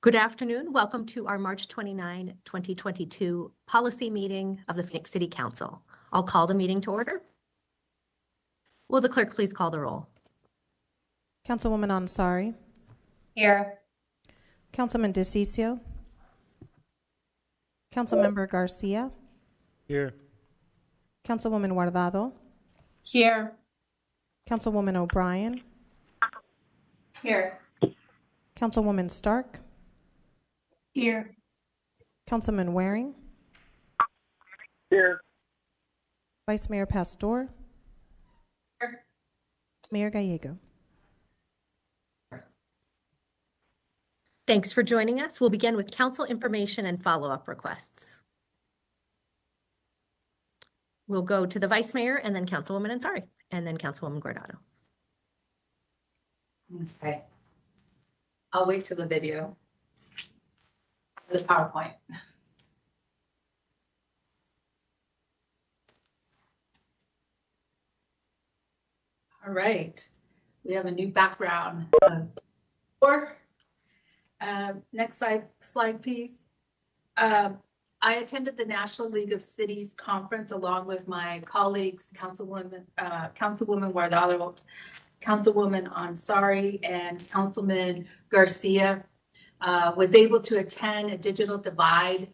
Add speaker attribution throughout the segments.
Speaker 1: Good afternoon. Welcome to our March 29, 2022 policy meeting of the Phoenix City Council. I'll call the meeting to order. Will the clerk please call the roll?
Speaker 2: Councilwoman Ansari.
Speaker 3: Here.
Speaker 2: Councilman DeCiccio. Councilmember Garcia.
Speaker 4: Here.
Speaker 2: Councilwoman Guardado.
Speaker 3: Here.
Speaker 2: Councilwoman O'Brien.
Speaker 3: Here.
Speaker 2: Councilwoman Stark.
Speaker 3: Here.
Speaker 2: Councilman Waring.
Speaker 4: Here.
Speaker 2: Vice Mayor Pastor.
Speaker 3: Here.
Speaker 2: Mayor Gallego.
Speaker 1: Thanks for joining us. We'll begin with council information and follow-up requests. We'll go to the Vice Mayor and then Councilwoman Ansari and then Councilwoman Guardado.
Speaker 3: Okay. I'll wait till the video. The PowerPoint. All right. We have a new background. Next slide, please. I attended the National League of Cities conference along with my colleagues, Councilwoman Guardado, Councilwoman Ansari, and Councilman Garcia. Was able to attend a digital divide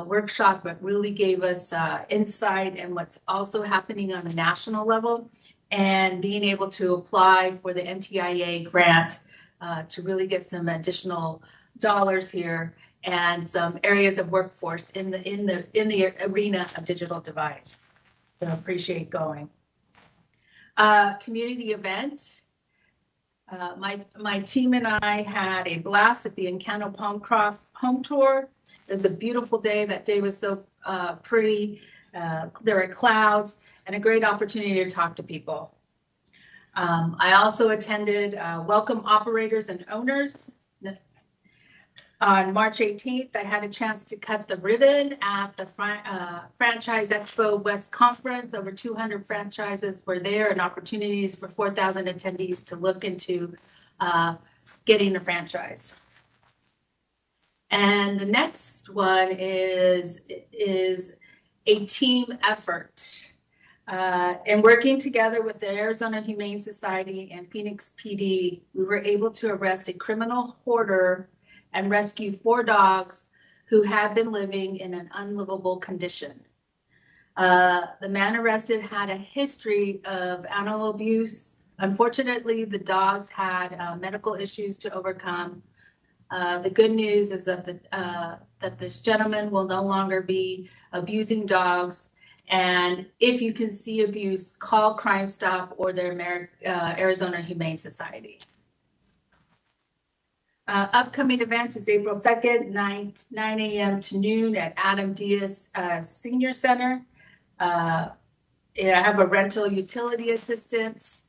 Speaker 3: workshop that really gave us insight and what's also happening on a national level, and being able to apply for the NTIA grant to really get some additional dollars here and some areas of workforce in the arena of digital divide. So I appreciate going. Community event. My team and I had a blast at the Encanto Palmcroft home tour. It was a beautiful day. That day was so pretty. There were clouds and a great opportunity to talk to people. I also attended Welcome Operators and Owners. On March 18th, I had a chance to cut the ribbon at the Franchise Expo West Conference. Over 200 franchises were there and opportunities for 4,000 attendees to look into getting a franchise. And the next one is a team effort. And working together with the Arizona Humane Society and Phoenix PD, we were able to arrest a criminal hoarder and rescue 4 dogs who had been living in an unlivable condition. The man arrested had a history of animal abuse. Unfortunately, the dogs had medical issues to overcome. The good news is that this gentleman will no longer be abusing dogs. And if you can see abuse, call Crime Stop or their Arizona Humane Society. Upcoming events is April 2nd, 9 a.m. to noon at Adam Diaz Senior Center. I have a rental utility assistance,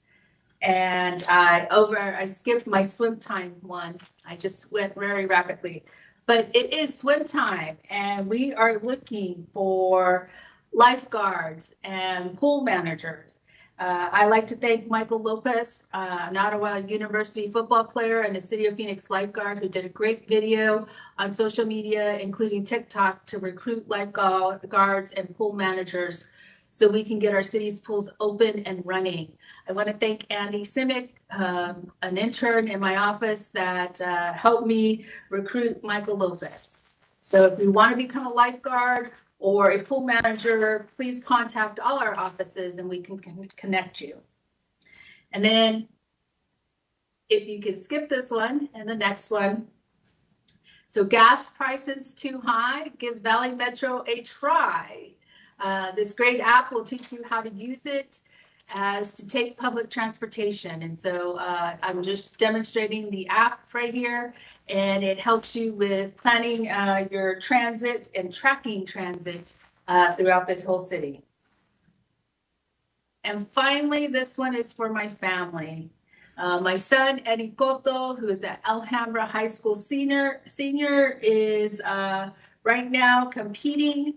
Speaker 3: and I skipped my swim time one. I just went very rapidly, but it is swim time, and we are looking for lifeguards and pool managers. I'd like to thank Michael Lopez, an Ottawa University football player and a City of Phoenix lifeguard, who did a great video on social media, including TikTok, to recruit lifeguards and pool managers so we can get our city's pools open and running. I want to thank Andy Simic, an intern in my office that helped me recruit Michael Lopez. So if you want to become a lifeguard or a pool manager, please contact all our offices and we can connect you. And then if you can skip this one and the next one. So gas prices too high, give Valley Metro a try. This great app will teach you how to use it as to take public transportation. And so I'm just demonstrating the app right here, and it helps you with planning your transit and tracking transit throughout this whole city. And finally, this one is for my family. My son, Eddie Cotto, who is at Alhambra High School senior is right now competing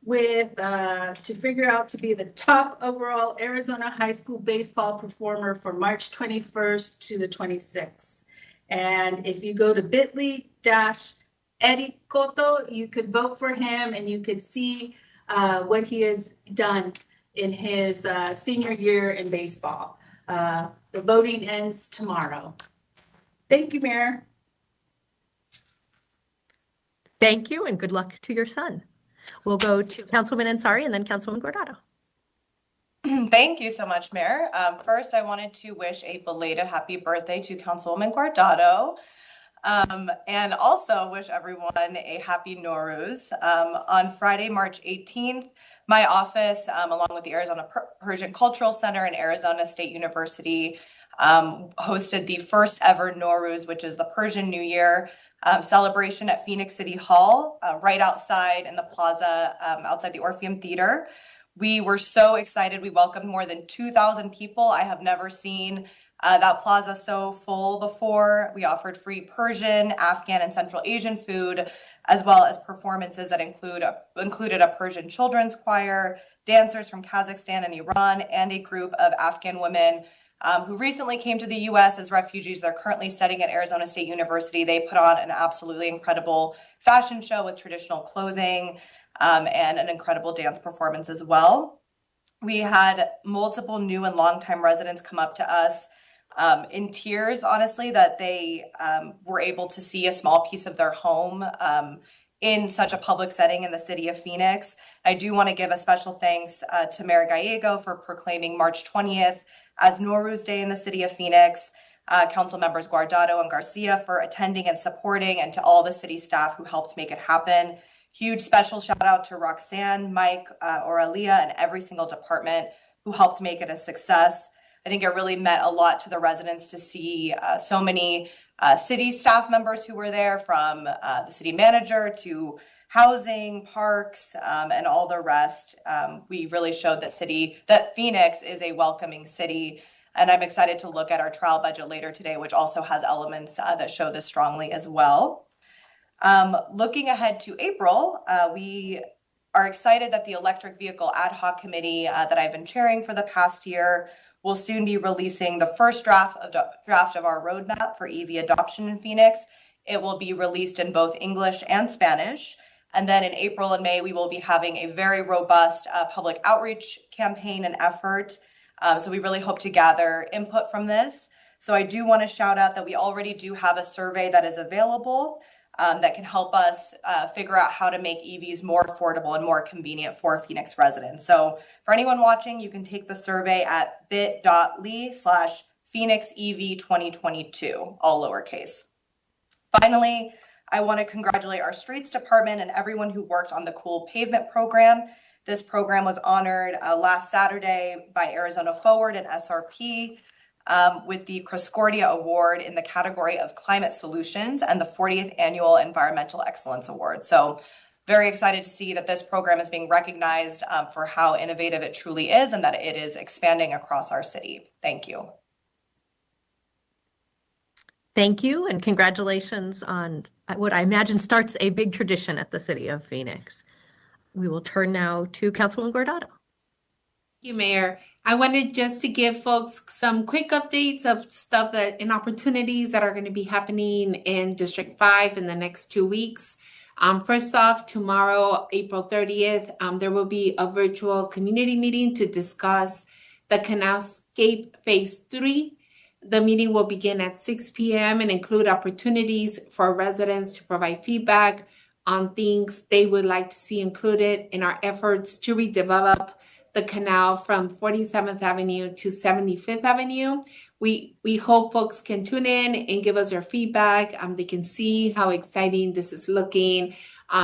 Speaker 3: with to figure out to be the top overall Arizona high school baseball performer for March 21st to the 26th. And if you go to bit.ly/Eddie Cotto, you could vote for him and you could see what he has done in his senior year in baseball. The voting ends tomorrow. Thank you, Mayor.
Speaker 1: Thank you, and good luck to your son. We'll go to Councilwoman Ansari and then Councilwoman Guardado.
Speaker 4: Thank you so much, Mayor. First, I wanted to wish a belated happy birthday to Councilwoman Guardado, and also wish everyone a happy Nowruz. On Friday, March 18th, my office, along with the Arizona Persian Cultural Center and Arizona State University, hosted the first ever Nowruz, which is the Persian New Year celebration at Phoenix City Hall, right outside in the plaza outside the Orpheum Theater. We were so excited. We welcomed more than 2,000 people. I have never seen that plaza so full before. We offered free Persian, Afghan, and Central Asian food, as well as performances that included a Persian children's choir, dancers from Kazakhstan and Iran, and a group of Afghan women who recently came to the U.S. as refugees. They're currently studying at Arizona State University. They put on an absolutely incredible fashion show with traditional clothing and an incredible dance performance as well. We had multiple new and longtime residents come up to us in tears, honestly, that they were able to see a small piece of their home in such a public setting in the city of Phoenix. I do want to give a special thanks to Mayor Gallego for proclaiming March 20th as Nowruz Day in the city of Phoenix, Council members Guardado and Garcia for attending and supporting, and to all the city staff who helped make it happen. Huge special shout out to Roxanne, Mike, Aurelia, and every single department who helped make it a success. I think it really meant a lot to the residents to see so many city staff members who were there, from the city manager to housing, parks, and all the rest. We really showed that Phoenix is a welcoming city. And I'm excited to look at our trial budget later today, which also has elements that show this strongly as well. Looking ahead to April, we are excited that the Electric Vehicle Ad Hoc Committee that I've been chairing for the past year will soon be releasing the first draft of our roadmap for EV adoption in Phoenix. It will be released in both English and Spanish. And then in April and May, we will be having a very robust public outreach campaign and effort. So we really hope to gather input from this. So I do want to shout out that we already do have a survey that is available that can help us figure out how to make EVs more affordable and more convenient for Phoenix residents. So for anyone watching, you can take the survey at bit.ly/PhoenixEV2022, all lowercase. Finally, I want to congratulate our streets department and everyone who worked on the Cool Pavement program. This program was honored last Saturday by Arizona Forward and SRP with the Criscordia Award in the category of Climate Solutions and the 40th Annual Environmental Excellence Award. So very excited to see that this program is being recognized for how innovative it truly is and that it is expanding across our city. Thank you.
Speaker 1: Thank you, and congratulations on what I imagine starts a big tradition at the city of Phoenix. We will turn now to Councilwoman Guardado.
Speaker 5: Thank you, Mayor. I wanted just to give folks some quick updates of stuff and opportunities that are going to be happening in District 5 in the next 2 weeks. First off, tomorrow, April 30th, there will be a virtual community meeting to discuss the Canalscape Phase 3. The meeting will begin at 6 p.m. and include opportunities for residents to provide feedback on things they would like to see included in our efforts to redevelop the canal from 47th Avenue to 75th Avenue. We hope folks can tune in and give us their feedback. They can see how exciting this is looking,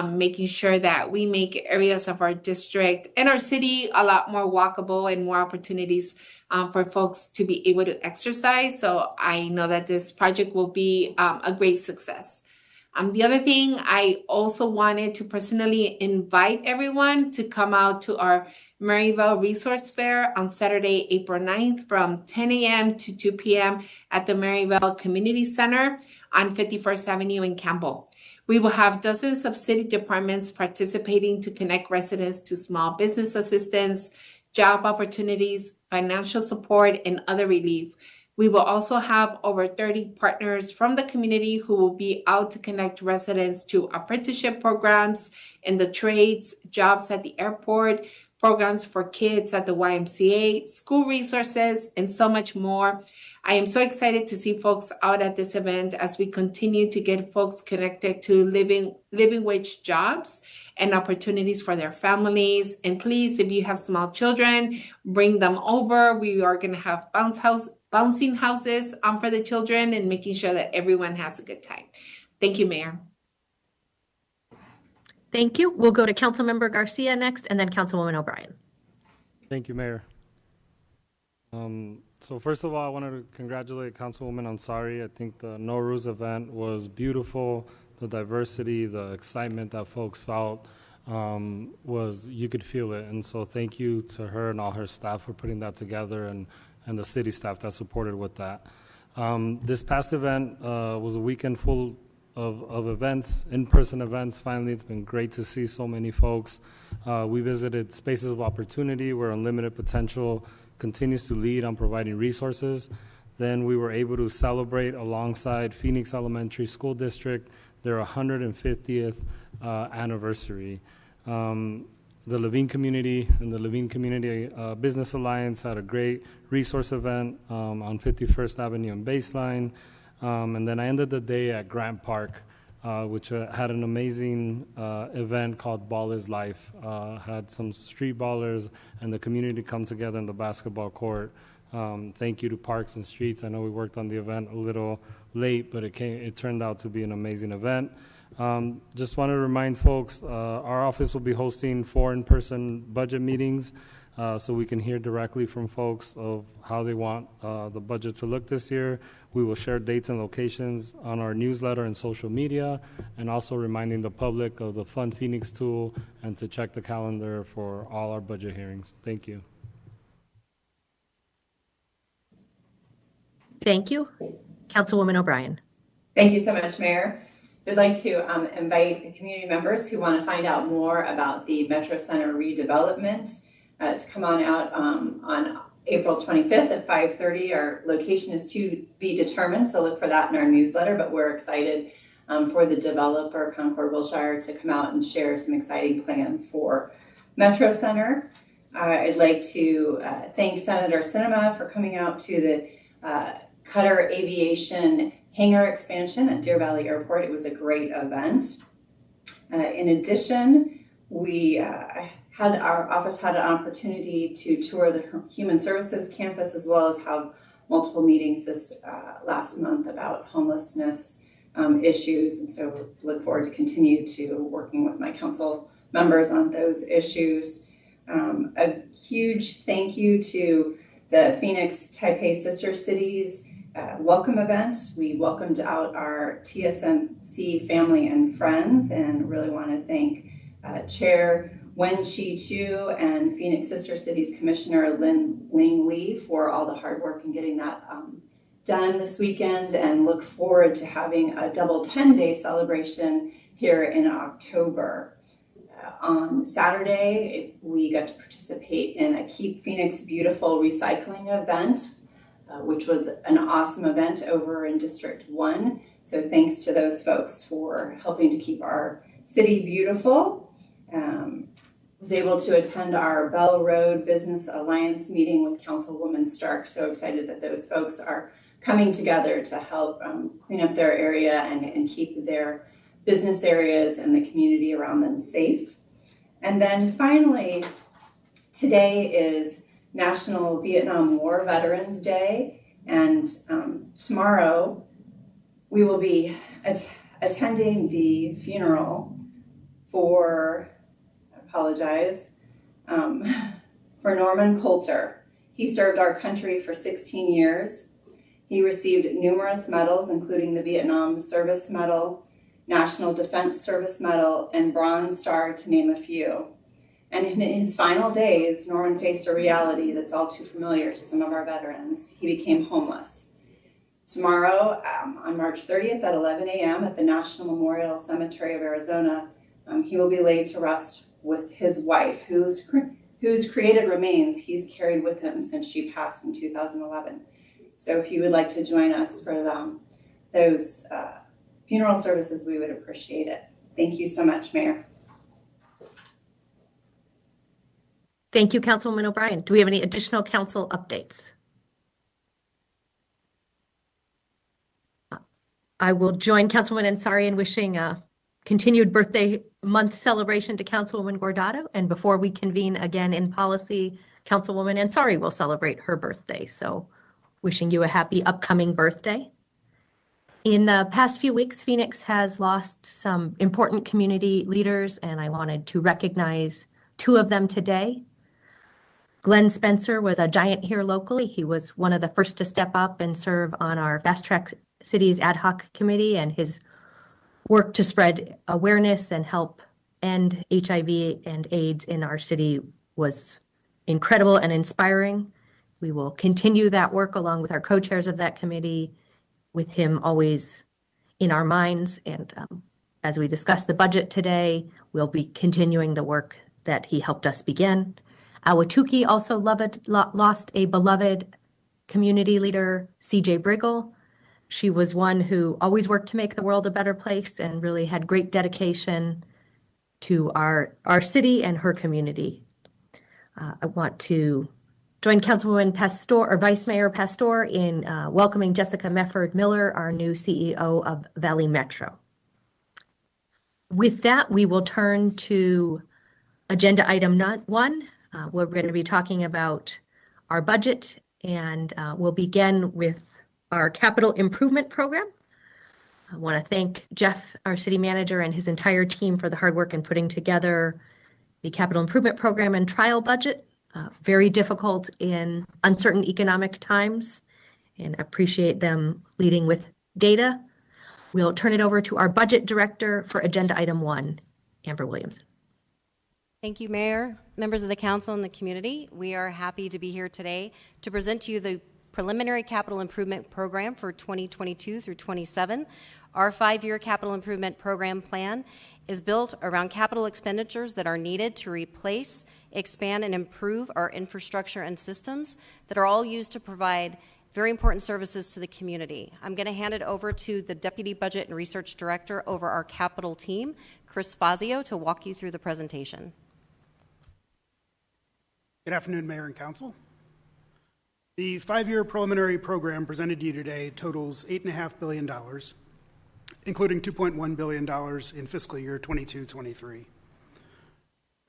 Speaker 5: making sure that we make areas of our district and our city a lot more walkable and more opportunities for folks to be able to exercise. So I know that this project will be a great success. The other thing, I also wanted to personally invite everyone to come out to our Maryvale Resource Fair on Saturday, April 9th from 10 a.m. to 2 p.m. at the Maryvale Community Center on 51st Avenue in Campbell. We will have dozens of city departments participating to connect residents to small business assistance, job opportunities, financial support, and other relief. We will also have over 30 partners from the community who will be out to connect residents to apprenticeship programs in the trades, jobs at the airport, programs for kids at the YMCA, school resources, and so much more. I am so excited to see folks out at this event as we continue to get folks connected to living wage jobs and opportunities for their families. And please, if you have small children, bring them over. We are going to have bouncing houses for the children and making sure that everyone has a good time. Thank you, Mayor.
Speaker 1: Thank you. We'll go to Councilmember Garcia next, and then Councilwoman O'Brien.
Speaker 6: Thank you, Mayor. So first of all, I wanted to congratulate Councilwoman Ansari. I think the Nowruz event was beautiful. The diversity, the excitement that folks felt you could feel it. And so thank you to her and all her staff for putting that together, and the city staff that supported with that. This past event was a weekend full of events, in-person events. Finally, it's been great to see so many folks. We visited Spaces of Opportunity, where Unlimited Potential continues to lead on providing resources. Then we were able to celebrate alongside Phoenix Elementary School District their 150th anniversary. The Levine Community and the Levine Community Business Alliance had a great resource event on 51st Avenue and Baseline. And then I ended the day at Grant Park, which had an amazing event called Ball is Life. Had some street ballers and the community come together in the basketball court. Thank you to Parks and Streets. I know we worked on the event a little late, but it turned out to be an amazing event. Just want to remind folks, our office will be hosting 4 in-person budget meetings, so we can hear directly from folks of how they want the budget to look this year. We will share dates and locations on our newsletter and social media, and also reminding the public of the Fund Phoenix tool and to check the calendar for all our budget hearings. Thank you.
Speaker 1: Thank you. Councilwoman O'Brien.
Speaker 7: Thank you so much, Mayor. We'd like to invite the community members who want to find out more about the Metro Center redevelopment to come on out on April 25th at 5:30. Our location is to be determined, so look for that in our newsletter, but we're excited for the developer, Concord Wilshire, to come out and share some exciting plans for Metro Center. I'd like to thank Senator Sinema for coming out to the Qatar Aviation hangar expansion at Deer Valley Airport. It was a great event. In addition, our office had an opportunity to tour the Human Services campus, as well as have multiple meetings this last month about homelessness issues. And so look forward to continue to working with my council members on those issues. A huge thank you to the Phoenix Taipei Sister Cities welcome event. We welcomed out our TSMC family and friends, and really want to thank Chair Wen-Chi Chu and Phoenix Sister Cities Commissioner Ling Lee for all the hard work in getting that done this weekend, and look forward to having a double 10-day celebration here in October. On Saturday, we got to participate in a Keep Phoenix Beautiful recycling event, which was an awesome event over in District 1. So thanks to those folks for helping to keep our city beautiful. Was able to attend our Bell Road Business Alliance meeting with Councilwoman Stark. So excited that those folks are coming together to help clean up their area and keep their business areas and the community around them safe. And then finally, today is National Vietnam War Veterans Day, and tomorrow we will be attending the funeral for, for Norman Coulter. He served our country for 16 years. He received numerous medals, including the Vietnam Service Medal, National Defense Service Medal, and Bronze Star, to name a few. And in his final days, Norman faced a reality that's all too familiar to some of our veterans. He became homeless. Tomorrow, on March 30th at 11 a.m. at the National Memorial Cemetery of Arizona, he will be laid to rest with his wife, whose created remains he's carried with him since she passed in 2011. So if you would like to join us for those funeral services, we would appreciate it. Thank you so much, Mayor.
Speaker 1: Thank you, Councilwoman O'Brien. Do we have any additional council updates? I will join Councilwoman Ansari in wishing a continued birthday month celebration to Councilwoman Guardado. And before we convene again in policy, Councilwoman Ansari will celebrate her birthday. So wishing you a happy upcoming birthday. In the past few weeks, Phoenix has lost some important community leaders, and I wanted to recognize two of them today. Glenn Spencer was a giant here locally. He was one of the first to step up and serve on our Fast Track Cities Ad Hoc Committee, and his work to spread awareness and help end HIV and AIDS in our city was incredible and inspiring. We will continue that work along with our co-chairs of that committee, with him always in our minds. And as we discuss the budget today, we'll be continuing the work that he helped us begin. Ahwatukee also lost a beloved community leader, CJ Briggle. She was one who always worked to make the world a better place and really had great dedication to our city and her community. I want to join Councilwoman Pastor, or Vice Mayor Pastor, in welcoming Jessica Mefford Miller, our new CEO of Valley Metro. With that, we will turn to agenda item 1. We're going to be talking about our budget, and we'll begin with our capital improvement program. I want to thank Jeff, our city manager, and his entire team for the hard work in putting together the capital improvement program and trial budget. Very difficult in uncertain economic times, and appreciate them leading with data. We'll turn it over to our budget director for agenda item 1, Amber Williams.
Speaker 8: Thank you, Mayor, members of the council and the community. We are happy to be here today to present to you the preliminary capital improvement program for 2022 through 27. Our 5-year capital improvement program plan is built around capital expenditures that are needed to replace, expand, and improve our infrastructure and systems that are all used to provide very important services to the community. I'm going to hand it over to the Deputy Budget and Research Director over our capital team, Chris Fazio, to walk you through the presentation.
Speaker 9: Good afternoon, Mayor and Council. The 5-year preliminary program presented to you today totals $8.5 billion, including $2.1 billion in fiscal year 22-23.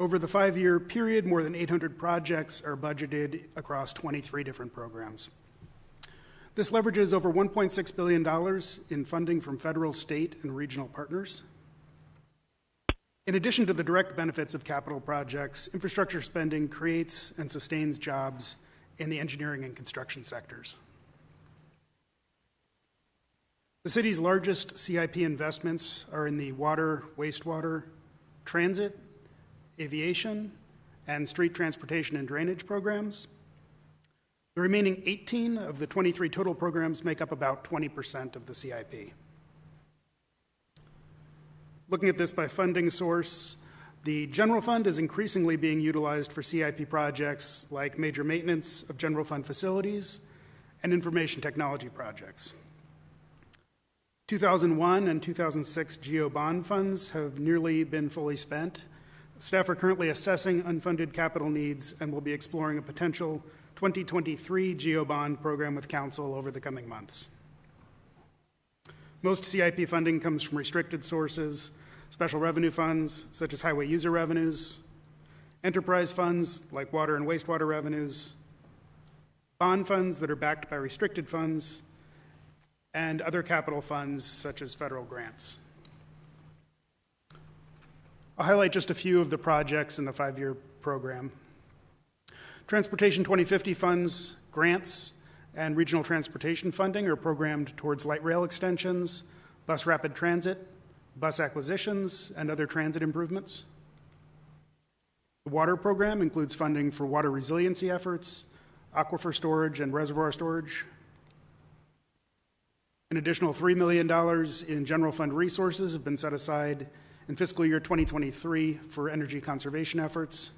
Speaker 9: Over the 5-year period, more than 800 projects are budgeted across 23 different programs. This leverages over $1.6 billion in funding from federal, state, and regional partners. In addition to the direct benefits of capital projects, infrastructure spending creates and sustains jobs in the engineering and construction sectors. The city's largest CIP investments are in the water, wastewater, transit, aviation, and street transportation and drainage programs. The remaining 18 of the 23 total programs make up about 20% of the CIP. Looking at this by funding source, the general fund is increasingly being utilized for CIP projects like major maintenance of general fund facilities and information technology projects. 2001 and 2006 GEO bond funds have nearly been fully spent. Staff are currently assessing unfunded capital needs and will be exploring a potential 2023 GEO bond program with Council over the coming months. Most CIP funding comes from restricted sources, special revenue funds such as highway user revenues, enterprise funds like water and wastewater revenues, bond funds that are backed by restricted funds, and other capital funds such as federal grants. I'll highlight just a few of the projects in the 5-year program. Transportation 2050 funds, grants, and regional transportation funding are programmed towards light rail extensions, bus rapid transit, bus acquisitions, and other transit improvements. The water program includes funding for water resiliency efforts, aquifer storage, and reservoir storage. An additional $3 million in general fund resources have been set aside in fiscal year 2023 for energy conservation efforts.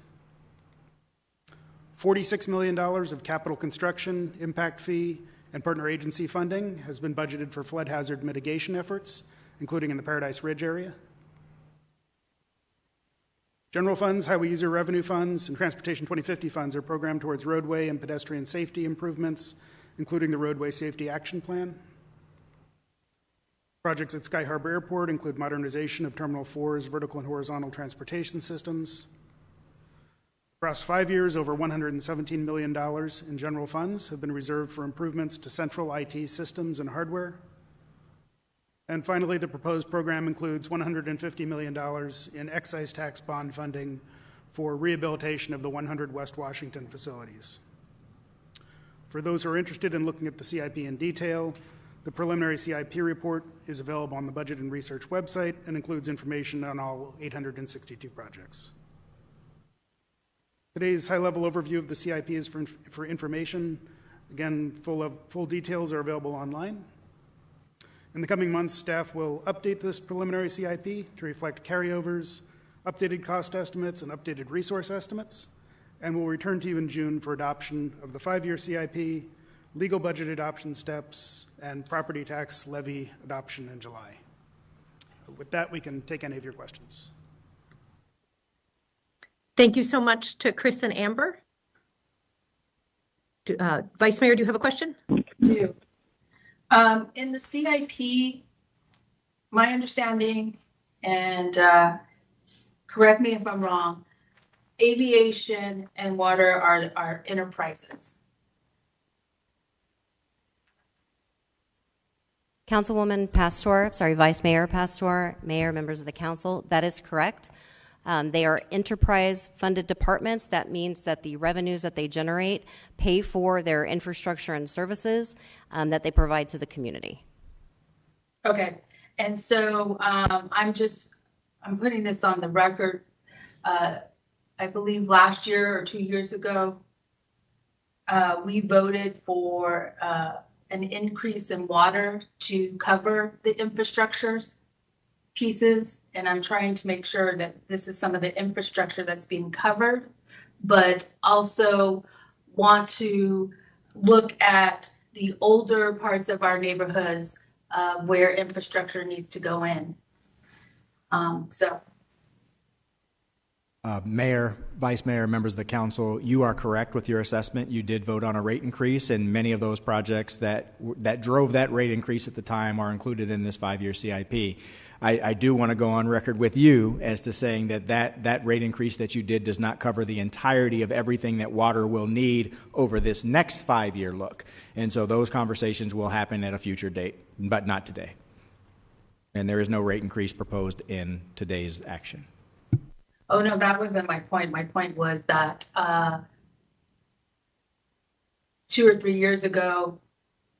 Speaker 9: $46 million of capital construction, impact fee, and partner agency funding has been budgeted for flood hazard mitigation efforts, including in the Paradise Ridge area. General funds, highway user revenue funds, and Transportation 2050 funds are programmed towards roadway and pedestrian safety improvements, including the Roadway Safety Action Plan. Projects at Sky Harbor Airport include modernization of Terminal 4's vertical and horizontal transportation systems. Across 5 years, over $117 million in general funds have been reserved for improvements to central IT systems and hardware. And finally, the proposed program includes $150 million in excise tax bond funding for rehabilitation of the 100 West Washington facilities. For those who are interested in looking at the CIP in detail, the preliminary CIP report is available on the Budget and Research website and includes information on all 862 projects. Today's high-level overview of the CIP is for information. Again, full details are available online. In the coming months, staff will update this preliminary CIP to reflect carryovers, updated cost estimates, and updated resource estimates, and will return to you in June for adoption of the 5-year CIP, legal budget adoption steps, and property tax levy adoption in July. With that, we can take any of your questions.
Speaker 1: Thank you so much to Chris and Amber. Vice Mayor, do you have a question?
Speaker 3: Do. In the CIP, my understanding, and correct me if I'm wrong, aviation and water are enterprises.
Speaker 8: Councilwoman Pastor, Vice Mayor Pastor, Mayor, members of the council, that is correct. They are enterprise-funded departments. That means that the revenues that they generate pay for their infrastructure and services that they provide to the community.
Speaker 3: Okay, and so I'm putting this on the record. I believe last year or 2 years ago, we voted for an increase in water to cover the infrastructures pieces, and I'm trying to make sure that this is some of the infrastructure that's being covered, but also want to look at the older parts of our neighborhoods where infrastructure needs to go in.
Speaker 10: Mayor, Vice Mayor, members of the council, you are correct with your assessment. You did vote on a rate increase, and many of those projects that drove that rate increase at the time are included in this 5-year CIP. I do want to go on record with you as to saying that rate increase that you did does not cover the entirety of everything that water will need over this next 5-year look. And so those conversations will happen at a future date, but not today. And there is no rate increase proposed in today's action.
Speaker 3: Oh, no, that wasn't my point. My point was that 2 or 3 years ago,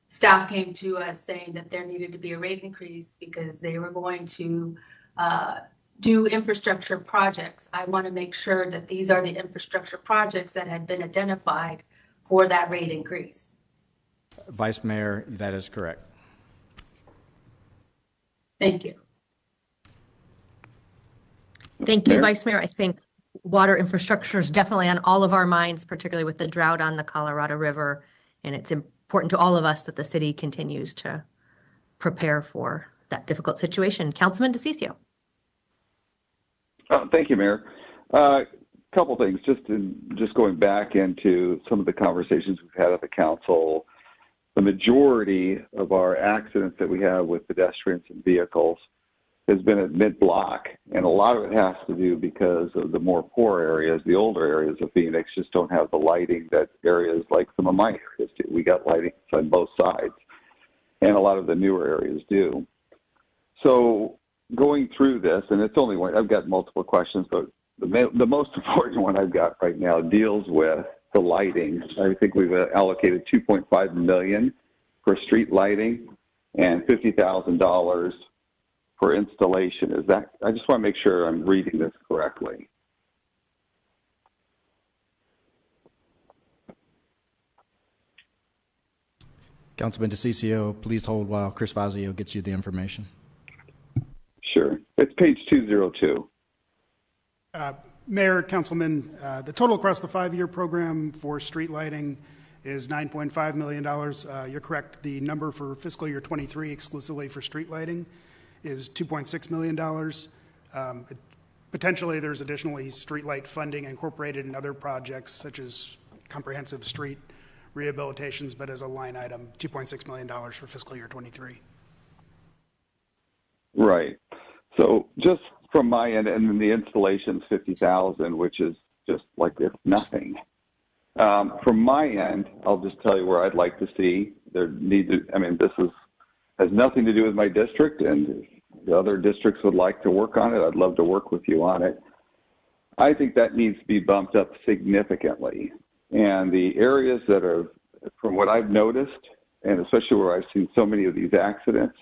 Speaker 3: staff came to us saying that there needed to be a rate increase because they were going to do infrastructure projects. I want to make sure that these are the infrastructure projects that had been identified for that rate increase.
Speaker 10: Vice Mayor, that is correct.
Speaker 3: Thank you.
Speaker 1: Thank you, Vice Mayor. I think water infrastructure is definitely on all of our minds, particularly with the drought on the Colorado River. And it's important to all of us that the city continues to prepare for that difficult situation. Councilman DeCiccio.
Speaker 11: Thank you, Mayor. Couple things, just going back into some of the conversations we've had at the council. The majority of our accidents that we have with pedestrians and vehicles has been at mid-block, and a lot of it has to do because of the more poor areas. The older areas of Phoenix just don't have the lighting that areas like some of my areas do. We got lighting on both sides, and a lot of the newer areas do. So going through this, and it's only one, I've got multiple questions, but the most important one I've got right now deals with the lighting. I think we've allocated $2.5 million for street lighting and $50,000 for installation. Is that, I just want to make sure I'm reading this correctly.
Speaker 10: Councilman DeCiccio, please hold while Chris Fazio gets you the information.
Speaker 11: Sure. It's page 202.
Speaker 9: Mayor, Councilman, the total across the 5-year program for street lighting is $9.5 million. You're correct. The number for fiscal year 23 exclusively for street lighting is $2.6 million. Potentially, there's additionally streetlight funding incorporated in other projects such as comprehensive street rehabilitations, but as a line item, $2.6 million for fiscal year 23.
Speaker 11: Right. So just from my end, and then the installation's 50,000, which is just like it's nothing. From my end, I'll just tell you where I'd like to see there need to. I mean, has nothing to do with my district, and if the other districts would like to work on it, I'd love to work with you on it. I think that needs to be bumped up significantly. And the areas that are, from what I've noticed, and especially where I've seen so many of these accidents,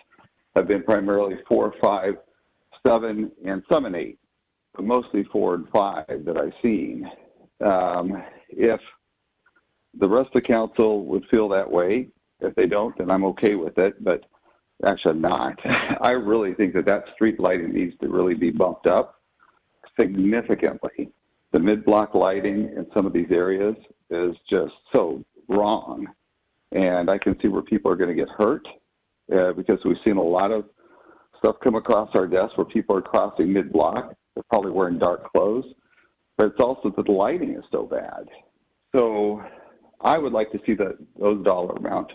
Speaker 11: have been primarily 4, 5, 7, and some in 8, but mostly 4 and 5 that I've seen. If the rest of the council would feel that way, if they don't, then I'm okay with it, but actually I'm not. I really think that street lighting needs to really be bumped up significantly. The mid-block lighting in some of these areas is just so wrong, and I can see where people are going to get hurt because we've seen a lot of stuff come across our desk where people are crossing mid-block. They're probably wearing dark clothes, but it's also that the lighting is so bad. So I would like to see those dollar amount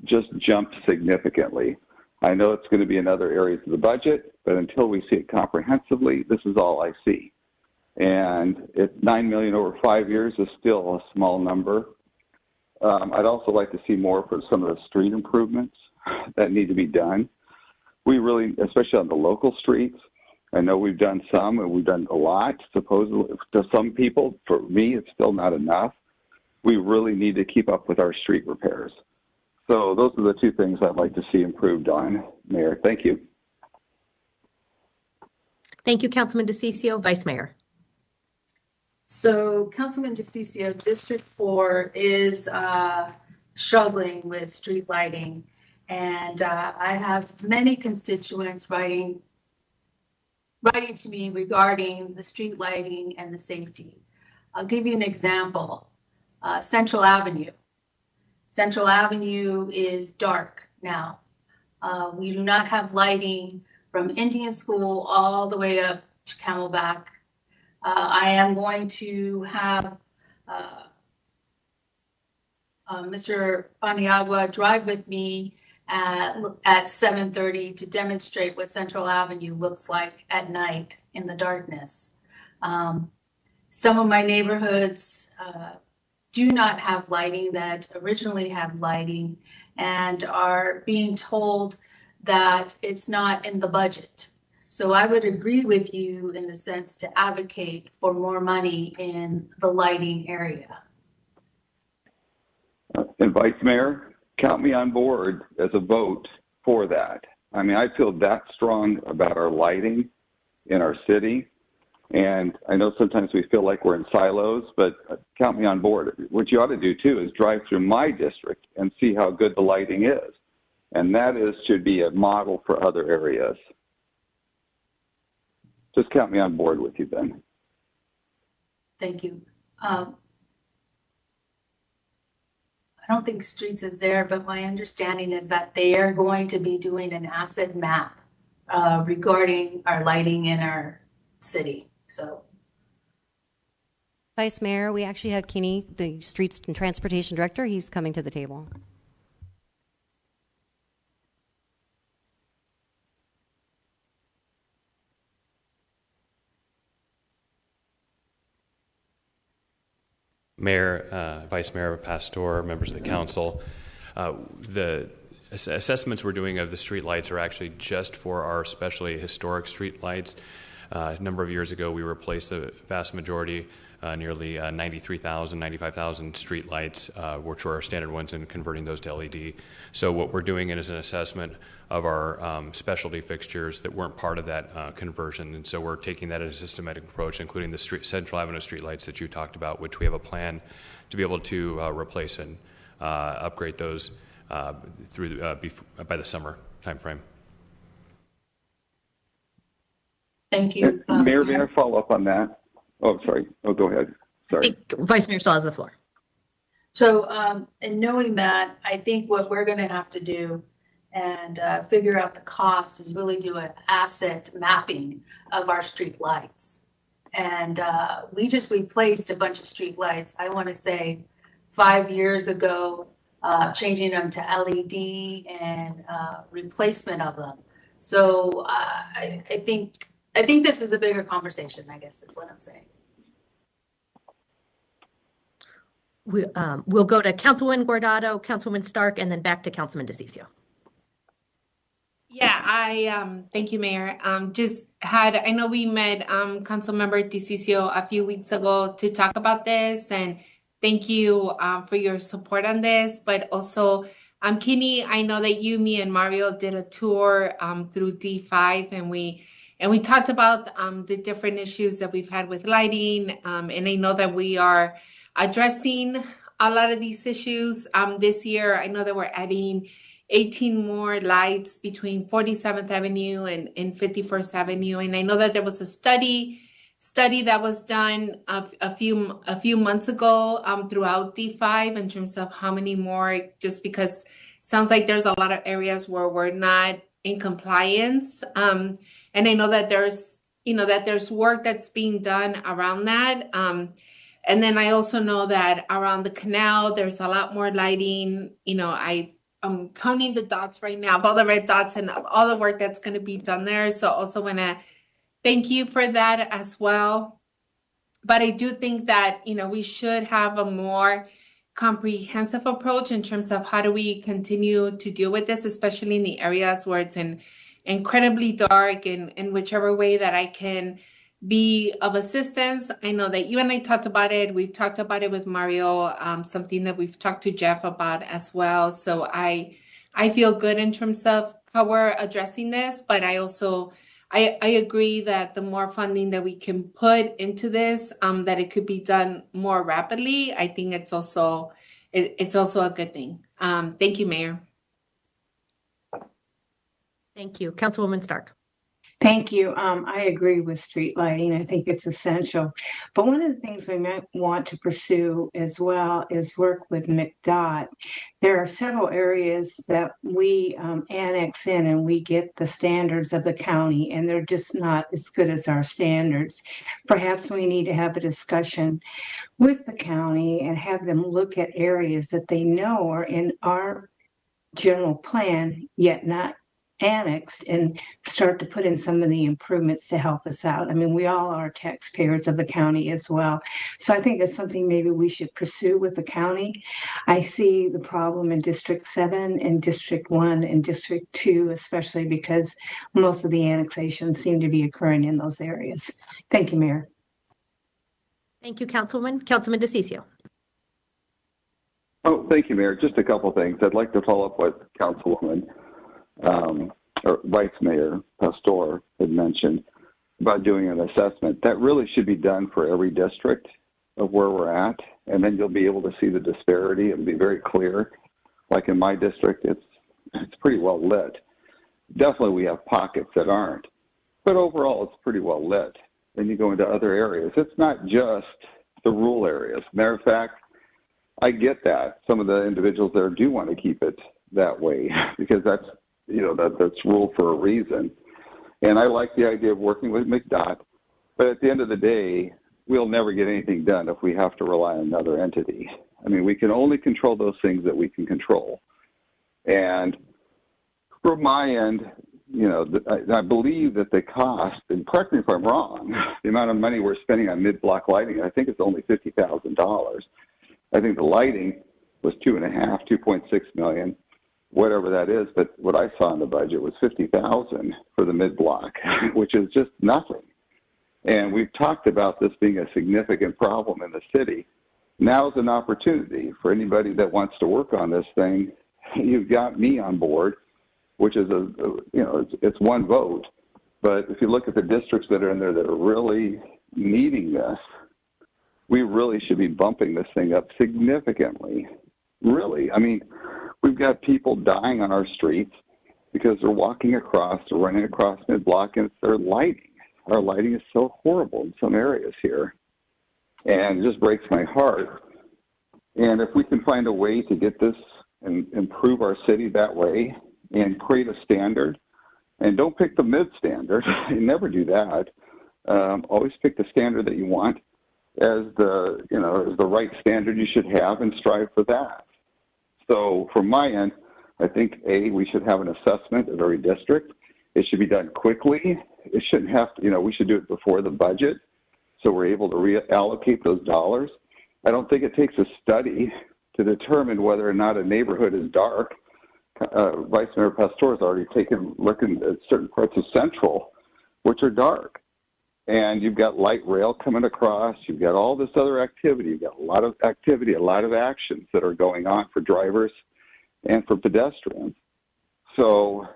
Speaker 11: just jump significantly. I know it's going to be in other areas of the budget, but until we see it comprehensively, this is all I see. And $9 million over 5 years is still a small number. I'd also like to see more for some of the street improvements that need to be done. We really, especially on the local streets, I know we've done some and we've done a lot, supposedly, to some people. For me, it's still not enough. We really need to keep up with our street repairs. So those are the two things I'd like to see improved on, Mayor. Thank you.
Speaker 1: Thank you, Councilman DeCiccio. Vice Mayor.
Speaker 3: So Councilman DeCiccio, District 4 is struggling with street lighting. And I have many constituents writing to me regarding the street lighting and the safety. I'll give you an example. Central Avenue. Central Avenue is dark now. We do not have lighting from Indian School all the way up to Camelback. I am going to have Mr. Paniagua drive with me at 7:30 to demonstrate what Central Avenue looks like at night in the darkness. Some of my neighborhoods do not have lighting that originally have lighting and are being told that it's not in the budget. So I would agree with you in the sense to advocate for more money in the lighting area.
Speaker 11: And Vice Mayor, count me on board as a vote for that. I mean, I feel that strong about our lighting in our city. And I know sometimes we feel like we're in silos, but count me on board. What you ought to do, too, is drive through my district and see how good the lighting is. And that should be a model for other areas. Just count me on board with you, Ben.
Speaker 3: Thank you. I don't think Streets is there, but my understanding is that they are going to be doing an asset map regarding our lighting in our city. So,
Speaker 8: Vice Mayor, we actually have Kenny, the Streets and Transportation Director. He's coming to the table.
Speaker 12: Mayor, Vice Mayor Pastor, members of the council, the assessments we're doing of the street lights are actually just for our especially historic street lights. A number of years ago, we replaced the vast majority, nearly 93,000, 95,000 street lights, which were our standard ones, and converting those to LED. So what we're doing is an assessment of our specialty fixtures that weren't part of that conversion. And so we're taking that as a systematic approach, including the Central Avenue street lights that you talked about, which we have a plan to be able to replace and upgrade those through by the summer timeframe.
Speaker 3: thank you.
Speaker 11: Mayor, may I follow up on that? Oh, sorry. Oh, go ahead. Sorry.
Speaker 1: Vice Mayor still has the floor.
Speaker 3: So, and knowing that, I think what we're gonna have to do and figure out the cost is really do an asset mapping of our street lights. And we just replaced a bunch of street lights, I wanna say 5 years ago, changing them to LED and replacement of them. So I think this is a bigger conversation, I guess is what I'm saying.
Speaker 1: We'll go to Councilwoman Guardado, Councilwoman Stark, and then back to Councilman DeCiccio.
Speaker 5: Yeah, I thank you, Mayor. I know we met Councilmember DeCiccio a few weeks ago to talk about this, and thank you for your support on this. But also, Kini, I know that you, me, and Mario did a tour through D5, and we talked about the different issues that we've had with lighting, and I know that we are addressing a lot of these issues this year. I know that we're adding 18 more lights between 47th Avenue and 51st Avenue. And I know that there was a study that was done a few months ago throughout D5 in terms of how many more, just because it sounds like there's a lot of areas where we're not in compliance. And I know that there's work that's being done around that. And then I also know that around the canal, there's a lot more lighting. I'm counting the dots right now, all the red dots and all the work that's going to be done there. So also want to thank you for that as well. But I do think that, we should have a more comprehensive approach in terms of how do we continue to deal with this, especially in the areas where it's incredibly dark, and in whichever way that I can be of assistance. I know that you and I talked about it. We've talked about it with Mario, something that we've talked to Jeff about as well. So I feel good in terms of how we're addressing this, but I also, I agree that the more funding that we can put into this, that it could be done more rapidly. I think it's also a good thing. Thank you, Mayor.
Speaker 1: Thank you. Councilwoman Stark.
Speaker 13: Thank you. I agree with street lighting. I think it's essential. But one of the things we might want to pursue as well is work with McDOT. There are several areas that we annex in and we get the standards of the county, and they're just not as good as our standards. Perhaps we need to have a discussion with the county and have them look at areas that they know are in our general plan, yet not annexed, and start to put in some of the improvements to help us out. I mean, we all are taxpayers of the county as well. So I think it's something maybe we should pursue with the county. I see the problem in District 7 and District 1 and District 2, especially because most of the annexations seem to be occurring in those areas. Thank you, Mayor.
Speaker 1: Thank you, Councilwoman. Councilman DeCiccio.
Speaker 11: Oh, thank you, Mayor. Just a couple things. I'd like to follow up what Councilwoman or Vice Mayor Pastor had mentioned about doing an assessment. That really should be done for every district of where we're at, and then you'll be able to see the disparity. It'll be very clear. Like in my district, it's pretty well lit. Definitely we have pockets that aren't, but overall it's pretty well lit. Then you go into other areas. It's not just the rural areas. Matter of fact, I get that. Some of the individuals there do want to keep it that way because that's rule for a reason. And I like the idea of working with McDOT, but at the end of the day, we'll never get anything done if we have to rely on another entity. I mean, we can only control those things that we can control. And from my end, I believe that the cost, and correct me if I'm wrong, the amount of money we're spending on mid-block lighting, I think it's only $50,000. I think the lighting was $2.6 million. Whatever that is, but what I saw in the budget was $50,000 for the mid-block, which is just nothing. And we've talked about this being a significant problem in the city. Now is an opportunity for anybody that wants to work on this thing. You've got me on board, which is it's one vote. But if you look at the districts that are in there that are really needing this, we really should be bumping this thing up significantly. Really, I mean, we've got people dying on our streets because they're walking across, they're running across mid-block, and it's their lighting. Our lighting is so horrible in some areas here. And it just breaks my heart. And if we can find a way to get this and improve our city that way and create a standard, and don't pick the mid standard, you never do that. Always pick the standard that you want as the right standard you should have and strive for that. So from my end, I think we should have an assessment of every district. It should be done quickly. It shouldn't have to, we should do it before the budget so we're able to reallocate those dollars. I don't think it takes a study to determine whether or not a neighborhood is dark. Vice Mayor Pastor has already looking at certain parts of Central, which are dark. And you've got light rail coming across. You've got all this other activity. You've got a lot of activity, a lot of actions that are going on for drivers and for pedestrians. So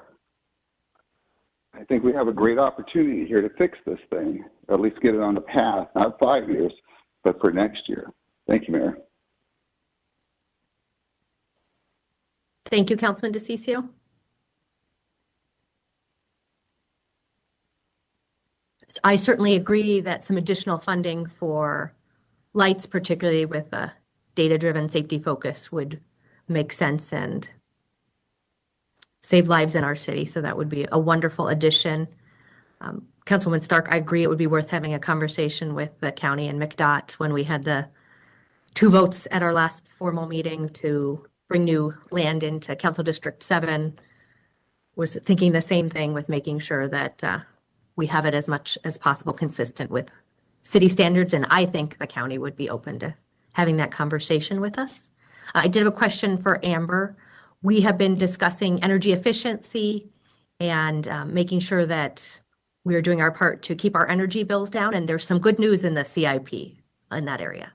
Speaker 11: I think we have a great opportunity here to fix this thing, at least get it on the path, not 5 years, but for next year. Thank you, Mayor.
Speaker 1: Thank you, Councilman DeCiccio. I certainly agree that some additional funding for lights, particularly with a data-driven safety focus, would make sense and save lives in our city. So that would be a wonderful addition. Councilwoman Stark, I agree it would be worth having a conversation with the county and McDOT when we had the 2 votes at our last formal meeting to bring new land into Council District 7. Was thinking the same thing with making sure that we have it as much as possible consistent with city standards, and I think the county would be open to having that conversation with us. I did have a question for Amber. We have been discussing energy efficiency and making sure that we are doing our part to keep our energy bills down, and there's some good news in the CIP in that area.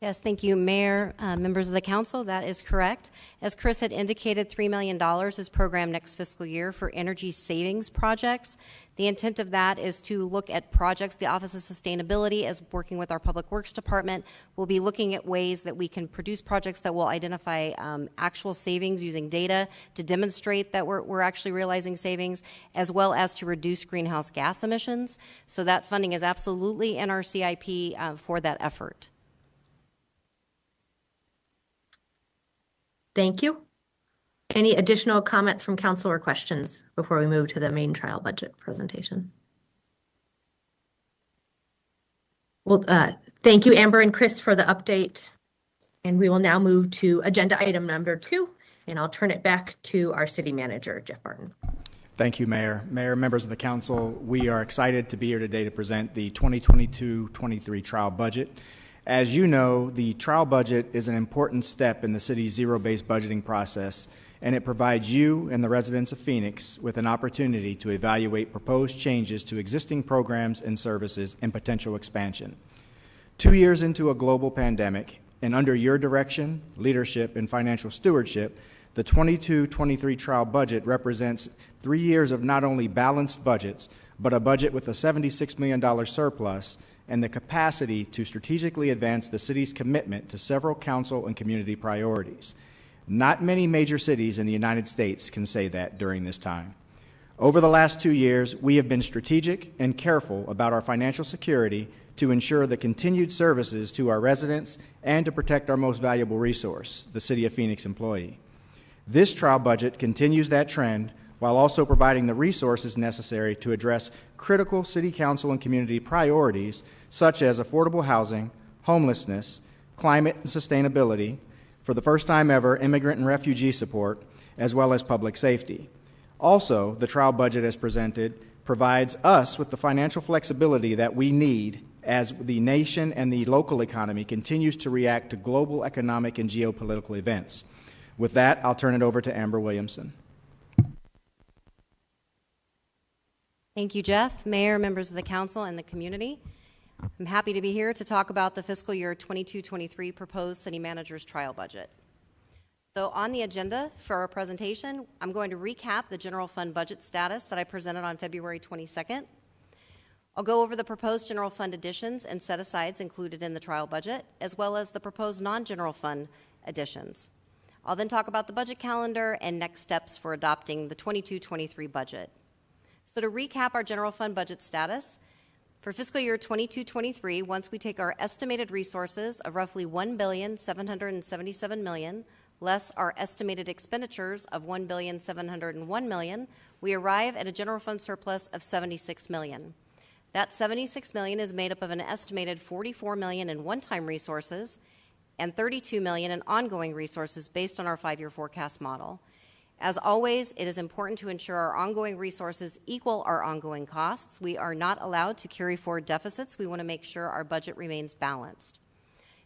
Speaker 8: Yes, thank you, Mayor, members of the council. That is correct. As Chris had indicated, $3 million is programmed next fiscal year for energy savings projects. The intent of that is to look at projects. The Office of Sustainability, as working with our Public Works Department, will be looking at ways that we can produce projects that will identify actual savings using data to demonstrate that we're actually realizing savings, as well as to reduce greenhouse gas emissions. So that funding is absolutely in our CIP for that effort.
Speaker 1: Thank you. Any additional comments from council or questions before we move to the main trial budget presentation? Well, thank you, Amber and Chris, for the update. And we will now move to agenda item number 2, and I'll turn it back to our city manager, Jeff Barton.
Speaker 10: Thank you, Mayor. Mayor, members of the council, we are excited to be here today to present the 2022-23 trial budget. As you know, the trial budget is an important step in the city's zero-based budgeting process, and it provides you and the residents of Phoenix with an opportunity to evaluate proposed changes to existing programs and services and potential expansion. 2 years into a global pandemic, and under your direction, leadership, and financial stewardship, the 22-23 trial budget represents 3 years of not only balanced budgets, but a budget with a $76 million surplus and the capacity to strategically advance the city's commitment to several council and community priorities. Not many major cities in the United States can say that during this time. Over the last 2 years, we have been strategic and careful about our financial security to ensure the continued services to our residents and to protect our most valuable resource, the City of Phoenix employee. This trial budget continues that trend while also providing the resources necessary to address critical city council and community priorities such as affordable housing, homelessness, climate and sustainability, for the first time ever, immigrant and refugee support, as well as public safety. Also, the trial budget as presented provides us with the financial flexibility that we need as the nation and the local economy continues to react to global economic and geopolitical events. With that, I'll turn it over to Amber Williamson.
Speaker 8: Thank you, Jeff. Mayor, members of the council, and the community. I'm happy to be here to talk about the fiscal year 22-23 proposed city manager's trial budget. So on the agenda for our presentation, I'm going to recap the general fund budget status that I presented on February 22nd. I'll go over the proposed general fund additions and set-asides included in the trial budget, as well as the proposed non-general fund additions. I'll then talk about the budget calendar and next steps for adopting the 22-23 budget. So to recap our general fund budget status, For fiscal year 22-23, once we take our estimated resources of roughly $1,777 million, less our estimated expenditures of $1,701 million, we arrive at a general fund surplus of $76 million. That $76 million is made up of an estimated $44 million in one-time resources and $32 million in ongoing resources based on our 5-year forecast model. As always, it is important to ensure our ongoing resources equal our ongoing costs. We are not allowed to carry forward deficits. We want to make sure our budget remains balanced.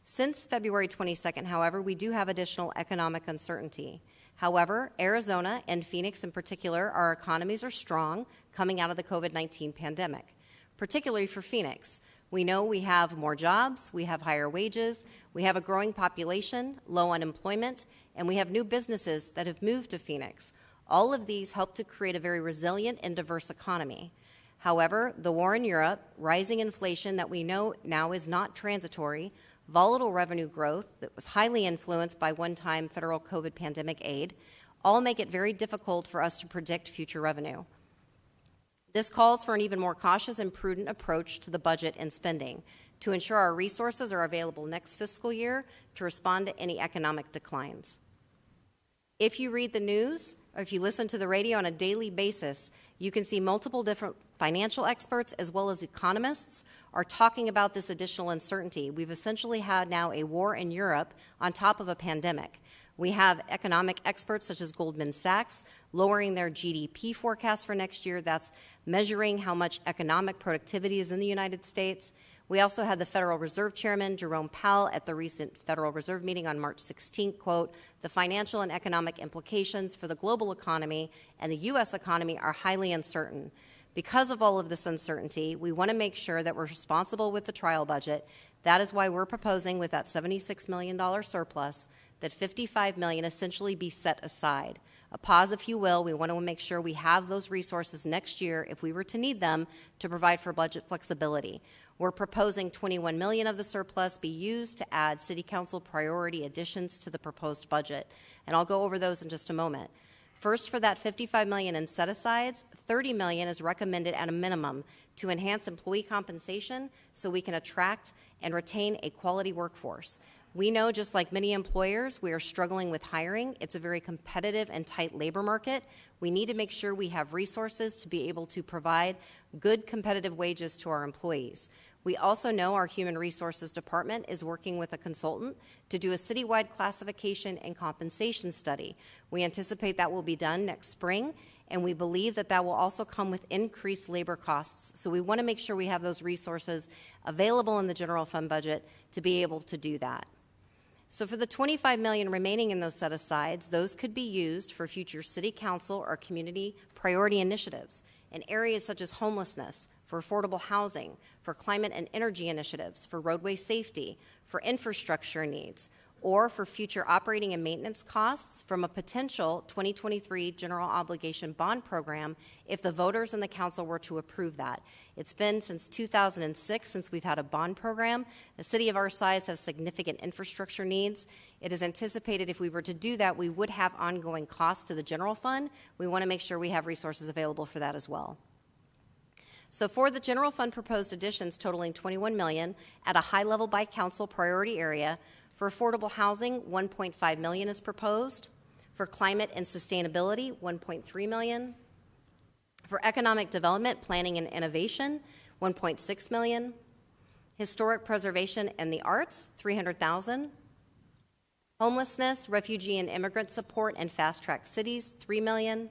Speaker 8: Since February 22nd, however, we do have additional economic uncertainty. However, Arizona and Phoenix in particular, our economies are strong coming out of the COVID-19 pandemic, particularly for Phoenix. We know we have more jobs, we have higher wages, we have a growing population, low unemployment, and we have new businesses that have moved to Phoenix. All of these help to create a very resilient and diverse economy. However, the war in Europe, rising inflation that we know now is not transitory, volatile revenue growth that was highly influenced by one-time federal COVID pandemic aid, all make it very difficult for us to predict future revenue. This calls for an even more cautious and prudent approach to the budget and spending to ensure our resources are available next fiscal year to respond to any economic declines. If you read the news or if you listen to the radio on a daily basis, you can see multiple different financial experts as well as economists are talking about this additional uncertainty. We've essentially had now a war in Europe on top of a pandemic. We have economic experts such as Goldman Sachs lowering their GDP forecast for next year. That's measuring how much economic productivity is in the United States. We also had the Federal Reserve Chairman, Jerome Powell, at the recent Federal Reserve meeting on March 16th, quote, "The financial and economic implications for the global economy and the U.S. economy are highly uncertain. Because of all of this uncertainty, we want to make sure that we're responsible with the trial budget. That is why we're proposing with that $76 million surplus that $55 million essentially be set aside. A pause, if you will. We want to make sure we have those resources next year if we were to need them to provide for budget flexibility. We're proposing $21 million of the surplus be used to add City Council priority additions to the proposed budget, and I'll go over those in just a moment. First, for that $55 million in set-asides, $30 million is recommended at a minimum to enhance employee compensation so we can attract and retain a quality workforce. We know, just like many employers, we are struggling with hiring. It's a very competitive and tight labor market. We need to make sure we have resources to be able to provide good competitive wages to our employees. We also know our Human Resources Department is working with a consultant to do a citywide classification and compensation study. We anticipate that will be done next spring, and we believe that that will also come with increased labor costs. So we want to make sure we have those resources available in the general fund budget to be able to do that. So for the $25 million remaining in those set-asides, those could be used for future city council or community priority initiatives in areas such as homelessness, for affordable housing, for climate and energy initiatives, for roadway safety, for infrastructure needs, or for future operating and maintenance costs from a potential 2023 general obligation bond program if the voters and the council were to approve that. It's been since 2006 since we've had a bond program. A city of our size has significant infrastructure needs. It is anticipated if we were to do that, we would have ongoing costs to the general fund. We want to make sure we have resources available for that as well. So for the general fund proposed additions totaling $21 million at a high level by council priority area, for affordable housing, $1.5 million is proposed. For climate and sustainability, $1.3 million. For economic development, planning and innovation, $1.6 million. Historic preservation and the arts, $300,000. Homelessness, refugee and immigrant support and fast-track cities, $3 million.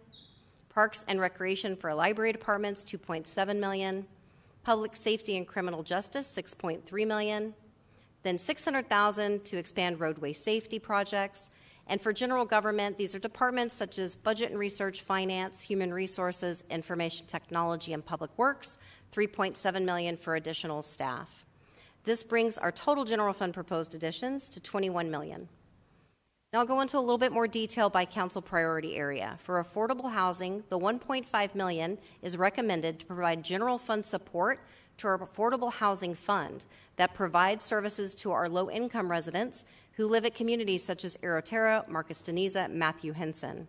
Speaker 8: Parks and recreation for library departments, $2.7 million. Public safety and criminal justice, $6.3 million. Then $600,000 to expand roadway safety projects. And for general government, these are departments such as budget and research, finance, human resources, information technology, and public works, $3.7 million for additional staff. This brings our total general fund proposed additions to $21 million. Now I'll go into a little bit more detail by council priority area. For affordable housing, the $1.5 million is recommended to provide general fund support to our affordable housing fund that provides services to our low-income residents who live at communities such as Aeroterra, Marcus Deniza, Matthew Henson.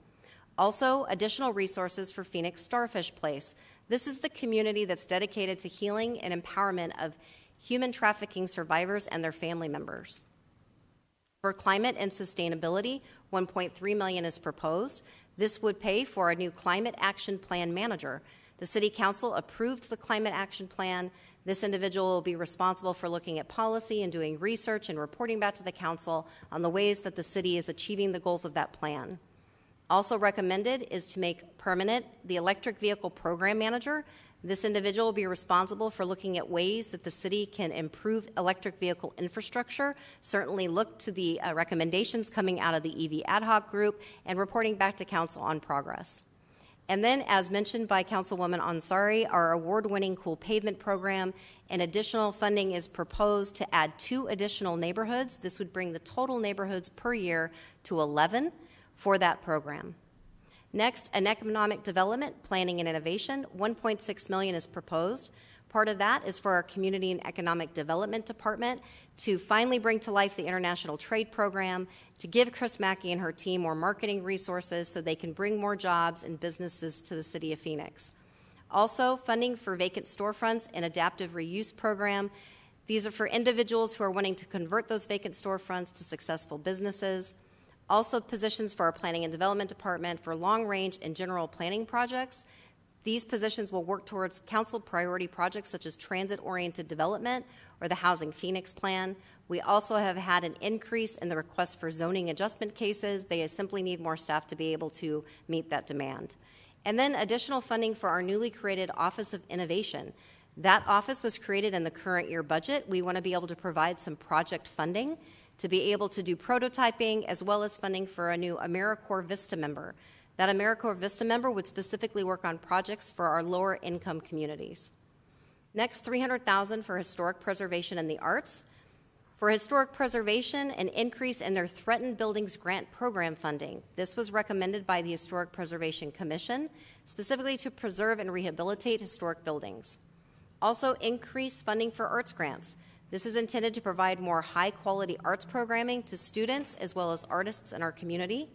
Speaker 8: Also, additional resources for Phoenix Starfish Place This is the community that's dedicated to healing and empowerment of human trafficking survivors and their family members. For climate and sustainability, $1.3 million is proposed. This would pay for a new climate action plan manager. The City Council approved the climate action plan. This individual will be responsible for looking at policy and doing research and reporting back to the council on the ways that the city is achieving the goals of that plan. Also recommended is to make permanent the electric vehicle program manager. This individual will be responsible for looking at ways that the city can improve electric vehicle infrastructure, certainly look to the recommendations coming out of the EV ad hoc group, and reporting back to council on progress. And then, as mentioned by Councilwoman Ansari, our award-winning Cool Pavement program, and additional funding is proposed to add 2 additional neighborhoods. This would bring the total neighborhoods per year to 11 for that program. Next, an economic development, planning and innovation, $1.6 million is proposed. Part of that is for our Community and Economic Development Department to finally bring to life the International Trade Program, to give Chris Mackey and her team more marketing resources so they can bring more jobs and businesses to the City of Phoenix. Also, funding for vacant storefronts and adaptive reuse program. These are for individuals who are wanting to convert those vacant storefronts to successful businesses. Also, positions for our Planning and Development Department for long-range and general planning projects. These positions will work towards council priority projects such as transit-oriented development or the Housing Phoenix Plan. We also have had an increase in the request for zoning adjustment cases. They simply need more staff to be able to meet that demand. And then additional funding for our newly created Office of Innovation. That office was created in the current year budget. We want to be able to provide some project funding to be able to do prototyping, as well as funding for a new AmeriCorps Vista member. That AmeriCorps Vista member would specifically work on projects for our lower income communities. Next, $300,000 for historic preservation and the arts. For historic preservation, an increase in their Threatened Buildings Grant Program funding. This was recommended by the Historic Preservation Commission, specifically to preserve and rehabilitate historic buildings. Also, increased funding for arts grants. This is intended to provide more high-quality arts programming to students as well as artists in our community.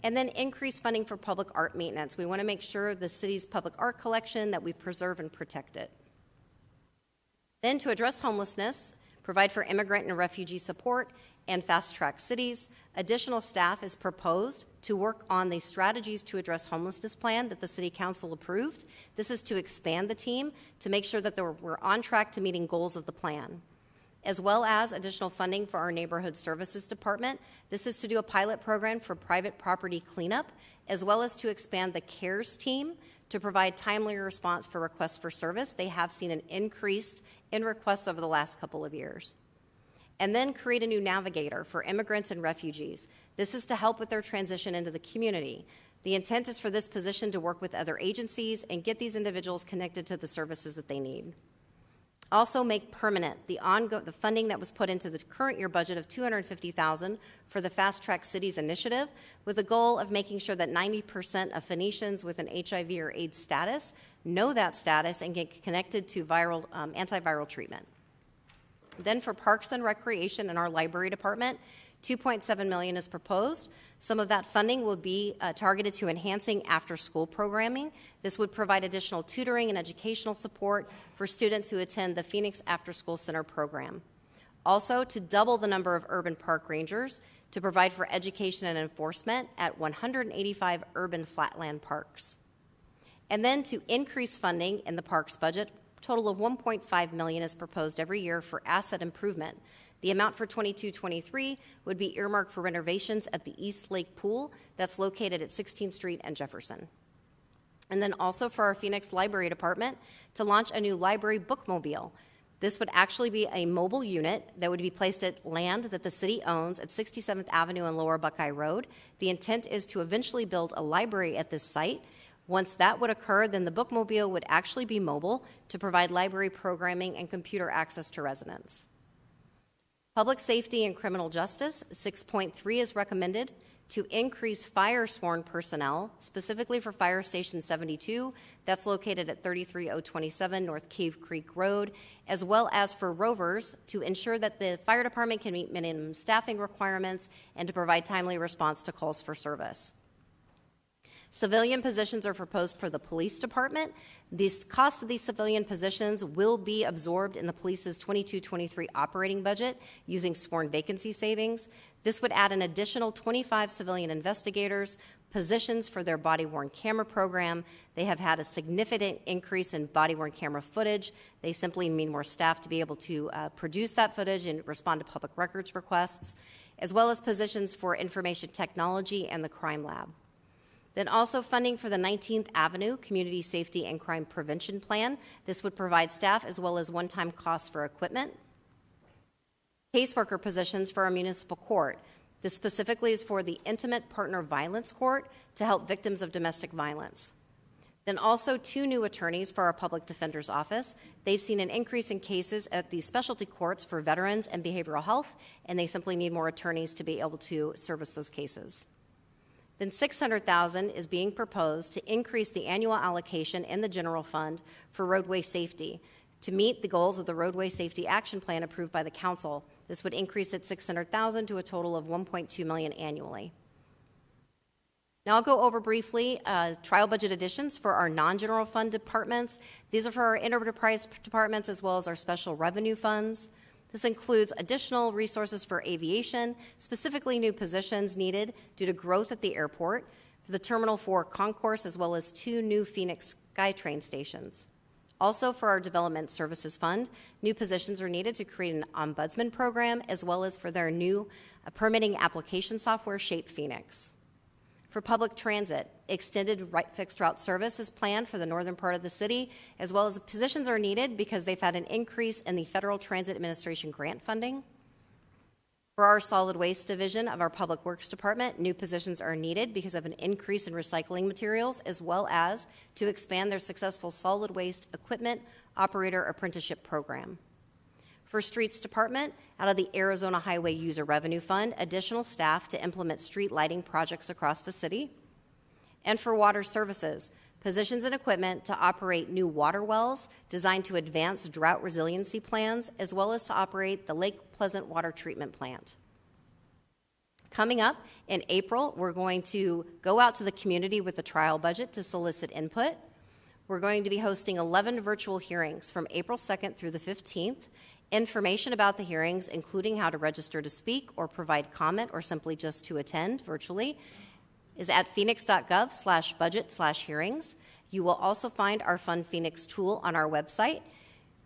Speaker 8: And then increased funding for public art maintenance. We want to make sure the city's public art collection, that we preserve and protect it. Then, to address homelessness, provide for immigrant and refugee support, and fast-track cities. Additional staff is proposed to work on the strategies to address homelessness plan that the City Council approved. This is to expand the team to make sure that we're on track to meeting goals of the plan, as well as additional funding for our Neighborhood Services Department. This is to do a pilot program for private property cleanup, as well as to expand the CARES team to provide timely response for requests for service. They have seen an increase in requests over the last couple of years. And then create a new navigator for immigrants and refugees. This is to help with their transition into the community. The intent is for this position to work with other agencies and get these individuals connected to the services that they need. Also, make permanent the funding that was put into the current year budget of $250,000 for the Fast Track Cities initiative, with the goal of making sure that 90% of Phoenicians with an HIV or AIDS status know that status and get connected to antiviral treatment. Then for Parks and Recreation in our Library Department, $2.7 million is proposed. Some of that funding will be targeted to enhancing after-school programming. This would provide additional tutoring and educational support for students who attend the Phoenix After School Center program. Also, to double the number of urban park rangers to provide for education and enforcement at 185 urban flatland parks. And then to increase funding in the parks budget, a total of $1.5 million is proposed every year for asset improvement. The amount for 22-23 would be earmarked for renovations at the East Lake Pool that's located at 16th Street and Jefferson. And then also for our Phoenix Library Department to launch a new library bookmobile. This would actually be a mobile unit that would be placed at land that the city owns at 67th Avenue and Lower Buckeye Road. The intent is to eventually build a library at this site. Once that would occur, then the bookmobile would actually be mobile to provide library programming and computer access to residents. Public safety and criminal justice, 6.3 is recommended to increase fire sworn personnel, specifically for Fire Station 72, that's located at 33027 North Cave Creek Road, as well as for rovers to ensure that the fire department can meet minimum staffing requirements and to provide timely response to calls for service. Civilian positions are proposed for the police department. The cost of these civilian positions will be absorbed in the police's 22-23 operating budget using sworn vacancy savings. This would add an additional 25 civilian investigators, positions for their body-worn camera program. They have had a significant increase in body-worn camera footage. They simply need more staff to be able to produce that footage and respond to public records requests, as well as positions for information technology and the crime lab. Then also funding for the 19th Avenue Community Safety and Crime Prevention Plan. This would provide staff as well as one-time costs for equipment. Caseworker positions for our municipal court. This specifically is for the Intimate Partner Violence Court to help victims of domestic violence. Then also 2 new attorneys for our Public Defender's Office. They've seen an increase in cases at the specialty courts for veterans and behavioral health, and they simply need more attorneys to be able to service those cases. Then $600,000 is being proposed to increase the annual allocation in the general fund for roadway safety to meet the goals of the Roadway Safety Action Plan approved by the council. This would increase it $600,000 to a total of $1.2 million annually. Now I'll go over briefly trial budget additions for our non-general fund departments. These are for our enterprise departments as well as our special revenue funds. This includes additional resources for aviation, specifically new positions needed due to growth at the airport, for the Terminal 4 concourse, as well as 2 new Phoenix SkyTrain stations. Also for our Development Services Fund, new positions are needed to create an ombudsman program, as well as for their new permitting application software, Shape Phoenix. For public transit, extended fixed route service is planned for the northern part of the city, as well as positions are needed because they've had an increase in the Federal Transit Administration grant funding. For our solid waste division of our Public Works Department, new positions are needed because of an increase in recycling materials, as well as to expand their successful solid waste equipment operator apprenticeship program. For Streets Department, out of the Arizona Highway User Revenue Fund, additional staff to implement street lighting projects across the city. And for Water Services, positions and equipment to operate new water wells designed to advance drought resiliency plans, as well as to operate the Lake Pleasant Water Treatment Plant. Coming up in April, we're going to go out to the community with the trial budget to solicit input. We're going to be hosting 11 virtual hearings from April 2nd through the 15th. Information about the hearings, including how to register to speak or provide comment or simply just to attend virtually, is at Phoenix.gov/budget/hearings. You will also find our Fund Phoenix tool on our website.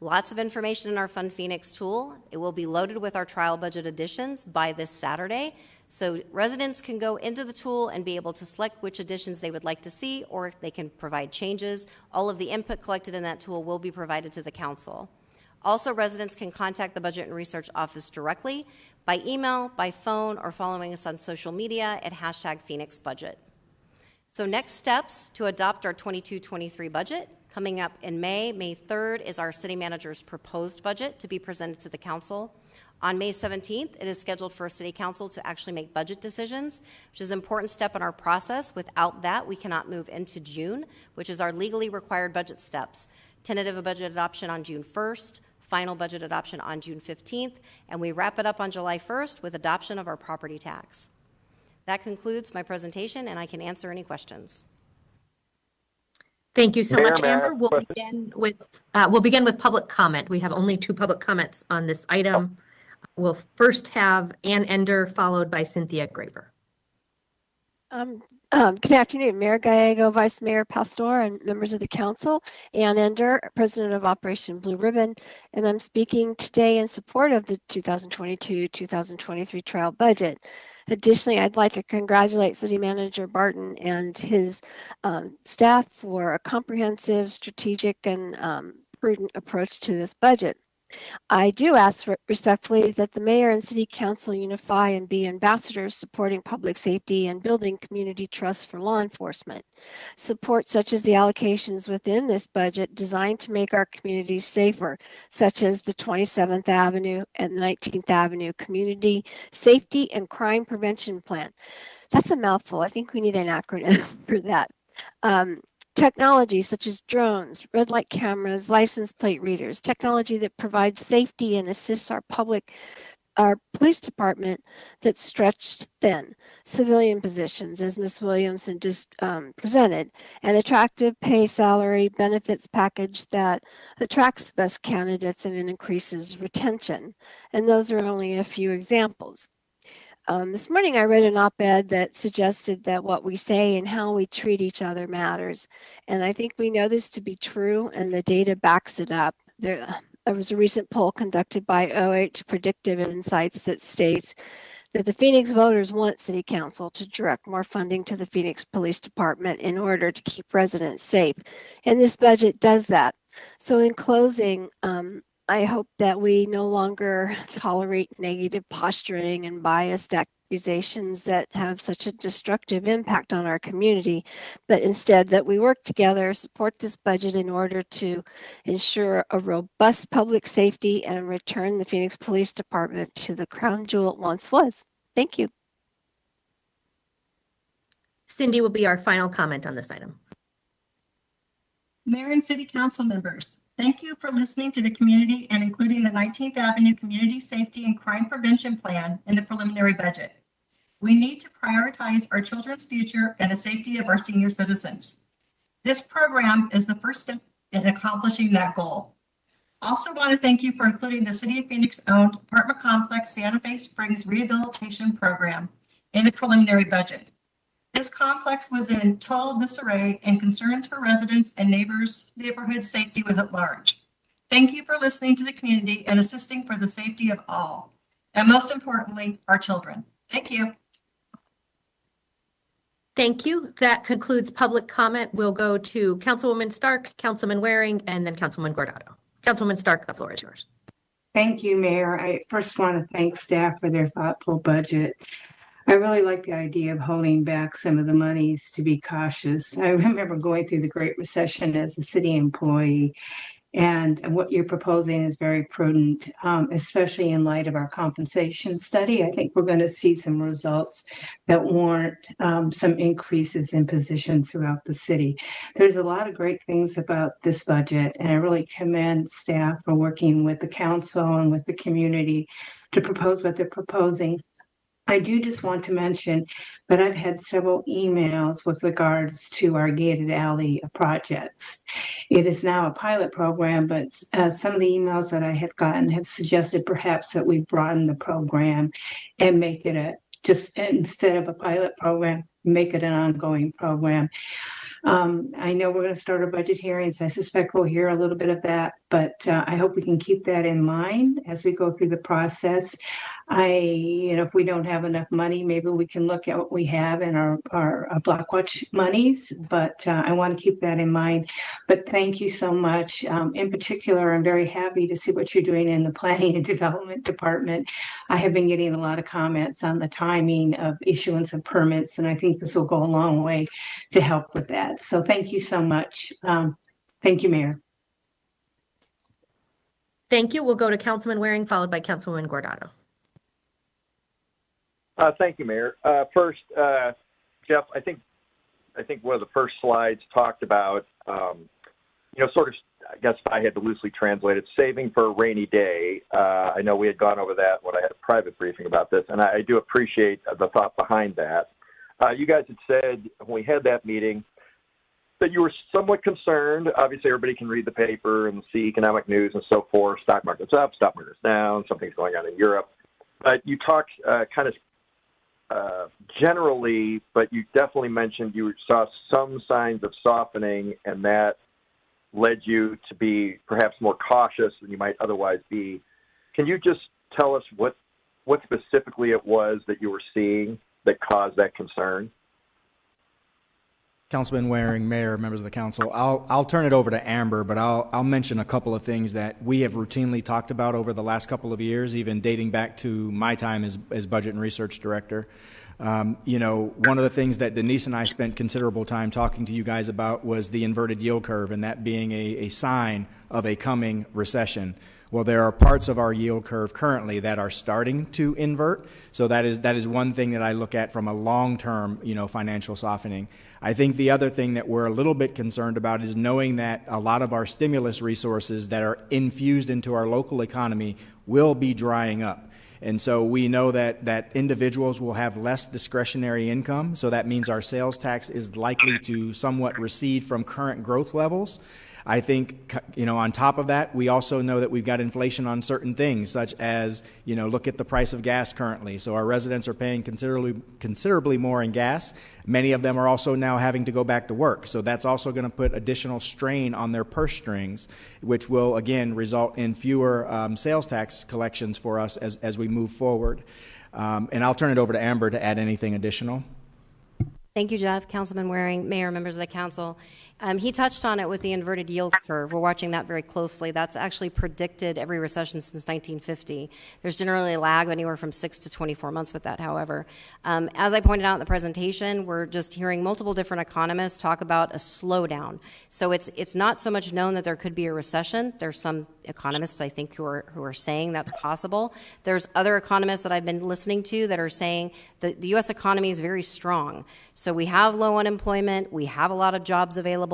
Speaker 8: Lots of information in our Fund Phoenix tool. It will be loaded with our trial budget additions by this Saturday. So residents can go into the tool and be able to select which additions they would like to see, or they can provide changes. All of the input collected in that tool will be provided to the council. Also, residents can contact the Budget and Research Office directly by email, by phone, or following us on social media at #PhoenixBudget. So next steps to adopt our 22-23 budget. Coming up in May 3rd is our city manager's proposed budget to be presented to the council. On May 17th, it is scheduled for city council to actually make budget decisions, which is an important step in our process. Without that, we cannot move into June, which is our legally required budget steps. Tentative budget adoption on June 1st, final budget adoption on June 15th, and we wrap it up on July 1st with adoption of our property tax. That concludes my presentation, and I can answer any questions.
Speaker 1: Thank you so much,
Speaker 14: Mayor,
Speaker 1: Amber. We'll begin with public comment. We have only 2 public comments on this item. We'll first have Ann Ender, followed by Cynthia Graber.
Speaker 15: Good afternoon, Mayor Gallego, Vice Mayor Pastor, and members of the council. Ann Ender, President of Operation Blue Ribbon, and I'm speaking today in support of the 2022-2023 trial budget. Additionally, I'd like to congratulate City Manager Barton and his staff for a comprehensive, strategic, and prudent approach to this budget. I do ask respectfully that the mayor and city council unify and be ambassadors supporting public safety and building community trust for law enforcement. Support such as the allocations within this budget designed to make our communities safer, such as the 27th Avenue and 19th Avenue Community Safety and Crime Prevention Plan. That's a mouthful. I think we need an acronym for that. Technology such as drones, red light cameras, license plate readers, technology that provides safety and assists our public our police department that's stretched thin. Civilian positions, as Ms. Williamson just presented, an attractive pay, salary, benefits package that attracts the best candidates and increases retention. And those are only a few examples. This morning I read an op-ed that suggested that what we say and how we treat each other matters. And I think we know this to be true, and the data backs it up. There was a recent poll conducted by OH Predictive Insights that states that the Phoenix voters want City Council to direct more funding to the Phoenix Police Department in order to keep residents safe. And this budget does that. So in closing, I hope that we no longer tolerate negative posturing and biased accusations that have such a destructive impact on our community, but instead that we work together, support this budget in order to ensure a robust public safety and return the Phoenix Police Department to the crown jewel it once was. Thank you.
Speaker 1: Cindy will be our final comment on this item.
Speaker 14: Mayor and City Council members, thank you for listening to the community and including the 19th Avenue Community Safety and Crime Prevention Plan in the preliminary budget. We need to prioritize our children's future and the safety of our senior citizens. This program is the first step in accomplishing that goal. Also want to thank you for including the City of Phoenix-owned apartment complex Santa Fe Springs Rehabilitation Program in the preliminary budget. This complex was in total disarray and concerns for residents and neighborhood safety was at large. Thank you for listening to the community and assisting for the safety of all, and most importantly, our children. Thank you.
Speaker 1: Thank you. That concludes public comment. We'll go to Councilwoman Stark, Councilman Waring, and then Councilman Guardado. Councilwoman Stark, the floor is yours.
Speaker 13: Thank you, Mayor. I first want to thank staff for their thoughtful budget. I really like the idea of holding back some of the monies to be cautious. I remember going through the Great Recession as a city employee, and what you're proposing is very prudent, especially in light of our compensation study. I think we're going to see some results that warrant some increases in positions throughout the city. There's a lot of great things about this budget, and I really commend staff for working with the council and with the community to propose what they're proposing. I do just want to mention that I've had several emails with regards to our gated alley projects. It is now a pilot program, but some of the emails that I have gotten have suggested perhaps that we broaden the program and make it just instead of a pilot program, make it an ongoing program. I know we're going to start our budget hearings. I suspect we'll hear a little bit of that, but I hope we can keep that in mind as we go through the process. If we don't have enough money, maybe we can look at what we have in our Blockwatch monies, but I want to keep that in mind. But thank you so much. In particular, I'm very happy to see what you're doing in the Planning and Development Department. I have been getting a lot of comments on the timing of issuance of permits, and I think this will go a long way to help with that. So thank you so much. Thank you, Mayor.
Speaker 1: Thank you. We'll go to Councilman Waring, followed by Councilwoman Guardado.
Speaker 16: Thank you, Mayor. First, Jeff, I think one of the first slides talked about, sort of, I guess if I had to loosely translate it, saving for a rainy day. I know we had gone over that when I had a private briefing about this, and I do appreciate the thought behind that. You guys had said when we had that meeting that you were somewhat concerned. Obviously, everybody can read the paper and see economic news and so forth. Stock market's up, stock market's down, something's going on in Europe. But you talked kind of generally, but you definitely mentioned you saw some signs of softening, and that led you to be perhaps more cautious than you might otherwise be. Can you just tell us what specifically it was that you were seeing that caused that concern?
Speaker 10: Councilman Waring, Mayor, members of the council, I'll turn it over to Amber, but I'll mention a couple of things that we have routinely talked about over the last couple of years, even dating back to my time as Budget and Research Director. One of the things that Denise and I spent considerable time talking to you guys about was the inverted yield curve, and that being a sign of a coming recession. Well, there are parts of our yield curve currently that are starting to invert. So that is one thing that I look at from a long-term, financial softening. I think the other thing that we're a little bit concerned about is knowing that a lot of our stimulus resources that are infused into our local economy will be drying up. And so we know that individuals will have less discretionary income. So that means our sales tax is likely to somewhat recede from current growth levels. I think, on top of that, we also know that we've got inflation on certain things, such as, look at the price of gas currently. So our residents are paying considerably more in gas. Many of them are also now having to go back to work. So that's also going to put additional strain on their purse strings, which will, again, result in fewer sales tax collections for us as we move forward. And I'll turn it over to Amber to add anything additional.
Speaker 8: Thank you, Jeff. Councilman Waring, Mayor, members of the council. He touched on it with the inverted yield curve. We're watching that very closely. That's actually predicted every recession since 1950. There's generally a lag of anywhere from 6 to 24 months with that, however. As I pointed out in the presentation, we're just hearing multiple different economists talk about a slowdown. So it's not so much known that there could be a recession. There's some economists, I think, who are saying that's possible. There's other economists that I've been listening to that are saying that the U.S. economy is very strong. So we have low unemployment. We have a lot of jobs available.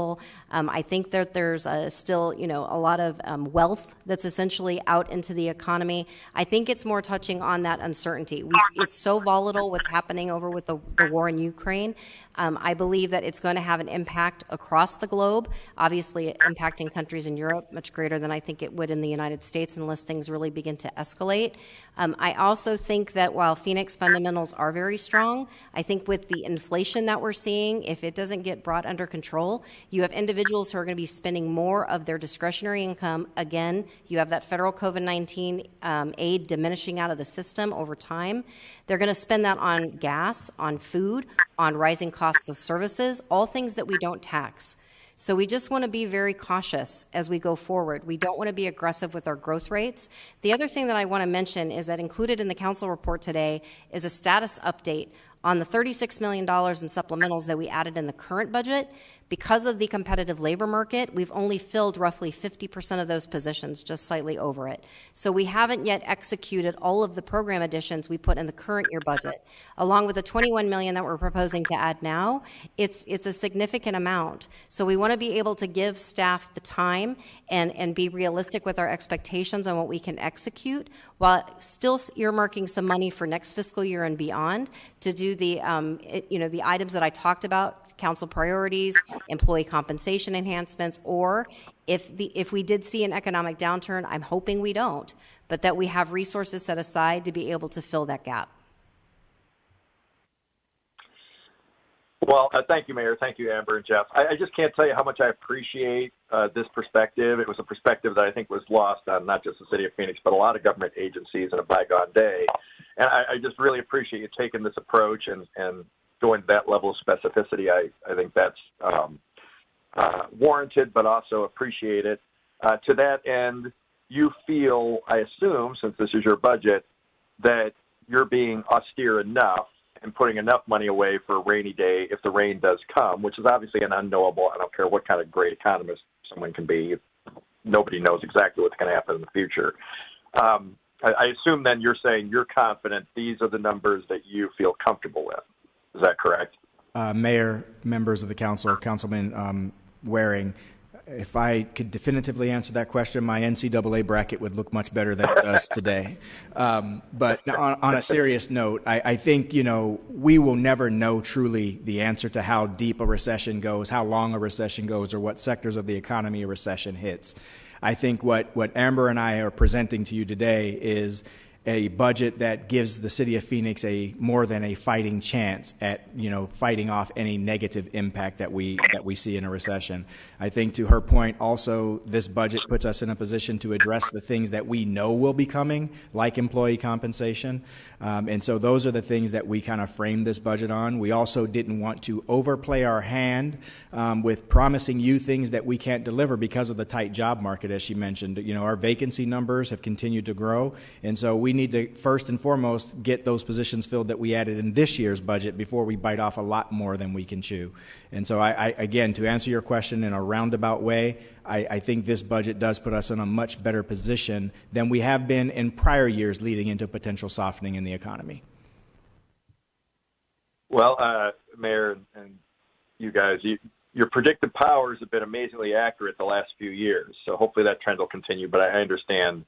Speaker 8: I think that there's still, a lot of wealth that's essentially out into the economy. I think it's more touching on that uncertainty. It's so volatile what's happening over with the war in Ukraine. I believe that it's going to have an impact across the globe, obviously impacting countries in Europe much greater than I think it would in the United States unless things really begin to escalate. I also think that while Phoenix fundamentals are very strong, I think with the inflation that we're seeing, if it doesn't get brought under control, you have individuals who are going to be spending more of their discretionary income. Again, you have that federal COVID-19 aid diminishing out of the system over time. They're going to spend that on gas, on food, on rising costs of services, all things that we don't tax. So we just want to be very cautious as we go forward. We don't want to be aggressive with our growth rates. The other thing that I want to mention is that included in the council report today is a status update on the $36 million in supplementals that we added in the current budget. Because of the competitive labor market, we've only filled roughly 50% of those positions, just slightly over it. So we haven't yet executed all of the program additions we put in the current year budget. Along with the $21 million that we're proposing to add now, it's a significant amount. So we want to be able to give staff the time and be realistic with our expectations on what we can execute, while still earmarking some money for next fiscal year and beyond to do the the items that I talked about, council priorities, employee compensation enhancements, or if we did see an economic downturn, I'm hoping we don't, but that we have resources set aside to be able to fill that gap.
Speaker 16: Well, thank you, Mayor. Thank you, Amber and Jeff. I just can't tell you how much I appreciate this perspective. It was a perspective that I think was lost on not just the city of Phoenix, but a lot of government agencies in a bygone day. And I just really appreciate you taking this approach and going to that level of specificity. I think that's warranted, but also appreciated. To that end, you feel, I assume, since this is your budget, that you're being austere enough and putting enough money away for a rainy day if the rain does come, which is obviously an unknowable. I don't care what kind of great economist someone can be. Nobody knows exactly what's going to happen in the future. I assume then you're saying you're confident these are the numbers that you feel comfortable with. Is that correct?
Speaker 10: Mayor, members of the council, Councilman Waring, if I could definitively answer that question, my NCAA bracket would look much better than it does today. But on a serious note, I think, we will never know truly the answer to how deep a recession goes, how long a recession goes, or what sectors of the economy a recession hits. I think what Amber and I are presenting to you today is a budget that gives the city of Phoenix a more than a fighting chance at fighting off any negative impact that we see in a recession. I think, to her point, also this budget puts us in a position to address the things that we know will be coming, like employee compensation. And so those are the things that we kind of framed this budget on. We also didn't want to overplay our hand with promising you things that we can't deliver because of the tight job market, as she mentioned. Our vacancy numbers have continued to grow, and so we need to first and foremost get those positions filled that we added in this year's budget before we bite off a lot more than we can chew. And so I again, to answer your question in a roundabout way, I think this budget does put us in a much better position than we have been in prior years leading into potential softening in the economy.
Speaker 16: Well, Mayor and you guys, your predictive powers have been amazingly accurate the last few years. So hopefully that trend will continue, but I understand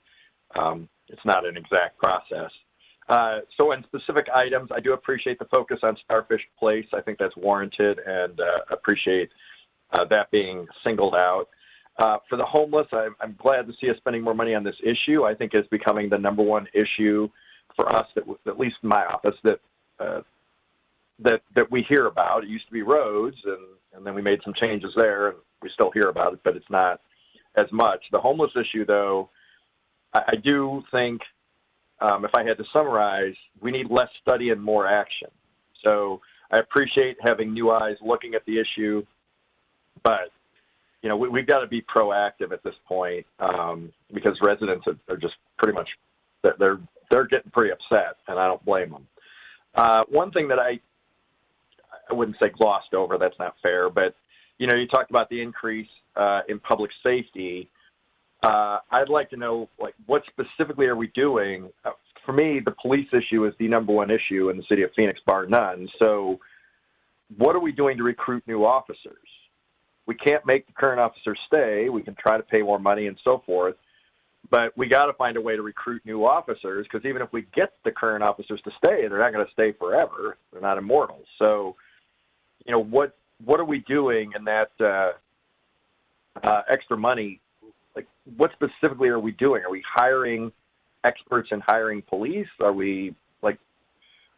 Speaker 16: it's not an exact process. So in specific items, I do appreciate the focus on Starfish Place. I think that's warranted, and appreciate that being singled out. For the homeless, I'm glad to see us spending more money on this issue. I think it's becoming the number one issue for us, that at least in my office, that we hear about. It used to be roads, and then we made some changes there, and we still hear about it, but it's not as much. The homeless issue, though, I do think, if I had to summarize, we need less study and more action. So I appreciate having new eyes looking at the issue, but we've got to be proactive at this point, because residents are just pretty much, they're getting pretty upset, and I don't blame them. One thing that I wouldn't say glossed over, that's not fair, but you talked about the increase in public safety. I'd like to know, what specifically are we doing? For me, the police issue is the number one issue in the city of Phoenix, bar none. So what are we doing to recruit new officers? We can't make the current officers stay. We can try to pay more money and so forth, but we got to find a way to recruit new officers, because even if we get the current officers to stay, they're not going to stay forever. They're not immortal. So, what are we doing in that extra money? What specifically are we doing? Are we hiring experts in hiring police? Are we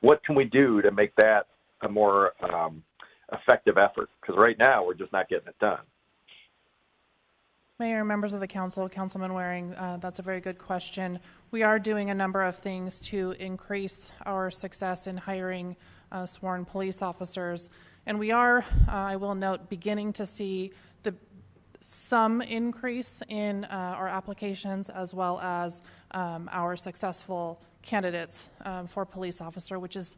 Speaker 16: what can we do to make that a more effective effort? Because right now we're just not getting it done.
Speaker 17: Mayor, members of the council, Councilman Waring, that's a very good question. We are doing a number of things to increase our success in hiring sworn police officers. And we are, I will note, beginning to see some increase in our applications, as well as our successful candidates for police officer, which is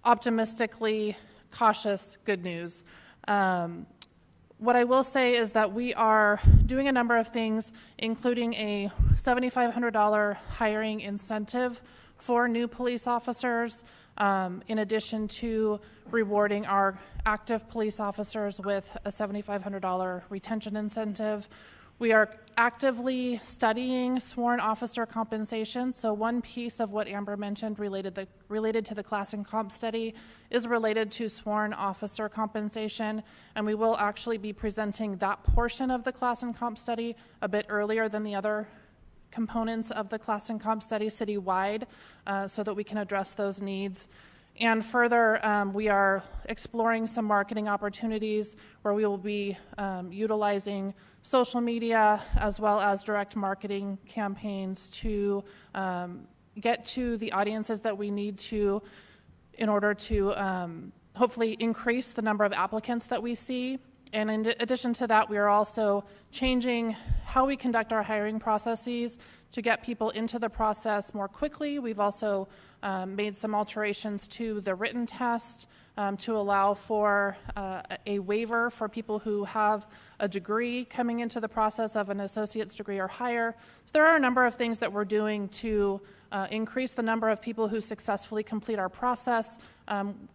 Speaker 17: optimistically cautious good news. What I will say is that we are doing a number of things, including a $7,500 hiring incentive for new police officers, in addition to rewarding our active police officers with a $7,500 retention incentive. We are actively studying sworn officer compensation. So one piece of what Amber mentioned related to the class and comp study is related to sworn officer compensation, and we will actually be presenting that portion of the class and comp study a bit earlier than the other components of the class and comp study citywide, so that we can address those needs. And further, we are exploring some marketing opportunities where we will be utilizing social media as well as direct marketing campaigns to get to the audiences that we need to in order to hopefully increase the number of applicants that we see. And in addition to that, we are also changing how we conduct our hiring processes to get people into the process more quickly. We've also made some alterations to the written test to allow for a waiver for people who have a degree coming into the process of an associate's degree or higher. So there are a number of things that we're doing to increase the number of people who successfully complete our process.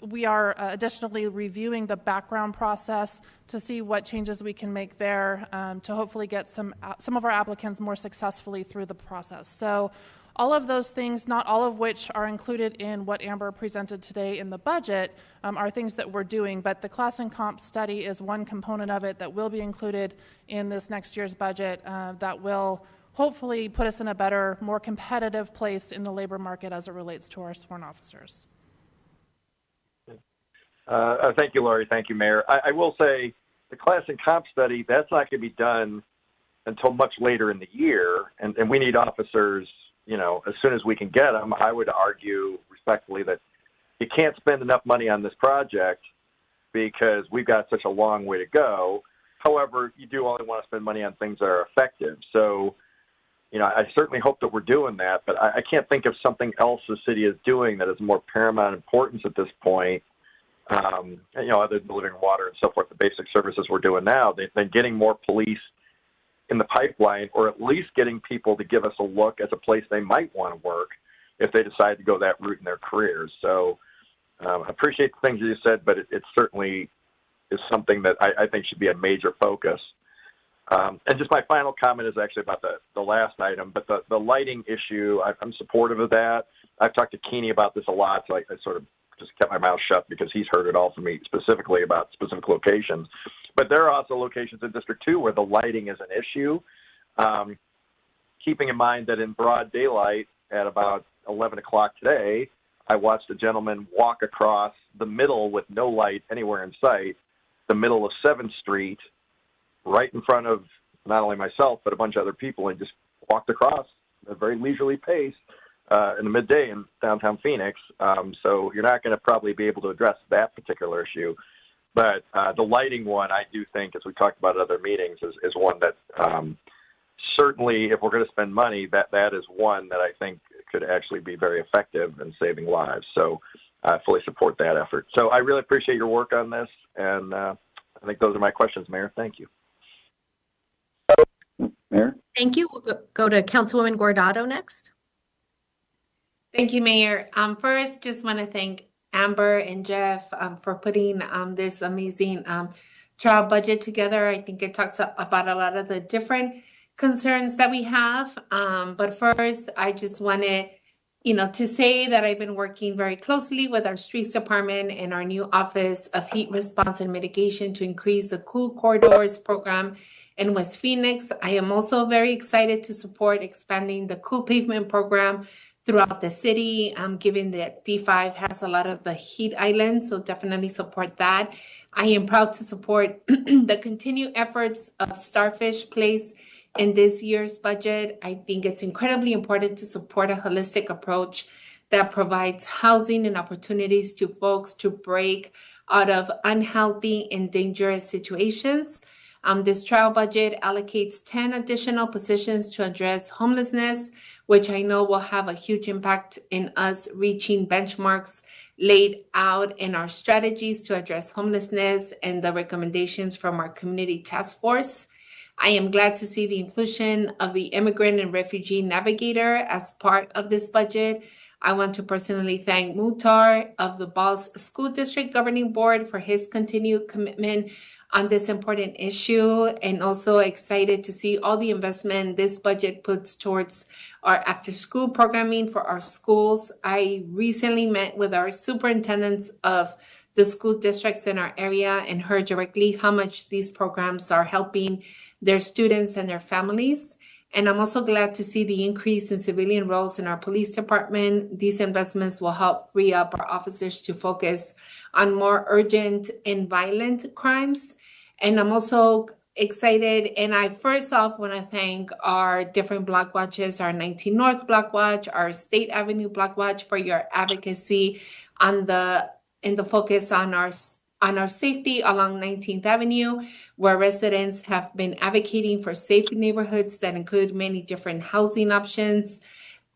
Speaker 17: We are additionally reviewing the background process to see what changes we can make there to hopefully get some of our applicants more successfully through the process. So all of those things, not all of which are included in what Amber presented today in the budget, are things that we're doing, but the class and comp study is one component of it that will be included in this next year's budget that will hopefully put us in a better, more competitive place in the labor market as it relates to our sworn officers.
Speaker 16: Thank you, Lori. Thank you, Mayor. I will say the class and comp study, that's not going to be done until much later in the year, and we need officers, as soon as we can get them. I would argue respectfully that you can't spend enough money on this project because we've got such a long way to go. However, you do only want to spend money on things that are effective. So, I certainly hope that we're doing that, but I can't think of something else the city is doing that is more paramount importance at this point, other than delivering water and so forth, the basic services we're doing now, than getting more police in the pipeline, or at least getting people to give us a look at a place they might want to work if they decide to go that route in their careers. So I appreciate the things you said, but it certainly is something that I think should be a major focus. And just my final comment is actually about the last item, but the lighting issue, I'm supportive of that. I've talked to Keeney about this a lot, so I sort of just kept my mouth shut because he's heard it all from me specifically about specific locations. But there are also locations in District 2 where the lighting is an issue. Keeping in mind that in broad daylight at about 11 o'clock today, I watched a gentleman walk across the middle with no light anywhere in sight, the middle of 7th Street, right in front of not only myself, but a bunch of other people, and just walked across at a very leisurely pace in the midday in downtown Phoenix. So you're not going to probably be able to address that particular issue. But the lighting one, I do think, as we talked about at other meetings, is one that certainly, if we're going to spend money, that is one that I think could actually be very effective in saving lives. So I fully support that effort. So I really appreciate your work on this, and I think those are my questions, Mayor. Thank you.
Speaker 11: Mayor?
Speaker 1: Thank you. We'll go to Councilwoman Guardado next.
Speaker 5: Thank you, Mayor. First, just want to thank Amber and Jeff for putting this amazing trial budget together. I think it talks about a lot of the different concerns that we have. But first, I just wanted, to say that I've been working very closely with our streets department and our new Office of Heat Response and Mitigation to increase the Cool Corridors program in West Phoenix. I am also very excited to support expanding the Cool Pavement program throughout the city, given that D5 has a lot of the heat islands, so definitely support that. I am proud to support the continued efforts of Starfish Place in this year's budget. I think it's incredibly important to support a holistic approach that provides housing and opportunities to folks to break out of unhealthy and dangerous situations. This trial budget allocates 10 additional positions to address homelessness, which I know will have a huge impact in us reaching benchmarks laid out in our strategies to address homelessness and the recommendations from our community task force. I am glad to see the inclusion of the Immigrant and Refugee Navigator as part of this budget. I want to personally thank Muhtar of the Balls School District Governing Board for his continued commitment on this important issue, and also excited to see all the investment this budget puts towards our after-school programming for our schools. I recently met with our superintendents of the school districts in our area and heard directly how much these programs are helping their students and their families. And I'm also glad to see the increase in civilian roles in our police department. These investments will help free up our officers to focus on more urgent and violent crimes. And I'm also excited, and I first off want to thank our different block watches, our 19 North Block Watch, our State Avenue Block Watch, for your advocacy on the focus on our safety along 19th Avenue, where residents have been advocating for safe neighborhoods that include many different housing options,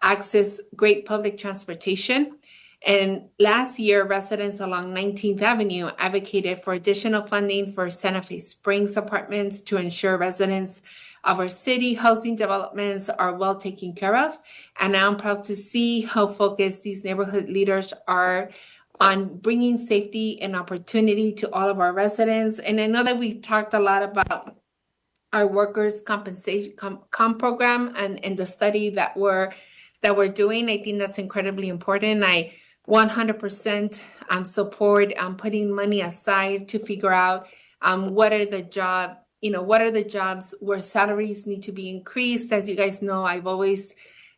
Speaker 5: access great public transportation. And last year, residents along 19th Avenue advocated for additional funding for Santa Fe Springs apartments to ensure residents of our city housing developments are well taken care of. And now I'm proud to see how focused these neighborhood leaders are on bringing safety and opportunity to all of our residents. And I know that we talked a lot about our workers' compensation comp program and the study that we're doing. I think that's incredibly important. I 100% support putting money aside to figure out what are the jobs where salaries need to be increased. As you guys know, I've always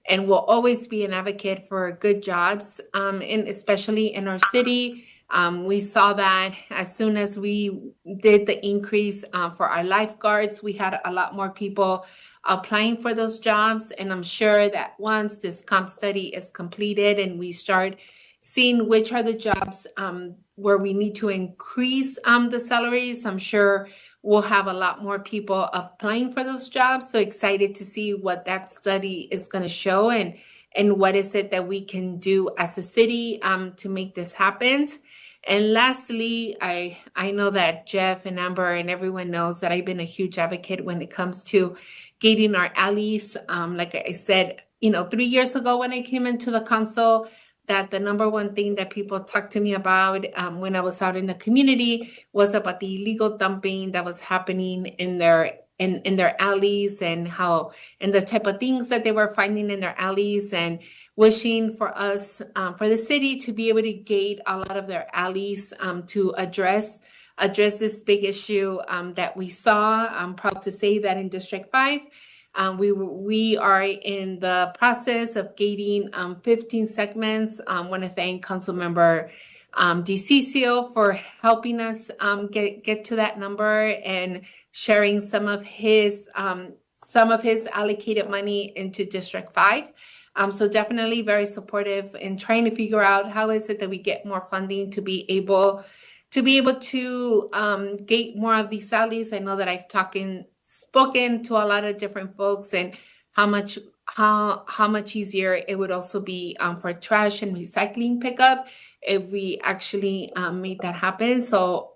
Speaker 5: and will always be an advocate for good jobs, and especially in our city. We saw that as soon as we did the increase for our lifeguards, we had a lot more people applying for those jobs. And I'm sure that once this comp study is completed and we start seeing which are the jobs where we need to increase the salaries, I'm sure we'll have a lot more people applying for those jobs. So excited to see what that study is going to show and what is it that we can do as a city to make this happen. And lastly, I know that Jeff and Amber and everyone knows that I've been a huge advocate when it comes to gating our alleys. Like I said, 3 years ago when I came into the council, that the number one thing that people talked to me about when I was out in the community was about the illegal dumping that was happening in their alleys and the type of things that they were finding in their alleys. And wishing for us, for the city to be able to gate a lot of their alleys to address this big issue that we saw. I'm proud to say that in District 5, we are in the process of gating 15 segments. I want to thank Councilmember DeCiccio for helping us get to that number and sharing some of his allocated money into District 5. So definitely very supportive in trying to figure out how is it that we get more funding to be able to gate more of these alleys. I know that I've spoken to a lot of different folks and how much easier it would also be for trash and recycling pickup if we actually made that happen. So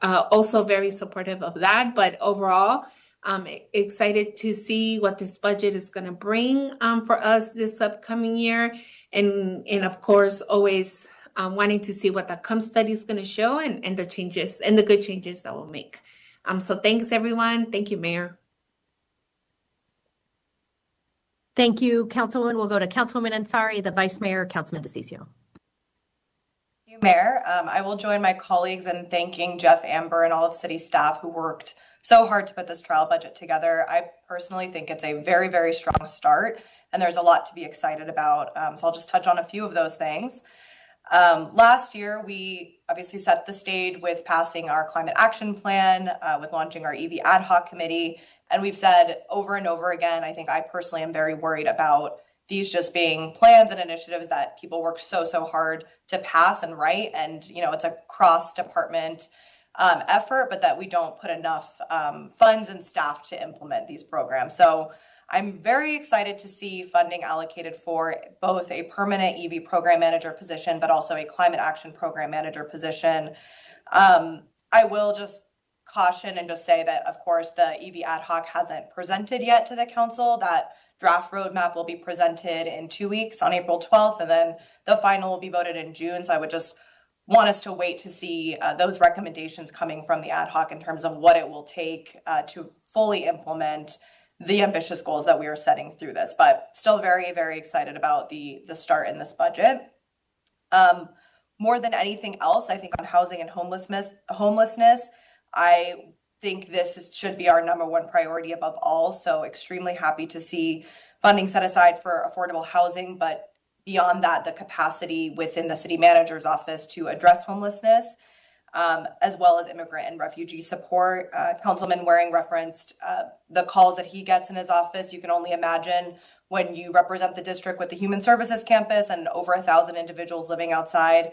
Speaker 5: also very supportive of that. But overall, I'm excited to see what this budget is going to bring for us this upcoming year. And of course, always wanting to see what the CUM study is going to show and the changes and the good changes that we'll make. So thanks, everyone. Thank you, Mayor.
Speaker 1: Thank you, Councilwoman. We'll go to Councilwoman Ansari, the Vice Mayor, Councilman DeCiccio.
Speaker 4: Thank you, Mayor. I will join my colleagues in thanking Jeff Amber and all of city staff who worked so hard to put this trial budget together. I personally think it's a very, very strong start, and there's a lot to be excited about. So I'll just touch on a few of those things. Last year, we obviously set the stage with passing our climate action plan, with launching our EV ad hoc committee. And we've said over and over again, I think I personally am very worried about these just being plans and initiatives that people work so hard to pass and write. And, it's a cross-department effort, but that we don't put enough funds and staff to implement these programs. So I'm very excited to see funding allocated for both a permanent EV program manager position, but also a climate action program manager position. I will just caution and just say that, of course, the EV ad hoc hasn't presented yet to the council. That draft roadmap will be presented in 2 weeks on April 12th, and then the final will be voted in June. So I would just want us to wait to see those recommendations coming from the ad hoc in terms of what it will take to fully implement the ambitious goals that we are setting through this, but still very, very excited about the start in this budget. More than anything else, I think on housing and homelessness, I think this should be our number one priority above all. So extremely happy to see funding set aside for affordable housing, but beyond that, the capacity within the city manager's office to address homelessness, as well as immigrant and refugee support. Councilman Waring referenced the calls that he gets in his office. You can only imagine when you represent the district with the Human Services campus and over 1,000 individuals living outside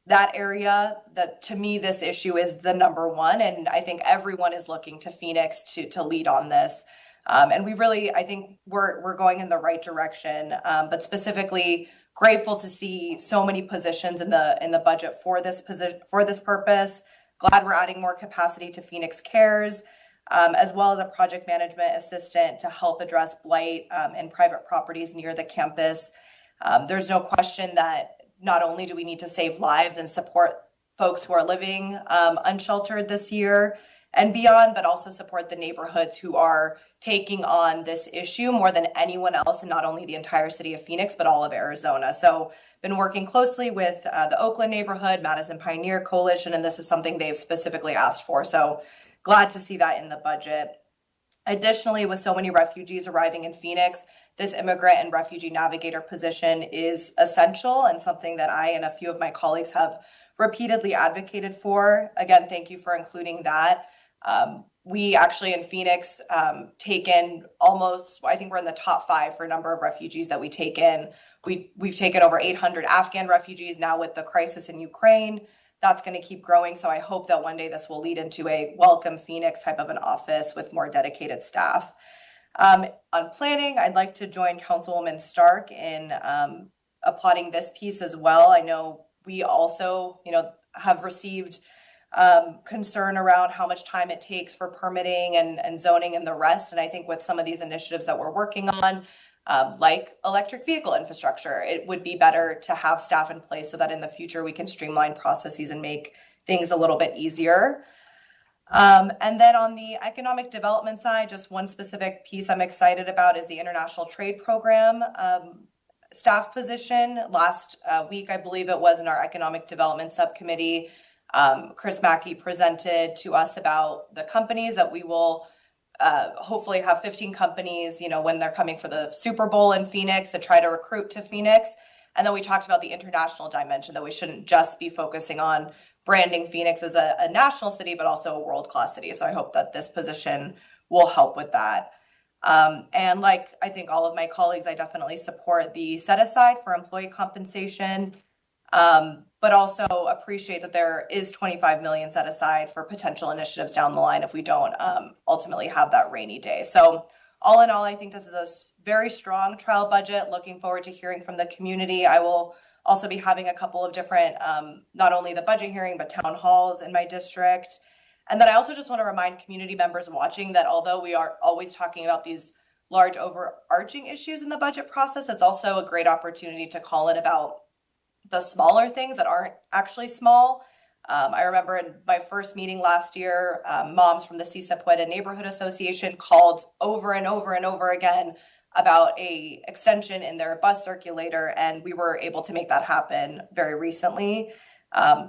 Speaker 4: that area, that to me, this issue is the number one. And I think everyone is looking to Phoenix to lead on this. And we really, I think we're going in the right direction, but specifically grateful to see so many positions in the budget for this purpose. Glad we're adding more capacity to Phoenix Cares, as well as a project management assistant to help address blight in private properties near the campus. There's no question that not only do we need to save lives and support folks who are living unsheltered this year and beyond, but also support the neighborhoods who are taking on this issue more than anyone else, and not only the entire city of Phoenix, but all of Arizona. So been working closely with the Oakland neighborhood, Madison Pioneer Coalition, and this is something they've specifically asked for. So glad to see that in the budget. Additionally, with so many refugees arriving in Phoenix, this immigrant and refugee navigator position is essential and something that I and a few of my colleagues have repeatedly advocated for. Again, thank you for including that. We actually in Phoenix take in almost, I think we're in the top 5 for a number of refugees that we take in. We've taken over 800 Afghan refugees now with the crisis in Ukraine. That's going to keep growing. So I hope that one day this will lead into a Welcome Phoenix type of an office with more dedicated staff. On planning, I'd like to join Councilwoman Stark in applauding this piece as well. I know we also, have received concern around how much time it takes for permitting and zoning and the rest. And I think with some of these initiatives that we're working on, like electric vehicle infrastructure, it would be better to have staff in place so that in the future we can streamline processes and make things a little bit easier. And then on the economic development side, just one specific piece I'm excited about is the international trade program. staff position. Last week, I believe it was, in our economic development subcommittee, Chris Mackey presented to us about the companies that we will hopefully have 15 companies, when they're coming for the Super Bowl in Phoenix, to try to recruit to Phoenix. And then we talked about the international dimension, that we shouldn't just be focusing on branding Phoenix as a national city, but also a world-class city. So I hope that this position will help with that. And like I think all of my colleagues, I definitely support the set aside for employee compensation, but also appreciate that there is $25 million set aside for potential initiatives down the line if we don't ultimately have that rainy day. So all in all, I think this is a very strong trial budget. Looking forward to hearing from the community. I will also be having a couple of different, not only the budget hearing, but town halls in my district. And then I also just want to remind community members watching that although we are always talking about these large overarching issues in the budget process, it's also a great opportunity to call in about the smaller things that aren't actually small. I remember in my first meeting last year, moms from the Cip Report Neighborhood Association called over and over and over again about a extension in their bus circulator, and we were able to make that happen very recently.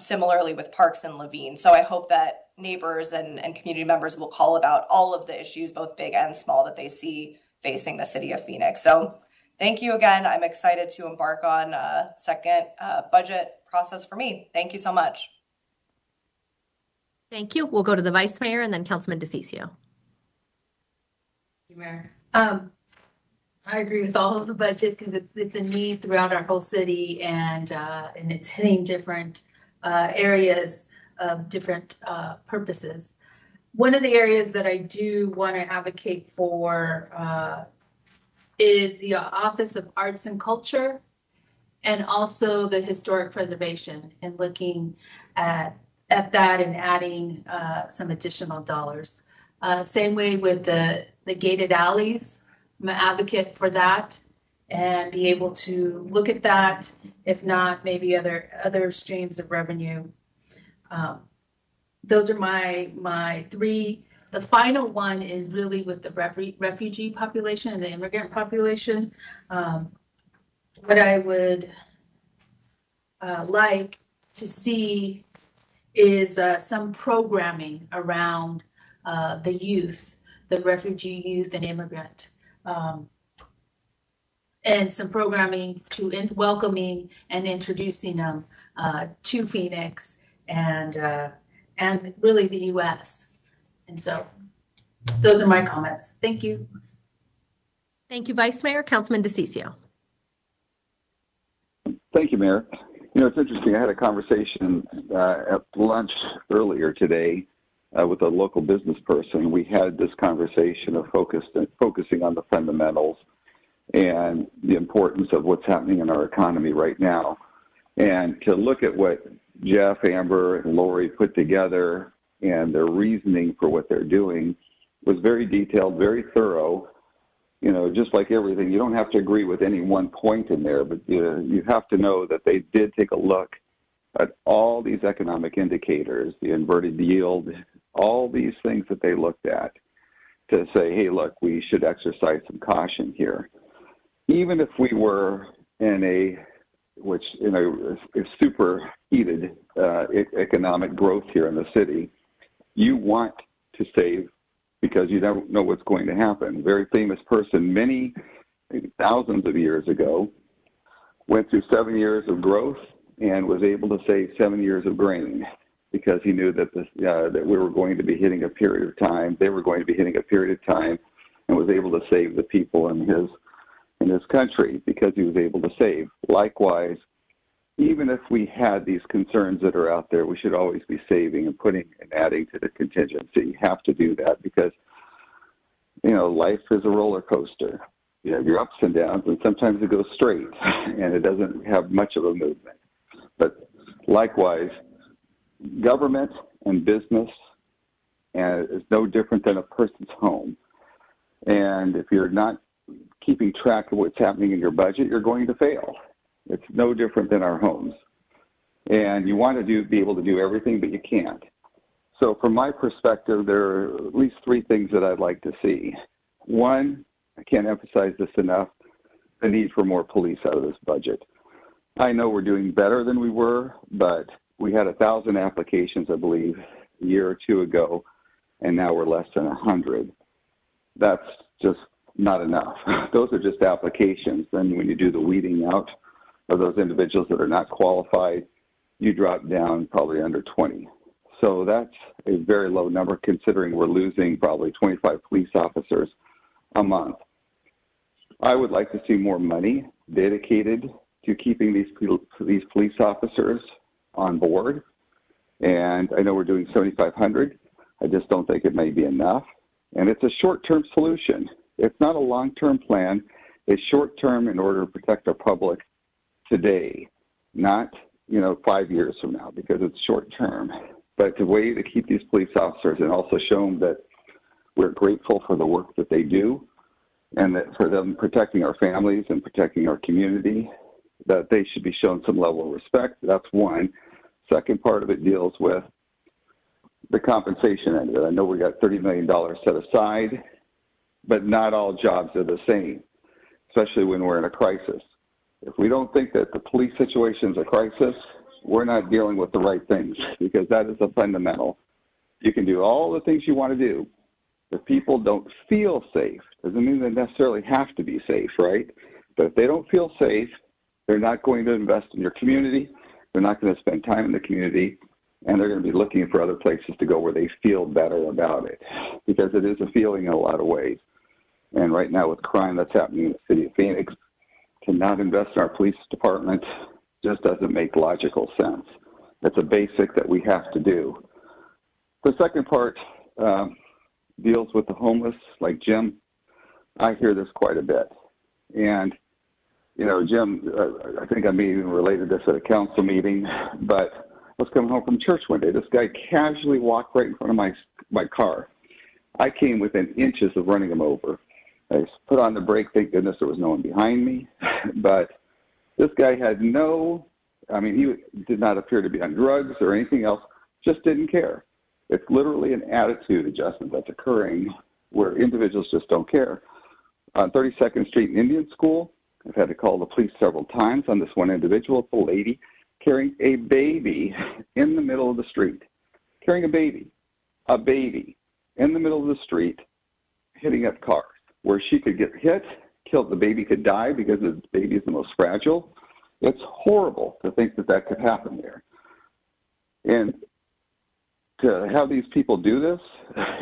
Speaker 4: Similarly with Parks and Levine. So I hope that neighbors and community members will call about all of the issues, both big and small, that they see facing the city of Phoenix. So thank you again. I'm excited to embark on a second budget process for me. Thank you so much.
Speaker 1: Thank you. We'll go to the Vice Mayor and then Councilman DeCiccio.
Speaker 3: Thank you, Mayor. I agree with all of the budget because it's a need throughout our whole city, and it's hitting different areas of different purposes. One of the areas that I do want to advocate for is the Office of Arts and Culture, and also the historic preservation, and looking at that and adding some additional dollars. Same way with the gated alleys. I'm an advocate for that, and be able to look at that, if not maybe other streams of revenue. Those are my three. The final one is really with the refugee population and the immigrant population. What I would like to see is some programming around the youth, the refugee youth and immigrant. And some programming to welcoming and introducing them to Phoenix and really the U.S. And so those are my comments. Thank you.
Speaker 1: Thank you, Vice Mayor. Councilman DeCiccio.
Speaker 11: Thank you, Mayor. It's interesting. I had a conversation at lunch earlier today with a local business person. We had this conversation of focusing on the fundamentals and the importance of what's happening in our economy right now. And to look at what Jeff, Amber, and Lori put together and their reasoning for what they're doing was very detailed, very thorough. Just like everything, you don't have to agree with any one point in there, but you have to know that they did take a look at all these economic indicators, the inverted yield, all these things that they looked at to say, hey, look, we should exercise some caution here. Even if we were in a super heated economic growth here in the city, you want to save because you don't know what's going to happen. A very famous person, maybe thousands of years ago, went through 7 years of growth and was able to save 7 years of grain because he knew that that we were going to be hitting a period of time. They were going to be hitting a period of time, and was able to save the people in his country because he was able to save. Likewise, even if we had these concerns that are out there, we should always be saving and putting and adding to the contingency. You have to do that because, life is a roller coaster. You have your ups and downs, and sometimes it goes straight, and it doesn't have much of a movement. But likewise, government and business is no different than a person's home. And if you're not keeping track of what's happening in your budget, you're going to fail. It's no different than our homes. And you want to be able to do everything, but you can't. So from my perspective, there are at least three things that I'd like to see. One, I can't emphasize this enough, the need for more police out of this budget. I know we're doing better than we were, but we had 1,000 applications, I believe, a year or two ago, and now we're less than 100. That's just not enough. Those are just applications. Then when you do the weeding out of those individuals that are not qualified, you drop down probably under 20. So that's a very low number considering we're losing probably 25 police officers a month. I would like to see more money dedicated to keeping these police officers on board. And I know we're doing 7,500. I just don't think it may be enough. And it's a short-term solution. It's not a long-term plan. It's short-term in order to protect our public today, not 5 years from now, because it's short-term. But it's a way to keep these police officers and also show them that we're grateful for the work that they do, and that for them protecting our families and protecting our community, that they should be shown some level of respect. That's one. Second part of it deals with the compensation end of it. I know we got $30 million set aside, but not all jobs are the same, especially when we're in a crisis. If we don't think that the police situation is a crisis, we're not dealing with the right things, because that is a fundamental. You can do all the things you want to do. If people don't feel safe, doesn't mean they necessarily have to be safe, right? But if they don't feel safe, they're not going to invest in your community. They're not going to spend time in the community, and they're going to be looking for other places to go where they feel better about it, because it is a feeling in a lot of ways. And right now with crime that's happening in the city of Phoenix, to not invest in our police department just doesn't make logical sense. It's a basic that we have to do. The second part deals with the homeless, like Jim. I hear this quite a bit. And, Jim, I think I may even related this at a council meeting, but I was coming home from church one day. This guy casually walked right in front of my car. I came within inches of running him over. I put on the brake. Thank goodness there was no one behind me. But this guy had he did not appear to be on drugs or anything else, just didn't care. It's literally an attitude adjustment that's occurring where individuals just don't care. On 32nd Street in Indian School, I've had to call the police several times on this one individual. It's a lady carrying a baby in the middle of the street. Carrying a baby in the middle of the street, hitting up cars, where she could get hit, killed, the baby could die because the baby is the most fragile. It's horrible to think that that could happen there. And to have these people do this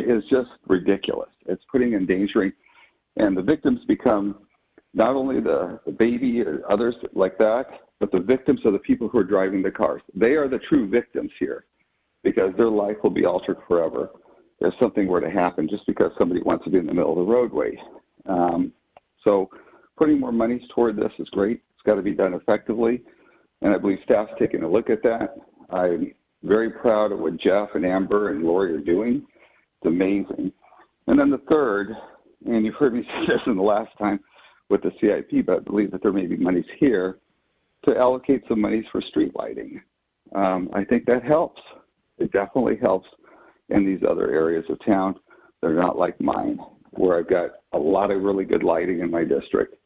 Speaker 11: is just ridiculous. It's putting in danger, and the victims become not only the baby or others like that, but the victims are the people who are driving the cars. They are the true victims here, because their life will be altered forever if something were to happen just because somebody wants to be in the middle of the roadway. So putting more monies toward this is great. It's got to be done effectively, and I believe staff's taking a look at that. I'm very proud of what Jeff and Amber and Lori are doing. It's amazing. And then the third, and you've heard me say this in the last time with the CIP, but I believe that there may be monies here to allocate some monies for street lighting. I think that helps. It definitely helps in these other areas of town. They're not like mine, where I've got a lot of really good lighting in my district.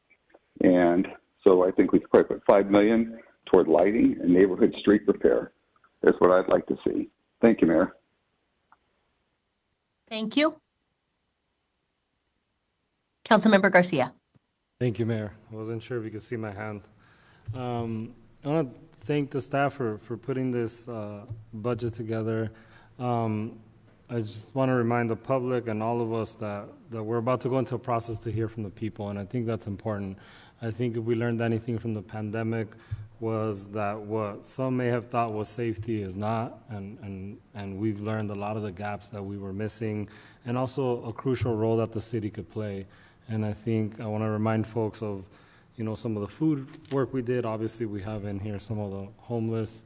Speaker 11: And so I think we could probably put $5 million toward lighting and neighborhood street repair. That's what I'd like to see. Thank you, Mayor.
Speaker 1: Thank you. Councilmember Garcia.
Speaker 6: Thank you, Mayor. I wasn't sure if you could see my hand. I want to thank the staff for putting this budget together. I just want to remind the public and all of us that we're about to go into a process to hear from the people, and I think that's important. I think if we learned anything from the pandemic was that what some may have thought was safety is not, and we've learned a lot of the gaps that we were missing, and also a crucial role that the city could play. And I think I want to remind folks of, some of the food work we did. Obviously, we have in here some of the homeless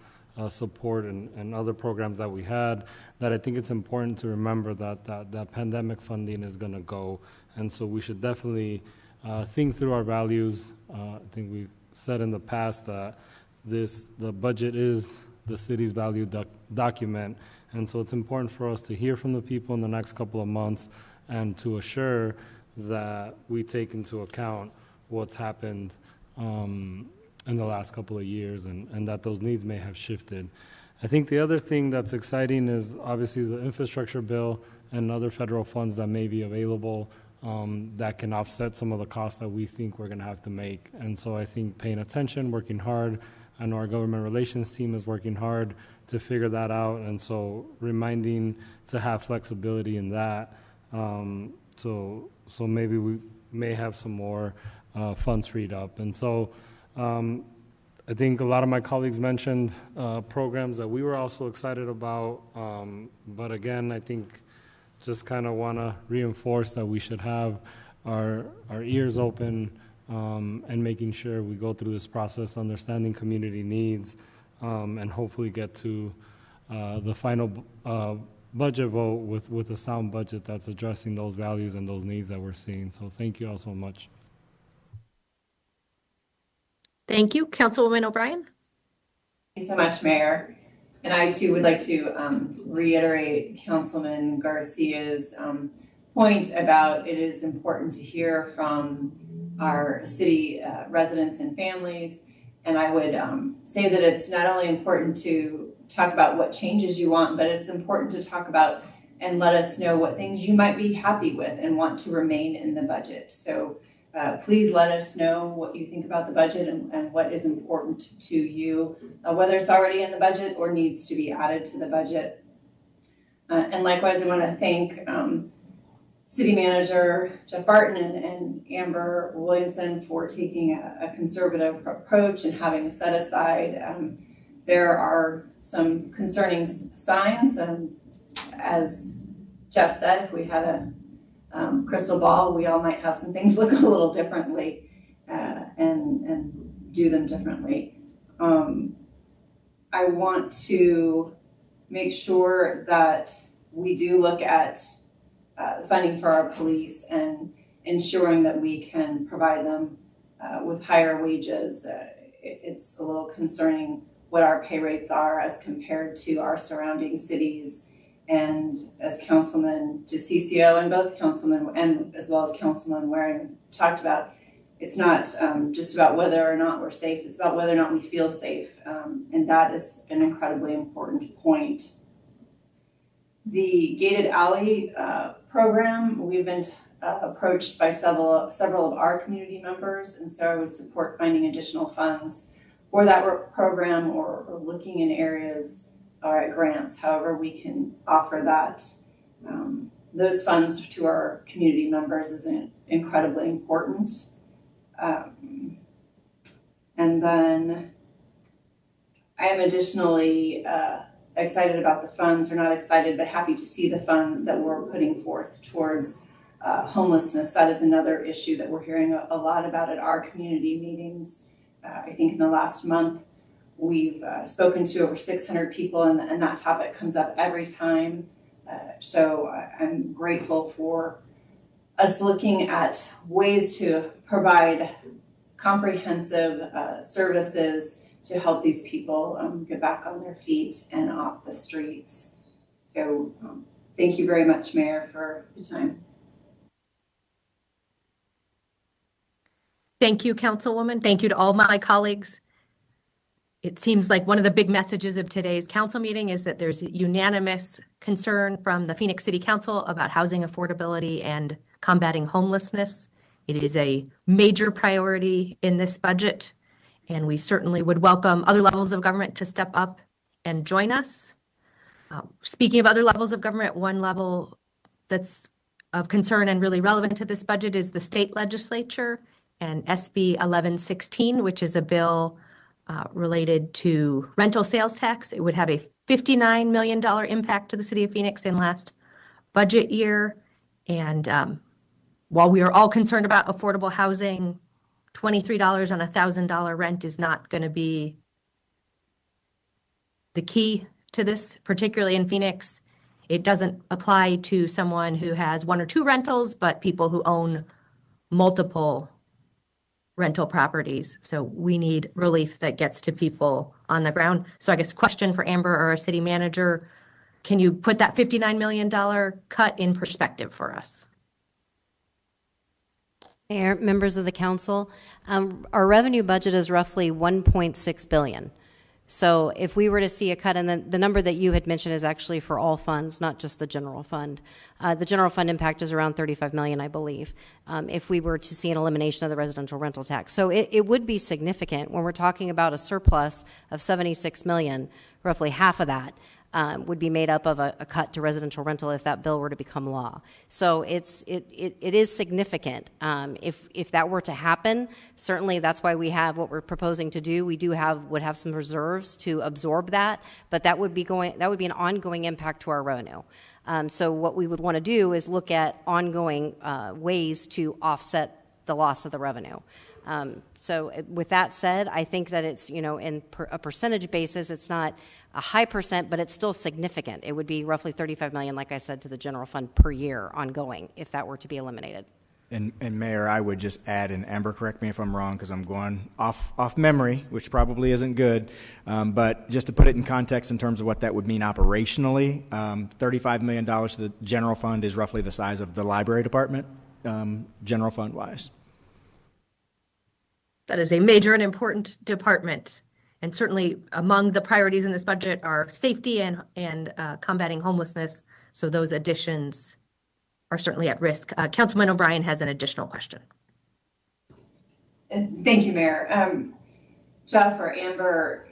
Speaker 6: support and other programs that we had, that I think it's important to remember that pandemic funding is going to go. And so we should definitely think through our values. I think we've said in the past that the budget is the city's value document. And so it's important for us to hear from the people in the next couple of months and to assure that we take into account what's happened in the last couple of years, and that those needs may have shifted. I think the other thing that's exciting is obviously the infrastructure bill and other federal funds that may be available that can offset some of the costs that we think we're going to have to make. And so I think paying attention, working hard. I know our government relations team is working hard to figure that out, and so reminding to have flexibility in that. So maybe we may have some more funds freed up. And so I think a lot of my colleagues mentioned programs that we were also excited about. But again, I think just kind of want to reinforce that we should have our ears open and making sure we go through this process, understanding community needs, and hopefully get to the final budget vote with a sound budget that's addressing those values and those needs that we're seeing. So thank you all so much.
Speaker 1: Thank you. Councilwoman O'Brien.
Speaker 7: Thank you so much, Mayor. And I too would like to reiterate Councilman Garcia's point about it is important to hear from our city residents and families. And I would say that it's not only important to talk about what changes you want, but it's important to talk about and let us know what things you might be happy with and want to remain in the budget. So please let us know what you think about the budget and what is important to you, whether it's already in the budget or needs to be added to the budget. And likewise, I want to thank City Manager Jeff Barton and Amber Williamson for taking a conservative approach and having set aside. There are some concerning signs. As Jeff said, if we had a crystal ball, we all might have some things look a little differently and do them differently. I want to make sure that we do look at funding for our police and ensuring that we can provide them with higher wages. It's a little concerning what our pay rates are as compared to our surrounding cities. And as Councilman DeCiccio and both Councilman and as well as Councilman Waring talked about, it's not just about whether or not we're safe, it's about whether or not we feel safe. And that is an incredibly important point. The gated alley program, we've been approached by several of our community members, and so I would support finding additional funds for that program or looking in areas or at grants, however we can offer that. Those funds to our community members is incredibly important. And then I am additionally excited about the funds, or not excited, but happy to see the funds that we're putting forth towards homelessness. That is another issue that we're hearing a lot about at our community meetings. I think in the last month, we've spoken to over 600 people, and that topic comes up every time. So I'm grateful for us looking at ways to provide comprehensive services to help these people get back on their feet and off the streets. So thank you very much, Mayor, for the time.
Speaker 1: Thank you, Councilwoman. Thank you to all my colleagues. It seems like one of the big messages of today's council meeting is that there's unanimous concern from the Phoenix City Council about housing affordability and combating homelessness. It is a major priority in this budget, and we certainly would welcome other levels of government to step up and join us. Speaking of other levels of government, one level that's of concern and really relevant to this budget is the state legislature and SB 1116, which is a bill related to rental sales tax. It would have a $59 million impact to the city of Phoenix in last budget year. And while we are all concerned about affordable housing, $23 on a $1,000 rent is not going to be the key to this, particularly in Phoenix. It doesn't apply to someone who has one or two rentals, but people who own multiple rental properties. So we need relief that gets to people on the ground. So I guess question for Amber or our city manager, can you put that $59 million cut in perspective for us?
Speaker 8: Mayor, members of the council, our revenue budget is roughly $1.6 billion. So if we were to see a cut, and the number that you had mentioned is actually for all funds, not just the general fund. The general fund impact is around $35 million, I believe, if we were to see an elimination of the residential rental tax. So it would be significant when we're talking about a surplus of $76 million, roughly half of that. Would be made up of a cut to residential rental if that bill were to become law. So it is significant. If that were to happen, certainly that's why we have what we're proposing to do. We would have some reserves to absorb that, but that would be an ongoing impact to our revenue. So what we would want to do is look at ongoing ways to offset the loss of the revenue. So with that said, I think that it's, in a percentage basis, it's not a high percent, but it's still significant. It would be roughly $35 million, like I said, to the general fund per year ongoing if that were to be eliminated.
Speaker 10: And Mayor, I would just add, and Amber, correct me if I'm wrong, because I'm going off memory, which probably isn't good, but just to put it in context in terms of what that would mean operationally, $35 million to the general fund is roughly the size of the library department, general fund-wise.
Speaker 1: That is a major and important department. And certainly among the priorities in this budget are safety and combating homelessness. So those additions are certainly at risk. Councilman O'Brien has an additional question.
Speaker 7: Thank you, Mayor. Jeff or Amber,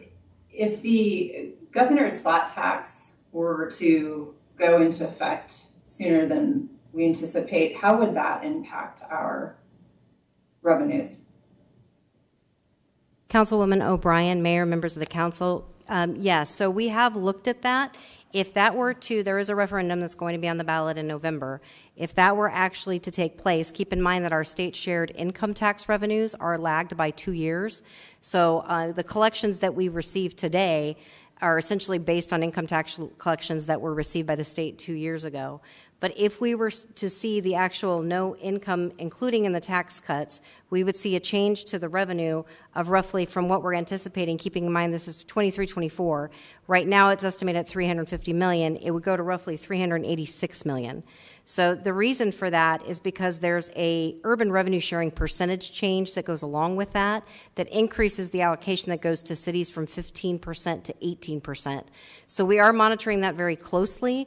Speaker 7: if the governor's flat tax were to go into effect sooner than we anticipate, how would that impact our revenues?
Speaker 8: Councilwoman O'Brien, Mayor, members of the council, yes, so we have looked at that. If that were to, there is a referendum that's going to be on the ballot in November. If that were actually to take place, keep in mind that our state shared income tax revenues are lagged by 2 years. So the collections that we receive today are essentially based on income tax collections that were received by the state 2 years ago. But if we were to see the actual no income, including in the tax cuts, we would see a change to the revenue of roughly from what we're anticipating, keeping in mind this is 23-24. Right now it's estimated at $350 million. It would go to roughly $386 million. So the reason for that is because there's a urban revenue sharing percentage change that goes along with that increases the allocation that goes to cities from 15% to 18%. So we are monitoring that very closely.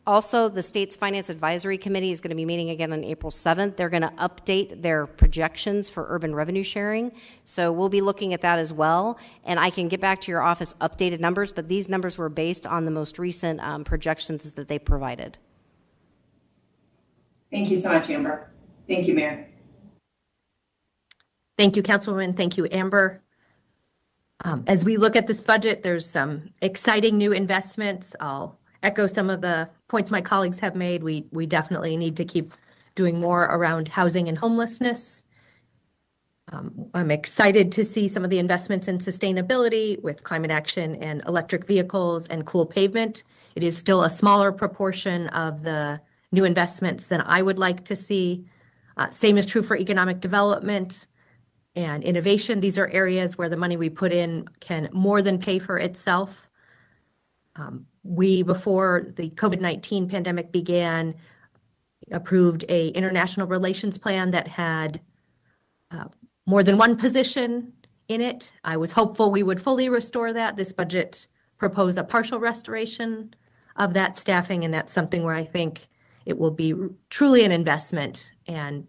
Speaker 8: Also, the state's Finance Advisory Committee is going to be meeting again on April 7th. They're going to update their projections for urban revenue sharing. So we'll be looking at that as well. And I can get back to your office updated numbers, but these numbers were based on the most recent projections that they provided.
Speaker 7: Thank you so much, Amber. Thank you, Mayor.
Speaker 1: Thank you, Councilwoman. Thank you, Amber. As we look at this budget, there's some exciting new investments. I'll echo some of the points my colleagues have made. We definitely need to keep doing more around housing and homelessness. I'm excited to see some of the investments in sustainability with climate action and electric vehicles and cool pavement. It is still a smaller proportion of the new investments than I would like to see. Same is true for economic development and innovation. These are areas where the money we put in can more than pay for itself. We, before the COVID-19 pandemic began, approved a international relations plan that had more than one position in it. I was hopeful we would fully restore that. This budget proposed a partial restoration of that staffing, and that's something where I think it will be truly an investment, and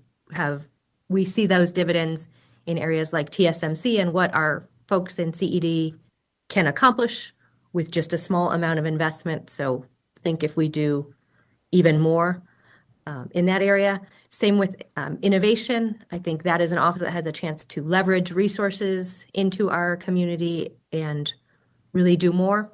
Speaker 1: we see those dividends in areas like TSMC and what our folks in CED can accomplish with just a small amount of investment. So I think if we do even more in that area. Same with innovation. I think that is an office that has a chance to leverage resources into our community and really do more.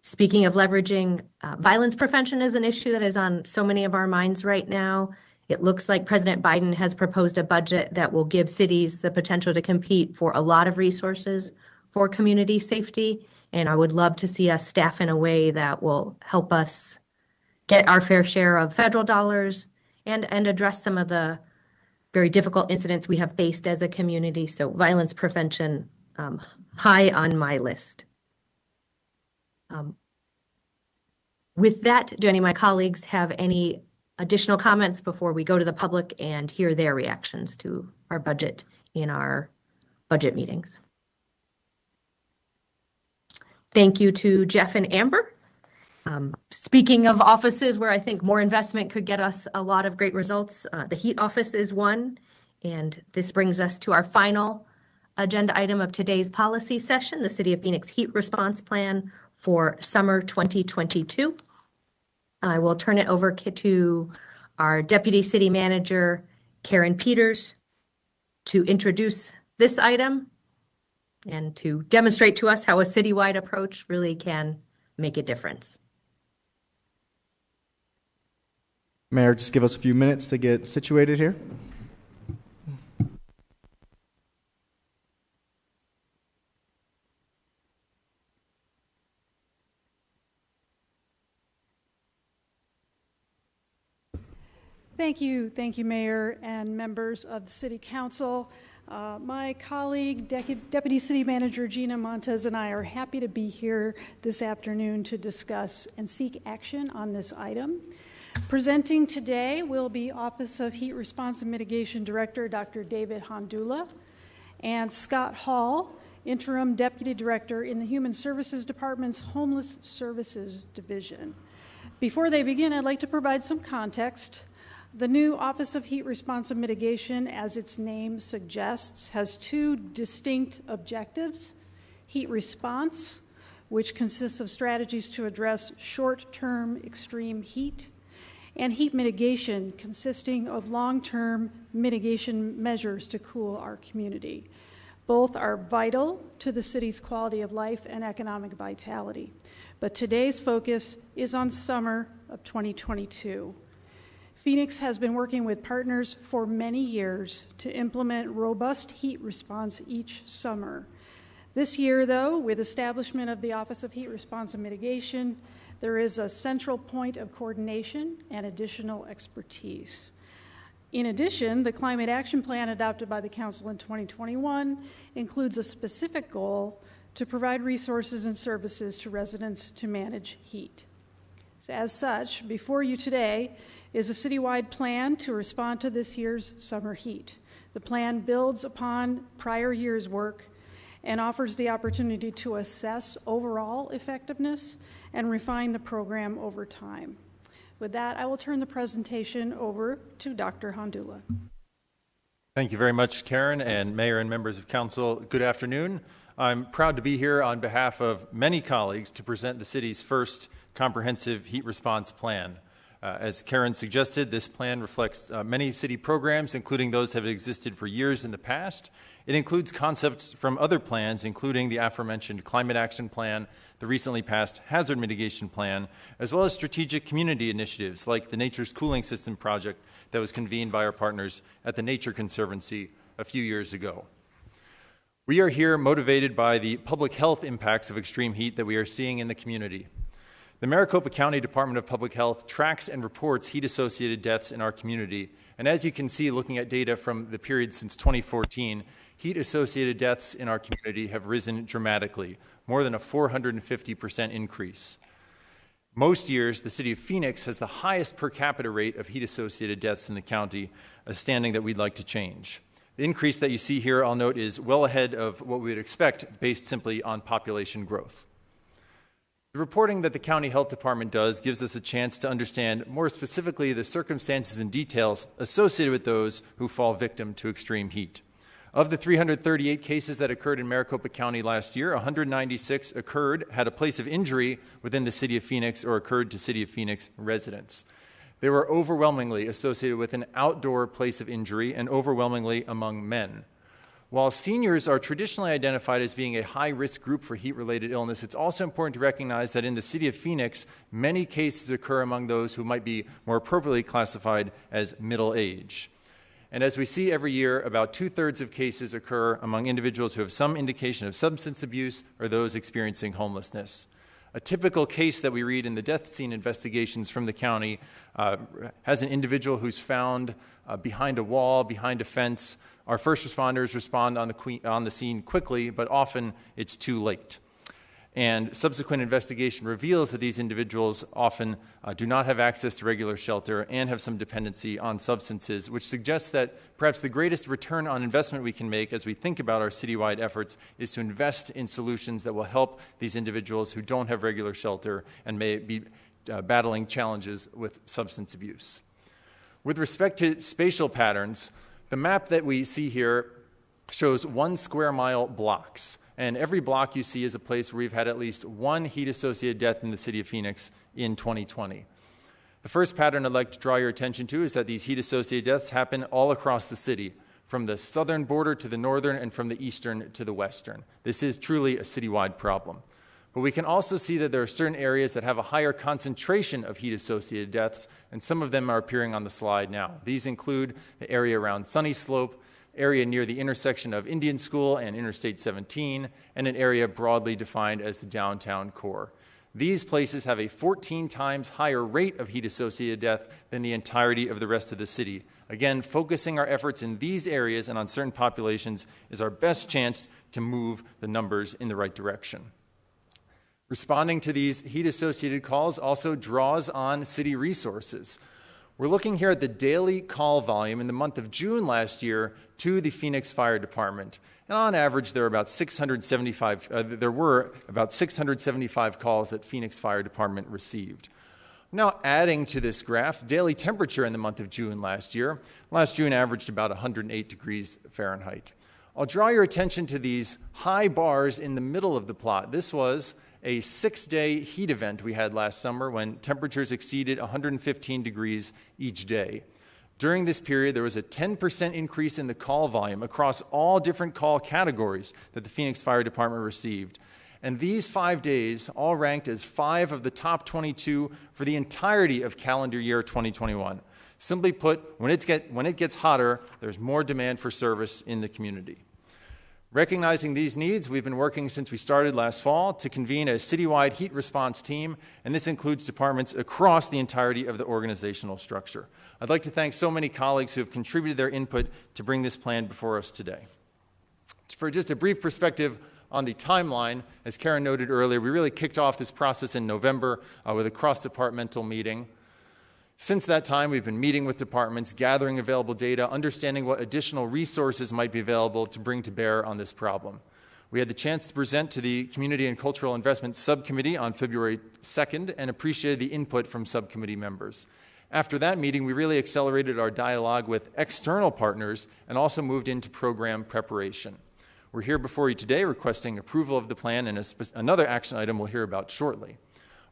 Speaker 1: Speaking of leveraging, violence prevention is an issue that is on so many of our minds right now. It looks like President Biden has proposed a budget that will give cities the potential to compete for a lot of resources for community safety. And I would love to see us staff in a way that will help us get our fair share of federal dollars and address some of the very difficult incidents we have faced as a community. So violence prevention, high on my list. With that, do any of my colleagues have any additional comments before we go to the public and hear their reactions to our budget in our budget meetings. Thank you to Jeff and Amber. Speaking of offices where I think more investment could get us a lot of great results, the heat office is one. And this brings us to our final agenda item of today's policy session, the City of Phoenix Heat Response Plan for summer 2022. I will turn it over to our Deputy City Manager, Karen Peters, to introduce this item and to demonstrate to us how a citywide approach really can make a difference.
Speaker 10: Mayor, just give us a few minutes to get situated here.
Speaker 18: Thank you, Mayor and members of the City Council. My colleague, Deputy City Manager Gina Montez, and I are happy to be here this afternoon to discuss and seek action on this item. Presenting today will be Office of Heat Response and Mitigation Director Dr. David Hondula and Scott Hall, Interim Deputy Director in the Human Services Department's Homeless Services Division. Before they begin, I'd like to provide some context. The new Office of Heat Response and Mitigation, as its name suggests, has two distinct objectives: heat response, which consists of strategies to address short-term extreme heat, and heat mitigation, consisting of long-term mitigation measures to cool our community. Both are vital to the city's quality of life and economic vitality. But today's focus is on summer of 2022. Phoenix has been working with partners for many years to implement robust heat response each summer. This year, though, with establishment of the Office of Heat Response and Mitigation, there is a central point of coordination and additional expertise. In addition, the Climate Action Plan adopted by the Council in 2021 includes a specific goal to provide resources and services to residents to manage heat. So as such, before you today is a citywide plan to respond to this year's summer heat. The plan builds upon prior year's work and offers the opportunity to assess overall effectiveness and refine the program over time. With that, I will turn the presentation over to Dr. Hondula.
Speaker 19: Thank you very much, Karen, and Mayor and members of Council. Good afternoon. I'm proud to be here on behalf of many colleagues to present the city's first comprehensive heat response plan. As Karen suggested, this plan reflects many city programs, including those that have existed for years in the past. It includes concepts from other plans, including the aforementioned Climate Action Plan, the recently passed Hazard Mitigation Plan, as well as strategic community initiatives like the Nature's Cooling System project that was convened by our partners at the Nature Conservancy a few years ago. We are here motivated by the public health impacts of extreme heat that we are seeing in the community. The Maricopa County Department of Public Health tracks and reports heat-associated deaths in our community. And as you can see, looking at data from the period since 2014, heat-associated deaths in our community have risen dramatically, more than a 450% increase. Most years, the city of Phoenix has the highest per capita rate of heat-associated deaths in the county, a standing that we'd like to change. The increase that you see here, I'll note, is well ahead of what we would expect based simply on population growth. The reporting that the County Health Department does gives us a chance to understand more specifically the circumstances and details associated with those who fall victim to extreme heat. Of the 338 cases that occurred in Maricopa County last year, 196 had a place of injury within the City of Phoenix or occurred to City of Phoenix residents. They were overwhelmingly associated with an outdoor place of injury and overwhelmingly among men. While seniors are traditionally identified as being a high-risk group for heat-related illness, it's also important to recognize that in the City of Phoenix, many cases occur among those who might be more appropriately classified as middle age. And as we see every year, about 2/3 of cases occur among individuals who have some indication of substance abuse or those experiencing homelessness. A typical case that we read in the death scene investigations from the county has an individual who's found behind a wall, behind a fence. Our first responders respond on the scene quickly, but often it's too late. And subsequent investigation reveals that these individuals often do not have access to regular shelter and have some dependency on substances, which suggests that perhaps the greatest return on investment we can make as we think about our citywide efforts is to invest in solutions that will help these individuals who don't have regular shelter and may be battling challenges with substance abuse. With respect to spatial patterns, the map that we see here shows 1 square mile blocks. And every block you see is a place where we've had at least one heat-associated death in the city of Phoenix in 2020. The first pattern I'd like to draw your attention to is that these heat-associated deaths happen all across the city, from the southern border to the northern and from the eastern to the western. This is truly a citywide problem. But we can also see that there are certain areas that have a higher concentration of heat-associated deaths, and some of them are appearing on the slide now. These include the area around Sunny Slope, area near the intersection of Indian School and Interstate 17, and an area broadly defined as the downtown core. These places have a 14 times higher rate of heat-associated death than the entirety of the rest of the city. Again, focusing our efforts in these areas and on certain populations is our best chance to move the numbers in the right direction. Responding to these heat-associated calls also draws on city resources. We're looking here at the daily call volume in the month of June last year to the Phoenix Fire Department. And on average, there were about 675 calls that Phoenix Fire Department received. Now adding to this graph, daily temperature in the month of June last year. Last June averaged about 108 degrees Fahrenheit. I'll draw your attention to these high bars in the middle of the plot. This was a 6-day heat event we had last summer when temperatures exceeded 115 degrees each day. During this period, there was a 10% increase in the call volume across all different call categories that the Phoenix Fire Department received. And these 5 days all ranked as 5 of the top 22 for the entirety of calendar year 2021. Simply put, when it gets hotter, there's more demand for service in the community. Recognizing these needs, we've been working since we started last fall to convene a citywide heat response team, and this includes departments across the entirety of the organizational structure. I'd like to thank so many colleagues who have contributed their input to bring this plan before us today. For just a brief perspective on the timeline, as Karen noted earlier, we really kicked off this process in November with a cross-departmental meeting. Since that time, we've been meeting with departments, gathering available data, understanding what additional resources might be available to bring to bear on this problem. We had the chance to present to the Community and Cultural Investment Subcommittee on February 2nd and appreciated the input from subcommittee members. After that meeting, we really accelerated our dialogue with external partners and also moved into program preparation. We're here before you today requesting approval of the plan and another action item we'll hear about shortly.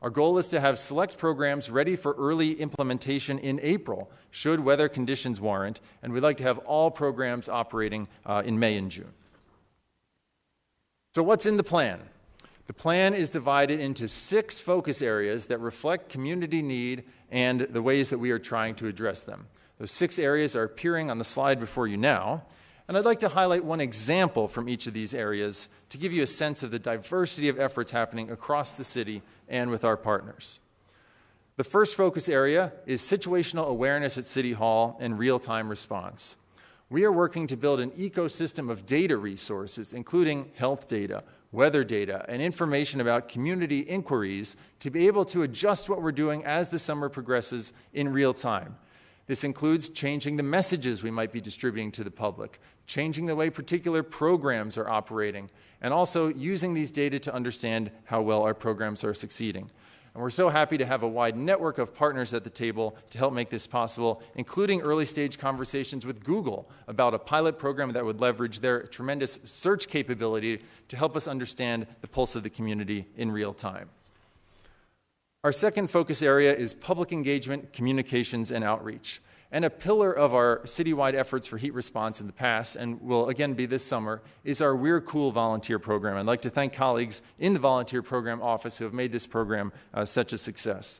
Speaker 19: Our goal is to have select programs ready for early implementation in April, should weather conditions warrant, and we'd like to have all programs operating in May and June. So what's in the plan? The plan is divided into 6 focus areas that reflect community need and the ways that we are trying to address them. Those 6 areas are appearing on the slide before you now, and I'd like to highlight one example from each of these areas to give you a sense of the diversity of efforts happening across the city and with our partners. The first focus area is situational awareness at City Hall and real-time response. We are working to build an ecosystem of data resources, including health data, weather data, and information about community inquiries to be able to adjust what we're doing as the summer progresses in real time. This includes changing the messages we might be distributing to the public, changing the way particular programs are operating, and also using these data to understand how well our programs are succeeding. And we're so happy to have a wide network of partners at the table to help make this possible, including early stage conversations with Google about a pilot program that would leverage their tremendous search capability to help us understand the pulse of the community in real time. Our second focus area is public engagement, communications, and outreach. And a pillar of our citywide efforts for heat response in the past, and will again be this summer, is our We're Cool volunteer program. I'd like to thank colleagues in the volunteer program office who have made this program such a success.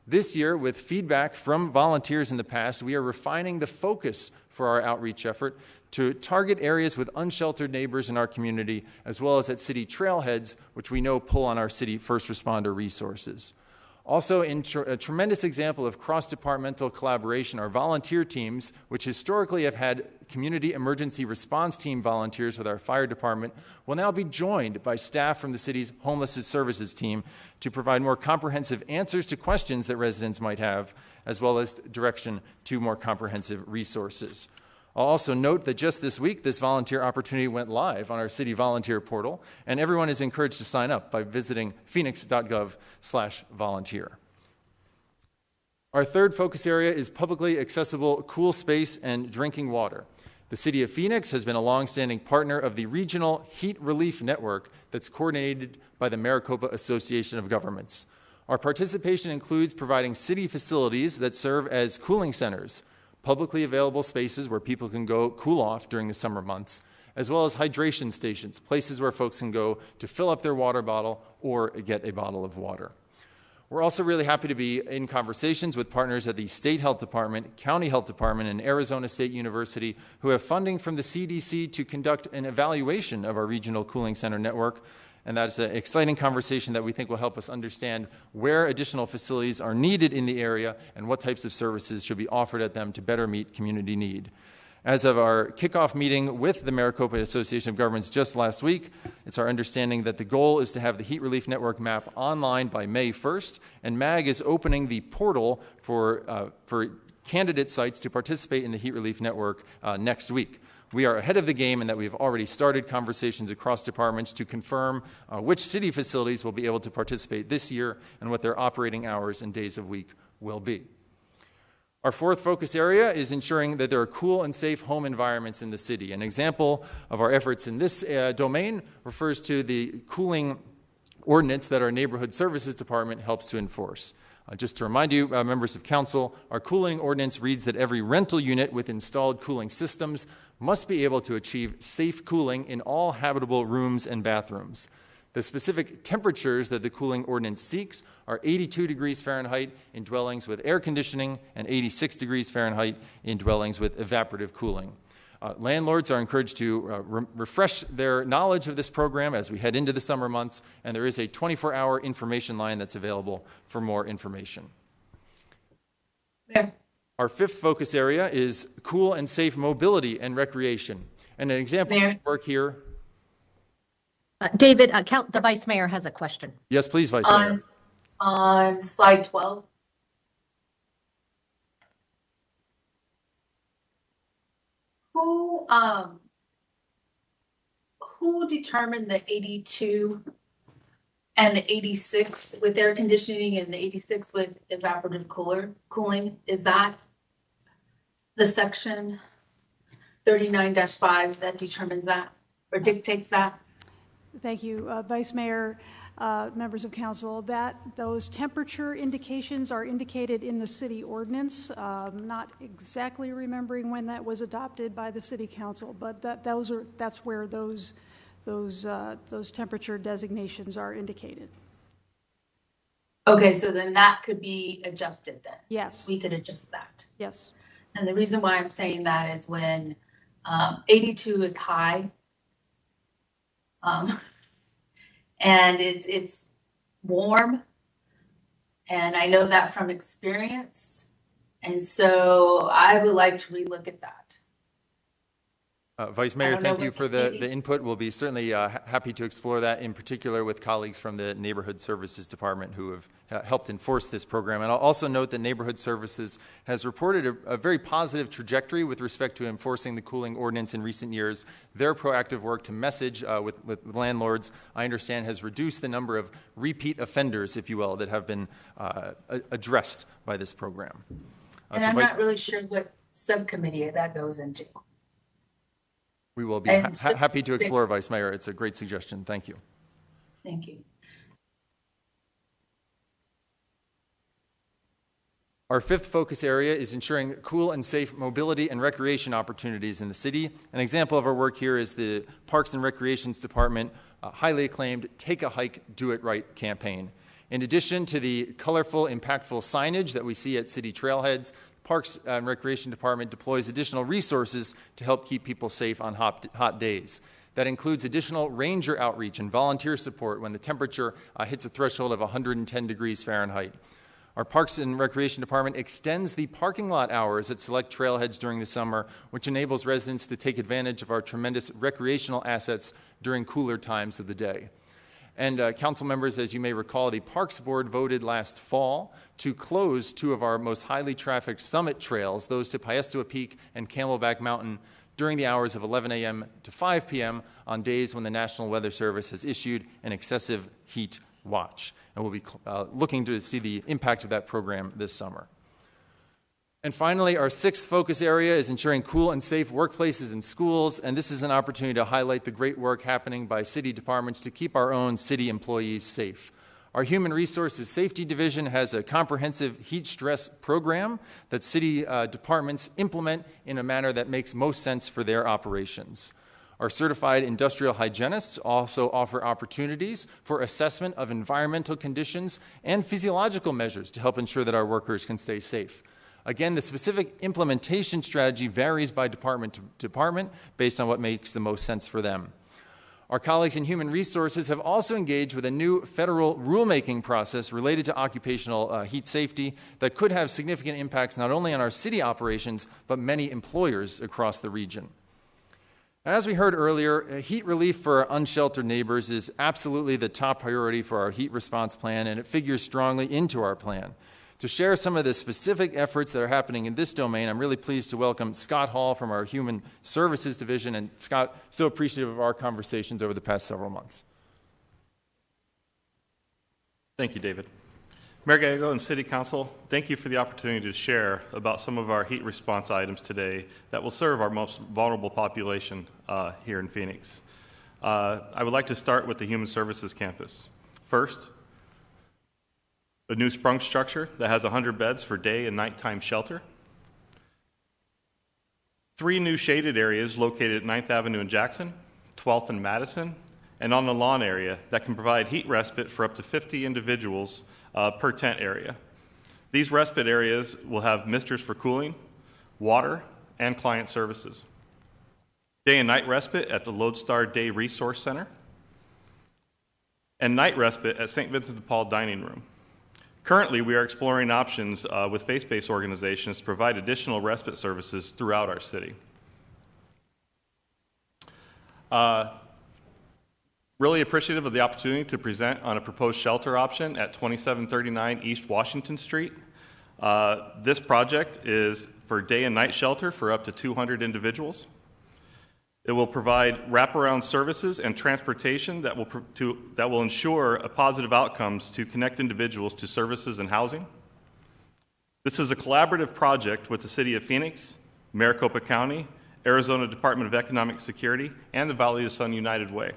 Speaker 19: This year, with feedback from volunteers in the past, we are refining the focus for our outreach effort to target areas with unsheltered neighbors in our community, as well as at city trailheads, which we know pull on our city first responder resources. Also, a tremendous example of cross-departmental collaboration are volunteer teams, which historically have had community emergency response team volunteers with our fire department will now be joined by staff from the city's homelessness services team to provide more comprehensive answers to questions that residents might have, as well as direction to more comprehensive resources. I'll also note that just this week, this volunteer opportunity went live on our city volunteer portal, and everyone is encouraged to sign up by visiting Phoenix.gov/volunteer. Our third focus area is publicly accessible cool space and drinking water. The City of Phoenix has been a longstanding partner of the Regional Heat Relief Network that's coordinated by the Maricopa Association of Governments. Our participation includes providing city facilities that serve as cooling centers, publicly available spaces where people can go cool off during the summer months, as well as hydration stations, places where folks can go to fill up their water bottle or get a bottle of water. We're also really happy to be in conversations with partners at the State Health Department, County Health Department, and Arizona State University who have funding from the CDC to conduct an evaluation of our regional cooling center network. And that's an exciting conversation that we think will help us understand where additional facilities are needed in the area and what types of services should be offered at them to better meet community need. As of our kickoff meeting with the Maricopa Association of Governments just last week, it's our understanding that the goal is to have the Heat Relief Network map online by May 1st, and MAG is opening the portal for candidate sites to participate in the Heat Relief Network next week. We are ahead of the game in that we've already started conversations across departments to confirm which city facilities will be able to participate this year and what their operating hours and days of week will be. Our fourth focus area is ensuring that there are cool and safe home environments in the city. An example of our efforts in this domain refers to the cooling ordinance that our Neighborhood Services Department helps to enforce. Just to remind you, members of council, our cooling ordinance reads that every rental unit with installed cooling systems must be able to achieve safe cooling in all habitable rooms and bathrooms. The specific temperatures that the cooling ordinance seeks are 82 degrees Fahrenheit in dwellings with air conditioning and 86 degrees Fahrenheit in dwellings with evaporative cooling. Landlords are encouraged to refresh their knowledge of this program as we head into the summer months, and there is a 24-hour information line that's available for more information.
Speaker 3: Yeah.
Speaker 19: Our fifth focus area is cool and safe mobility and recreation. And an example of work here.
Speaker 1: David, the Vice Mayor has a question.
Speaker 19: Yes, please, Vice Mayor.
Speaker 3: On slide 12. Who determined the 82 and the 86 with air conditioning and the 86 with evaporative cooling? Is that the section 39-5 that determines that or dictates that?
Speaker 18: Thank you, Vice Mayor, members of council. Those temperature indications are indicated in the city ordinance. Not exactly remembering when that was adopted by the city council, but that's where those temperature designations are indicated.
Speaker 3: Okay, so then that could be adjusted then.
Speaker 18: Yes.
Speaker 3: We could adjust that.
Speaker 18: Yes.
Speaker 3: And the reason why I'm saying that is when 82 is high, and it's warm, and I know that from experience, and so I would like to relook at that.
Speaker 19: Vice Mayor, thank you for the input. We'll be certainly happy to explore that, in particular with colleagues from the Neighborhood Services Department who have helped enforce this program. And I'll also note that Neighborhood Services has reported a very positive trajectory with respect to enforcing the cooling ordinance in recent years. Their proactive work to message with landlords, I understand, has reduced the number of repeat offenders, if you will, that have been addressed by this program.
Speaker 3: And I'm not really sure what subcommittee that goes into.
Speaker 19: We will be happy to explore, Vice Mayor. It's a great suggestion. Thank you.
Speaker 3: Thank you.
Speaker 19: Our fifth focus area is ensuring cool and safe mobility and recreation opportunities in the city. An example of our work here is the Parks and Recreations Department highly acclaimed Take a Hike, Do It Right campaign. In addition to the colorful, impactful signage that we see at city trailheads, Parks and Recreation Department deploys additional resources to help keep people safe on hot days. That includes additional ranger outreach and volunteer support when the temperature hits a threshold of 110 degrees Fahrenheit. Our Parks and Recreation Department extends the parking lot hours at select trailheads during the summer, which enables residents to take advantage of our tremendous recreational assets during cooler times of the day. And council members, as you may recall, the Parks Board voted last fall to close two of our most highly trafficked summit trails, those to Paestua Peak and Camelback Mountain, during the hours of 11 a.m. to 5 p.m. on days when the National Weather Service has issued an excessive heat watch. And we'll be looking to see the impact of that program this summer. And finally, our sixth focus area is ensuring cool and safe workplaces and schools, and this is an opportunity to highlight the great work happening by city departments to keep our own city employees safe. Our Human Resources Safety Division has a comprehensive heat stress program that city departments implement in a manner that makes most sense for their operations. Our certified industrial hygienists also offer opportunities for assessment of environmental conditions and physiological measures to help ensure that our workers can stay safe. Again, the specific implementation strategy varies by department to department based on what makes the most sense for them. Our colleagues in Human Resources have also engaged with a new federal rulemaking process related to occupational heat safety that could have significant impacts not only on our city operations, but many employers across the region. As we heard earlier, heat relief for unsheltered neighbors is absolutely the top priority for our heat response plan, and it figures strongly into our plan. To share some of the specific efforts that are happening in this domain, I'm really pleased to welcome Scott Hall from our Human Services Division. And Scott, so appreciative of our conversations over the past several months.
Speaker 20: Thank you, David. Mayor Gallego and City Council, thank you for the opportunity to share about some of our heat response items today that will serve our most vulnerable population here in Phoenix. I would like to start with the Human Services Campus. First, a new sprung structure that has 100 beds for day and nighttime shelter. 3 new shaded areas located at 9th Avenue in Jackson, 12th and Madison, and on the lawn area that can provide heat respite for up to 50 individuals per tent area. These respite areas will have misters for cooling, water, and client services. Day and night respite at the Lodestar Day Resource Center, and night respite at St. Vincent de Paul Dining Room. Currently, we are exploring options with faith-based organizations to provide additional respite services throughout our city. Really appreciative of the opportunity to present on a proposed shelter option at 2739 East Washington Street. This project is for day and night shelter for up to 200 individuals. It will provide wraparound services and transportation that will ensure a positive outcomes to connect individuals to services and housing. This is a collaborative project with the City of Phoenix, Maricopa County, Arizona Department of Economic Security, and the Valley of the Sun United Way.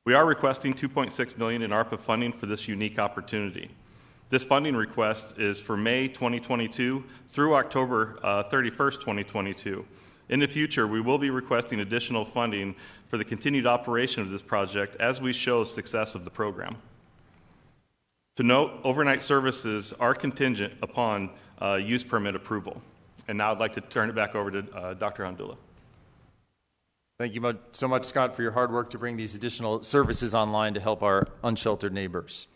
Speaker 20: We are requesting $2.6 million in ARPA funding for this unique opportunity. This funding request is for May 2022 through October 31st, 2022. In the future, we will be requesting additional funding for the continued operation of this project as we show success of the program. To note, overnight services are contingent upon use permit approval. And now I'd like to turn it back over to Dr. Andula.
Speaker 19: Thank you so much, Scott, for your hard work to bring these additional services online to help our unsheltered neighbors.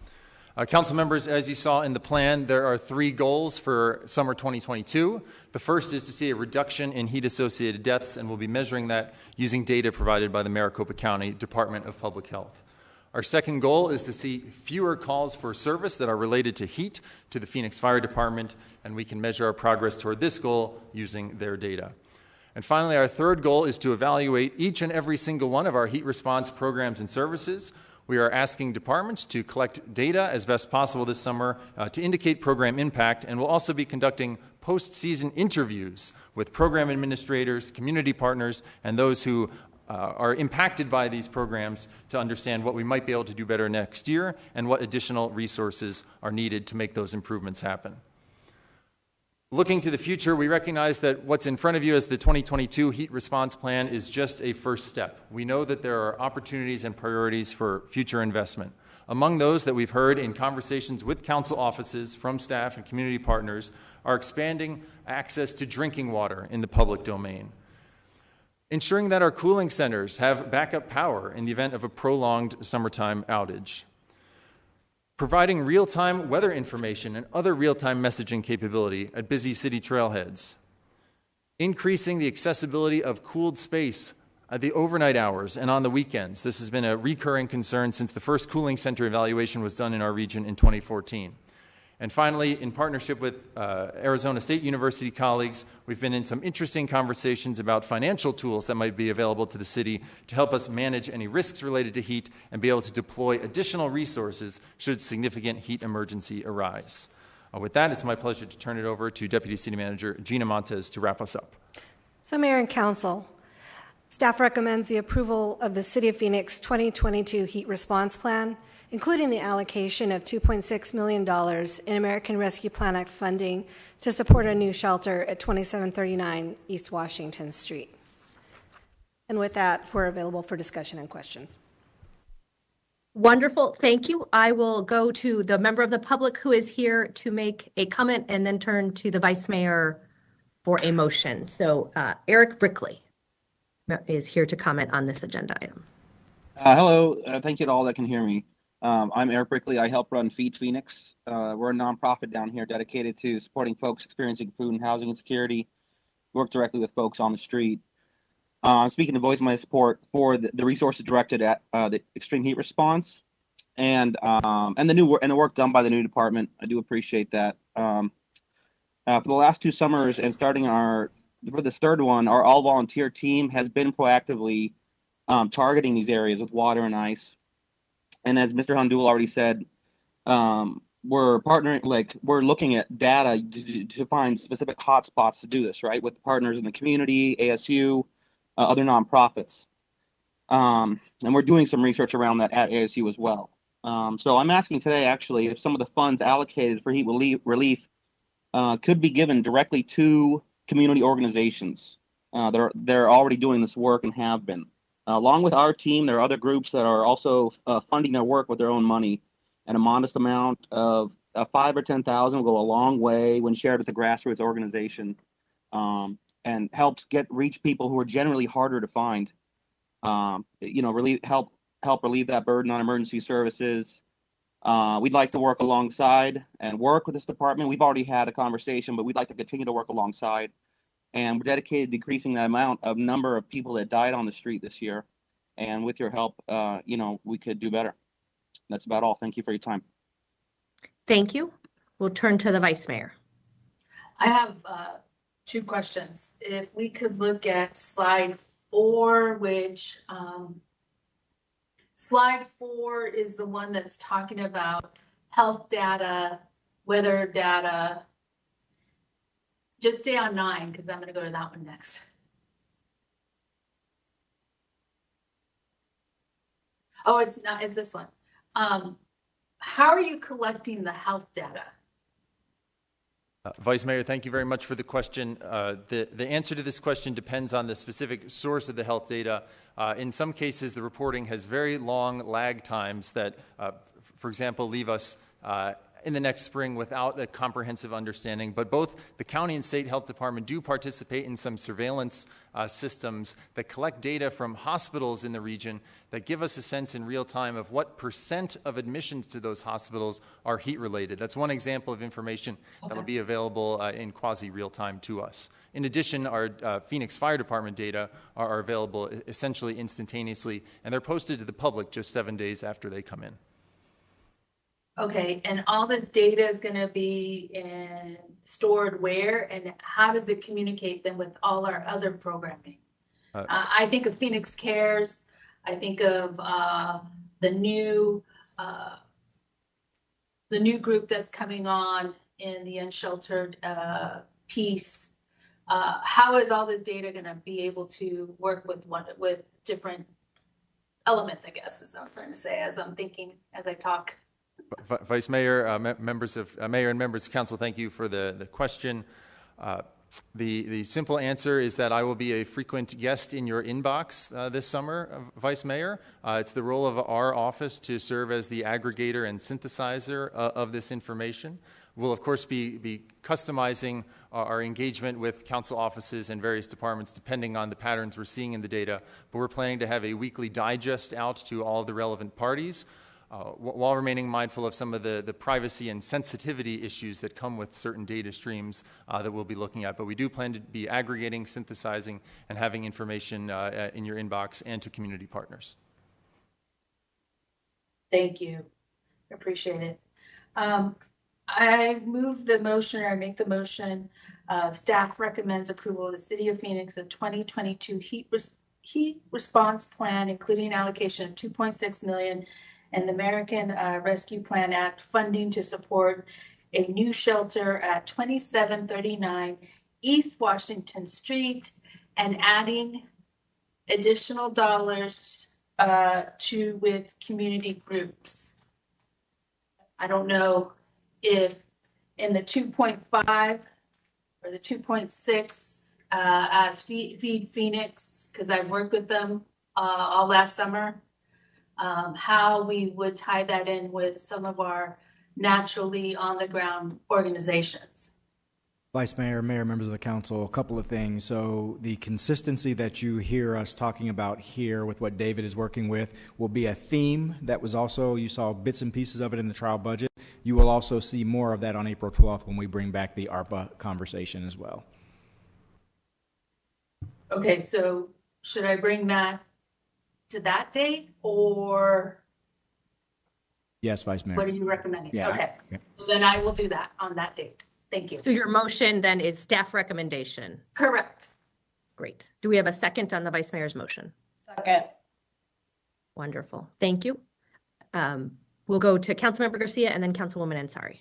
Speaker 19: Council members, as you saw in the plan, there are 3 goals for summer 2022. The first is to see a reduction in heat-associated deaths, and we'll be measuring that using data provided by the Maricopa County Department of Public Health. Our second goal is to see fewer calls for service that are related to heat to the Phoenix Fire Department, and we can measure our progress toward this goal using their data. And finally, our third goal is to evaluate each and every single one of our heat response programs and services. We are asking departments to collect data as best possible this summer to indicate program impact, and we'll also be conducting post-season interviews with program administrators, community partners, and those who are impacted by these programs to understand what we might be able to do better next year and what additional resources are needed to make those improvements happen. Looking to the future, we recognize that what's in front of you as the 2022 heat response plan is just a first step. We know that there are opportunities and priorities for future investment. Among those that we've heard in conversations with council offices, from staff and community partners, are expanding access to drinking water in the public domain, ensuring that our cooling centers have backup power in the event of a prolonged summertime outage, providing real-time weather information and other real-time messaging capability at busy city trailheads, increasing the accessibility of cooled space at the overnight hours and on the weekends. This has been a recurring concern since the first cooling center evaluation was done in our region in 2014. And finally, in partnership with Arizona State University colleagues, we've been in some interesting conversations about financial tools that might be available to the city to help us manage any risks related to heat and be able to deploy additional resources should significant heat emergency arise. With that, it's my pleasure to turn it over to Deputy City Manager Gina Montes to wrap us up.
Speaker 21: So, Mayor and Council, staff recommends the approval of the City of Phoenix 2022 Heat Response Plan, including the allocation of $2.6 million in American Rescue Plan Act funding to support a new shelter at 2739 East Washington Street. And with that, we're available for discussion and questions.
Speaker 1: Wonderful, thank you. I will go to the member of the public who is here to make a comment and then turn to the Vice Mayor for a motion. So Eric Brickley is here to comment on this agenda item.
Speaker 22: Hello, thank you to all that can hear me. I'm Eric Brickley. I help run Feed Phoenix. We're a nonprofit down here dedicated to supporting folks experiencing food and housing insecurity. We work directly with folks on the street. I'm speaking to voice my support for the resources directed at the extreme heat response and the work done by the new department. I do appreciate that. For the last 2 summers and starting for this third one, our all volunteer team has been proactively targeting these areas with water and ice. And as Mr. Hundul already said, we're partnering, we're looking at data to find specific hotspots to do this, right, with partners in the community, ASU, other nonprofits. And we're doing some research around that at ASU as well. So I'm asking today, actually, if some of the funds allocated for heat relief could be given directly to community organizations. They're already doing this work and have been. Along with our team, there are other groups that are also funding their work with their own money, and a modest amount of $5,000 or $10,000 will go a long way when shared with a grassroots organization, and helps reach people who are generally harder to find. Help relieve that burden on emergency services. We'd like to work alongside and work with this department. We've already had a conversation, but we'd like to continue to work alongside. And we're dedicated to decreasing the number of people that died on the street this year. And with your help, we could do better. That's about all. Thank you for your time.
Speaker 1: Thank you. We'll turn to the Vice Mayor.
Speaker 3: I have 2 questions. If we could look at slide 4, which slide 4 is the one that's talking about health data, weather data. Just stay on 9 because I'm going to go to that one next. Oh, it's not. It's this one. How are you collecting the health data?
Speaker 19: Vice Mayor, thank you very much for the question. The answer to this question depends on the specific source of the health data. In some cases, the reporting has very long lag times that, for example, leave us in the next spring without a comprehensive understanding. But both the county and state health department do participate in some surveillance systems that collect data from hospitals in the region that give us a sense in real time of what % of admissions to those hospitals are heat related. That's one example of information that will be available in quasi real time to us. In addition, our Phoenix Fire Department data are available essentially instantaneously, and they're posted to the public just 7 days after they come in.
Speaker 3: Okay, and all this data is going to be stored where, and how does it communicate then with all our other programming? I think of Phoenix Cares. I think of the new group that's coming on in the unsheltered piece. How is all this data going to be able to work with different elements? I guess is what I'm trying to say as I'm thinking as I talk.
Speaker 19: Vice Mayor, Mayor and members of council, thank you for the question. The simple answer is that I will be a frequent guest in your inbox this summer, Vice Mayor. It's the role of our office to serve as the aggregator and synthesizer of this information. We'll, of course, be customizing our engagement with council offices and various departments depending on the patterns we're seeing in the data, but we're planning to have a weekly digest out to all of the relevant parties. while remaining mindful of some of the privacy and sensitivity issues that come with certain data streams that we'll be looking at. But we do plan to be aggregating, synthesizing, and having information in your inbox and to community partners.
Speaker 3: Thank you. Appreciate it. I move the motion, or I make the motion. Staff recommends approval of the City of Phoenix 2022 heat response plan, including allocation of $2.6 million and the American Rescue Plan Act funding to support a new shelter at 2739 East Washington Street, and adding additional dollars with community groups. I don't know if in the 2.5 or the 2.6 as Feed Phoenix, because I've worked with them all last summer, how we would tie that in with some of our naturally on the ground organizations.
Speaker 10: Vice Mayor, Mayor, members of the council, a couple of things. So the consistency that you hear us talking about here with what David is working with will be a theme that was also, you saw bits and pieces of it in the trial budget. You will also see more of that on April 12th when we bring back the ARPA conversation as well.
Speaker 3: Okay, so should I bring that to that date, or?
Speaker 10: Yes, Vice Mayor.
Speaker 3: What are you recommending?
Speaker 10: Yeah,
Speaker 3: okay,
Speaker 10: yeah.
Speaker 3: So then I will do that on that date. Thank you.
Speaker 1: So your motion then is staff recommendation?
Speaker 3: Correct.
Speaker 1: Great. Do we have a second on the Vice Mayor's motion?
Speaker 4: Second.
Speaker 1: Wonderful. Thank you. We'll go to Councilmember Garcia and then Councilwoman Ansari.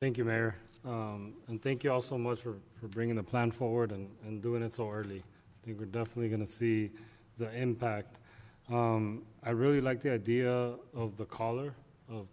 Speaker 6: Thank you, Mayor. And thank you all so much for bringing the plan forward and doing it so early. I think we're definitely going to see the impact. I really like the idea of the caller, of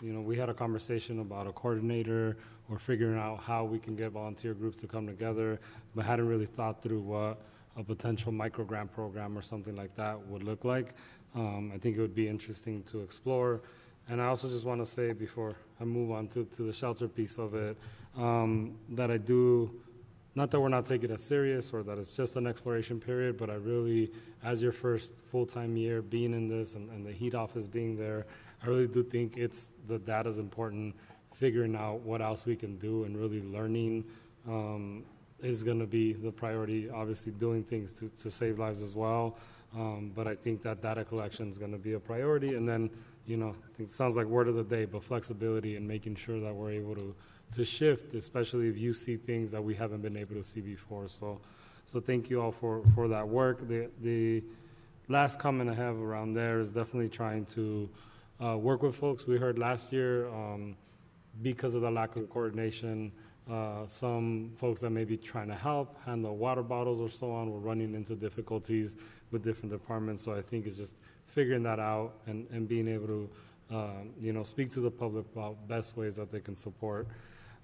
Speaker 6: you know, we had a conversation about a coordinator or figuring out how we can get volunteer groups to come together, but hadn't really thought through what a potential micro grant program or something like that would look like. I think it would be interesting to explore. And I also just want to say before I move on to the shelter piece of it, that I do, not that we're not taking it serious or that it's just an exploration period, but I really, as your first full-time year being in this and the heat office being there, I really do think the data is important. Figuring out what else we can do and really learning is going to be the priority. Obviously, doing things to save lives as well. But I think that data collection is going to be a priority. And then, you know, I think it sounds like word of the day, but flexibility and making sure that we're able to shift, especially if you see things that we haven't been able to see before. So thank you all for that work. The last comment I have around there is definitely trying to work with folks. We heard last year, because of the lack of coordination, some folks that may be trying to help handle water bottles or so on were running into difficulties with different departments. So I think it's just figuring that out and being able to, you know, speak to the public about best ways that they can support.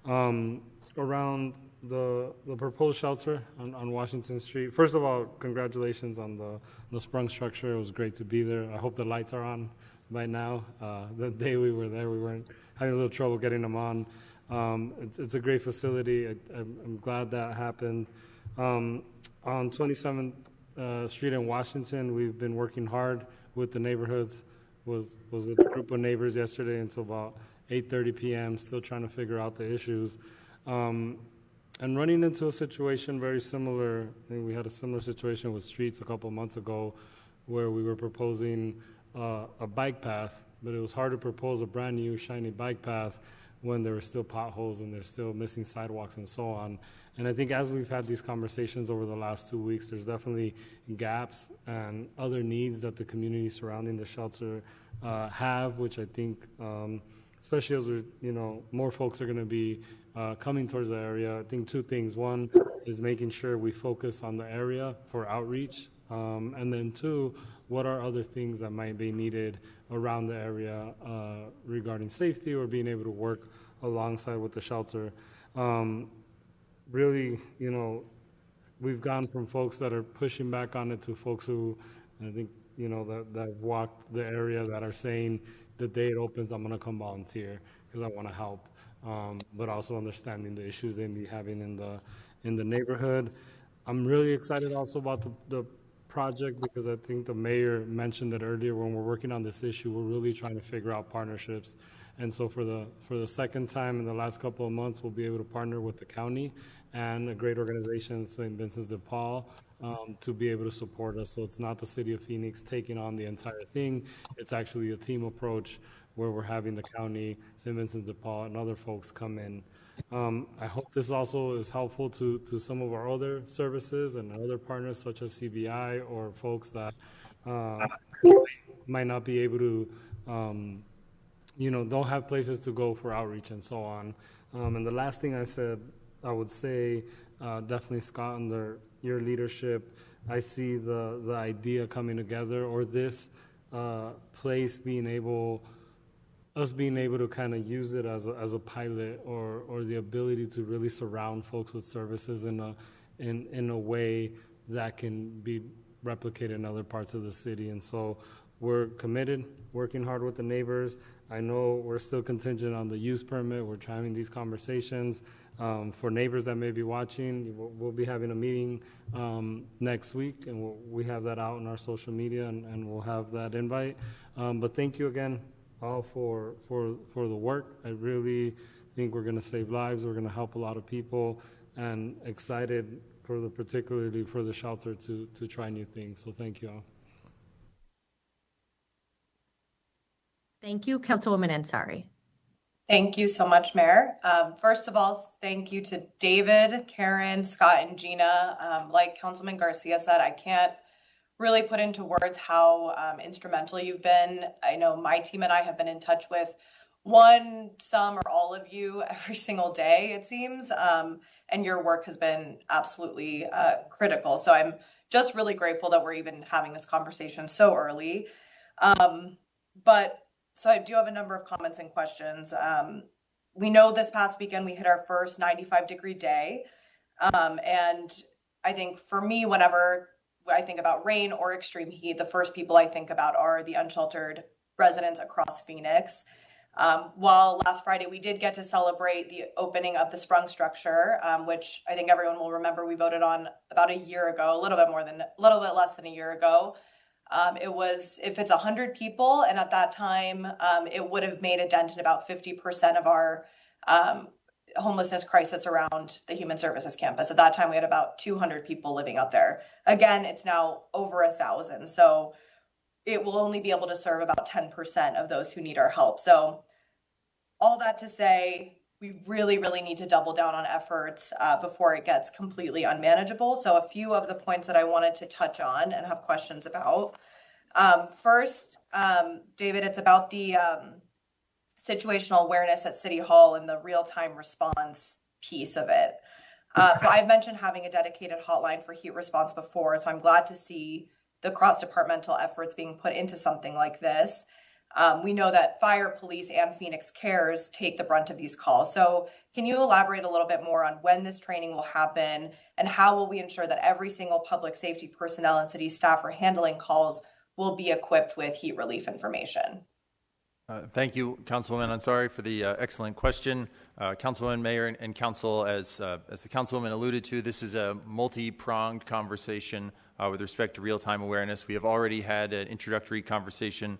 Speaker 6: Around the proposed shelter on Washington Street, first of all, congratulations on the sprung structure. It was great to be there. I hope the lights are on by now. The day we were there, we weren't having a little trouble getting them on. It's a great facility. I'm glad that happened. On 27th Street in Washington, we've been working hard with the neighborhoods. Was with a group of neighbors yesterday until about 8:30 p.m., still trying to figure out the issues. And running into a situation very similar. I think we had a similar situation with streets a couple months ago where we were proposing a bike path, but it was hard to propose a brand new shiny bike path when there were still potholes and there's still missing sidewalks and so on. And I think as we've had these conversations over the last 2 weeks, there's definitely gaps and other needs that the community surrounding the shelter have, which I think, especially as we're, you know, more folks are going to be coming towards the area. I think two things. One is making sure we focus on the area for outreach. And then two, what are other things that might be needed around the area regarding safety or being able to work alongside with the shelter. Really, you know, we've gone from folks that are pushing back on it to folks who, I think, you know, that have walked the area that are saying the day it opens, I'm going to come volunteer because I want to help, but also understanding the issues they may be having in the neighborhood. I'm really excited also about the project because I think the mayor mentioned it earlier. When we're working on this issue, we're really trying to figure out partnerships. And so for the second time in the last couple of months, we'll be able to partner with the county and a great organization, St. Vincent de Paul, to be able to support us. So it's not the city of Phoenix taking on the entire thing. It's actually a team approach where we're having the county, St. Vincent de Paul, and other folks come in. I hope this also is helpful to some of our other services and other partners such as CBI or folks that might not be able to, don't have places to go for outreach and so on. And the last thing I would say, definitely Scott, under your leadership, I see the idea coming together, or this place being able to kind of use it as a pilot, or the ability to really surround folks with services in a way that can be replicated in other parts of the city. And so we're committed, working hard with the neighbors. I know we're still contingent on the use permit. We're trying these conversations. For neighbors that may be watching, we'll be having a meeting next week, and we have that out on our social media, and we'll have that invite. But thank you again all for the work. I really think we're going to save lives. We're going to help a lot of people, and excited particularly for the shelter to try new things. So thank you all.
Speaker 1: Thank you, Councilwoman Ansari.
Speaker 4: Thank you so much, Mayor. First of all, thank you to David, Karen, Scott, and Gina. Like Councilman Garcia said, I can't really put into words how instrumental you've been. I know my team and I have been in touch with some or all of you every single day, it seems, and your work has been absolutely critical. So I'm just really grateful that we're even having this conversation so early. So I do have a number of comments and questions. We know this past weekend we hit our first 95-degree day. And I think for me, whenever I think about rain or extreme heat, the first people I think about are the unsheltered residents across Phoenix. While last Friday we did get to celebrate the opening of the Sprung structure, which I think everyone will remember we voted on about a year ago, a little bit less than a year ago. If it's 100 people, and at that time, it would have made a dent in about 50% of our homelessness crisis around the Human Services campus. At that time, we had about 200 people living out there. Again, it's now over 1,000. So it will only be able to serve about 10% of those who need our help. So all that to say, we really, really need to double down on efforts before it gets completely unmanageable. So a few of the points that I wanted to touch on and have questions about. First, David, it's about the situational awareness at City Hall and the real-time response piece of it. So I've mentioned having a dedicated hotline for heat response before, so I'm glad to see the cross-departmental efforts being put into something like this. We know that fire, police, and Phoenix Cares take the brunt of these calls. So can you elaborate a little bit more on when this training will happen, and how will we ensure that every single public safety personnel and city staff are handling calls will be equipped with heat relief information?
Speaker 19: Thank you, Councilwoman Ansari, for the excellent question. Councilwoman, Mayor, and Council, as the Councilwoman alluded to, this is a multi-pronged conversation with respect to real-time awareness. We have already had an introductory conversation